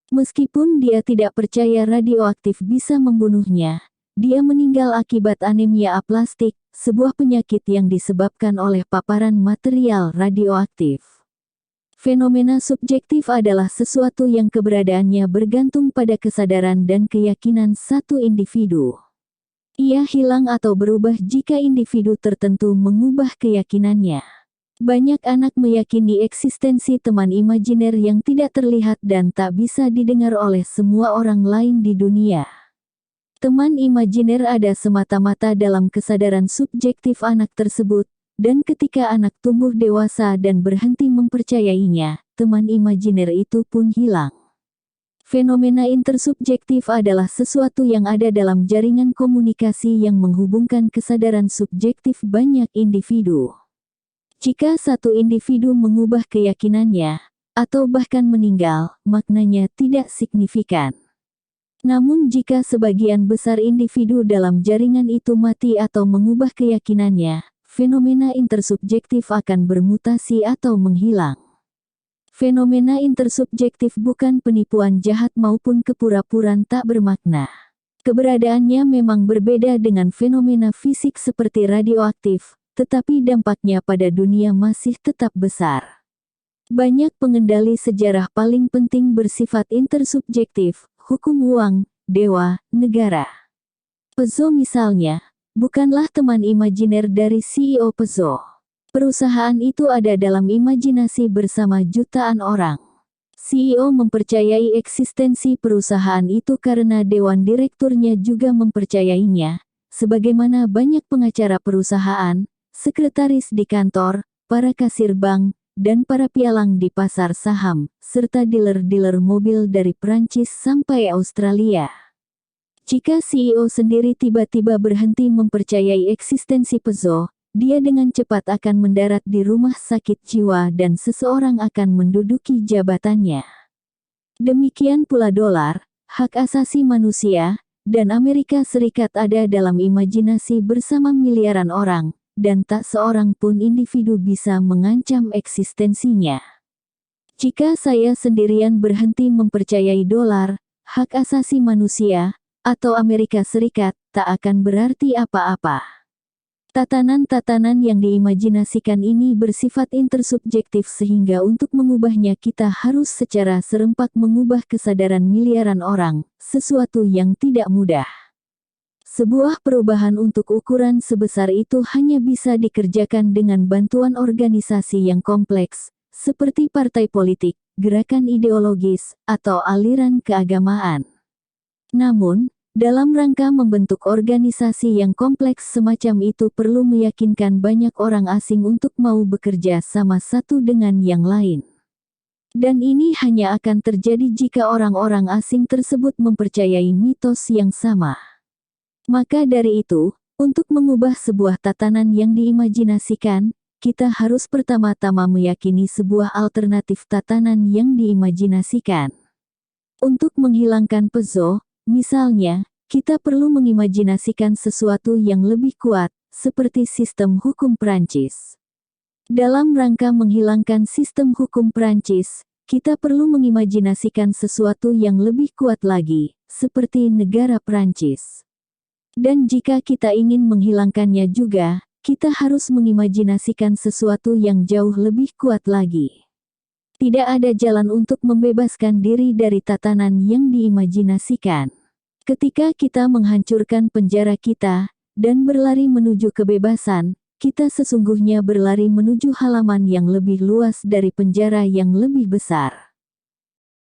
Meskipun dia tidak percaya radioaktif bisa membunuhnya, dia meninggal akibat anemia aplastik, sebuah penyakit yang disebabkan oleh paparan material radioaktif. Fenomena subjektif adalah sesuatu yang keberadaannya bergantung pada kesadaran dan keyakinan satu individu. Ia hilang atau berubah jika individu tertentu mengubah keyakinannya. Banyak anak meyakini eksistensi teman imajiner yang tidak terlihat dan tak bisa didengar oleh semua orang lain di dunia. Teman imajiner ada semata-mata dalam kesadaran subjektif anak tersebut, dan ketika anak tumbuh dewasa dan berhenti mempercayainya, teman imajiner itu pun hilang. Fenomena intersubjektif adalah sesuatu yang ada dalam jaringan komunikasi yang menghubungkan kesadaran subjektif banyak individu. Jika satu individu mengubah keyakinannya, atau bahkan meninggal, maknanya tidak signifikan. Namun jika sebagian besar individu dalam jaringan itu mati atau mengubah keyakinannya, fenomena intersubjektif akan bermutasi atau menghilang. Fenomena intersubjektif bukan penipuan jahat maupun kepura-puraan tak bermakna. Keberadaannya memang berbeda dengan fenomena fisik seperti radioaktif, tetapi dampaknya pada dunia masih tetap besar. Banyak pengendali sejarah paling penting bersifat intersubjektif, hukum uang, dewa, negara. Pezzo misalnya, bukanlah teman imajiner dari CEO Pezzo. Perusahaan itu ada dalam imajinasi bersama jutaan orang. CEO mempercayai eksistensi perusahaan itu karena dewan direkturnya juga mempercayainya, sebagaimana banyak pengacara perusahaan, sekretaris di kantor, para kasir bank, dan para pialang di pasar saham, serta dealer-dealer mobil dari Prancis sampai Australia. Jika CEO sendiri tiba-tiba berhenti mempercayai eksistensi Pezzo, dia dengan cepat akan mendarat di rumah sakit jiwa dan seseorang akan menduduki jabatannya. Demikian pula dolar, hak asasi manusia, dan Amerika Serikat ada dalam imajinasi bersama miliaran orang, dan tak seorang pun individu bisa mengancam eksistensinya. Jika saya sendirian berhenti mempercayai dolar, hak asasi manusia, atau Amerika Serikat, tak akan berarti apa-apa. Tatanan-tatanan yang diimajinasikan ini bersifat intersubjektif sehingga untuk mengubahnya kita harus secara serempak mengubah kesadaran miliaran orang, sesuatu yang tidak mudah. Sebuah perubahan untuk ukuran sebesar itu hanya bisa dikerjakan dengan bantuan organisasi yang kompleks, seperti partai politik, gerakan ideologis, atau aliran keagamaan. Namun, dalam rangka membentuk organisasi yang kompleks semacam itu perlu meyakinkan banyak orang asing untuk mau bekerja sama satu dengan yang lain. Dan ini hanya akan terjadi jika orang-orang asing tersebut mempercayai mitos yang sama. Maka dari itu, untuk mengubah sebuah tatanan yang diimajinasikan, kita harus pertama-tama meyakini sebuah alternatif tatanan yang diimajinasikan. Untuk menghilangkan Pezzo, misalnya, kita perlu mengimajinasikan sesuatu yang lebih kuat, seperti sistem hukum Prancis. Dalam rangka menghilangkan sistem hukum Prancis, kita perlu mengimajinasikan sesuatu yang lebih kuat lagi, seperti negara Prancis. Dan jika kita ingin menghilangkannya juga, kita harus mengimajinasikan sesuatu yang jauh lebih kuat lagi. Tidak ada jalan untuk membebaskan diri dari tatanan yang diimajinasikan. Ketika kita menghancurkan penjara kita, dan berlari menuju kebebasan, kita sesungguhnya berlari menuju halaman yang lebih luas dari penjara yang lebih besar.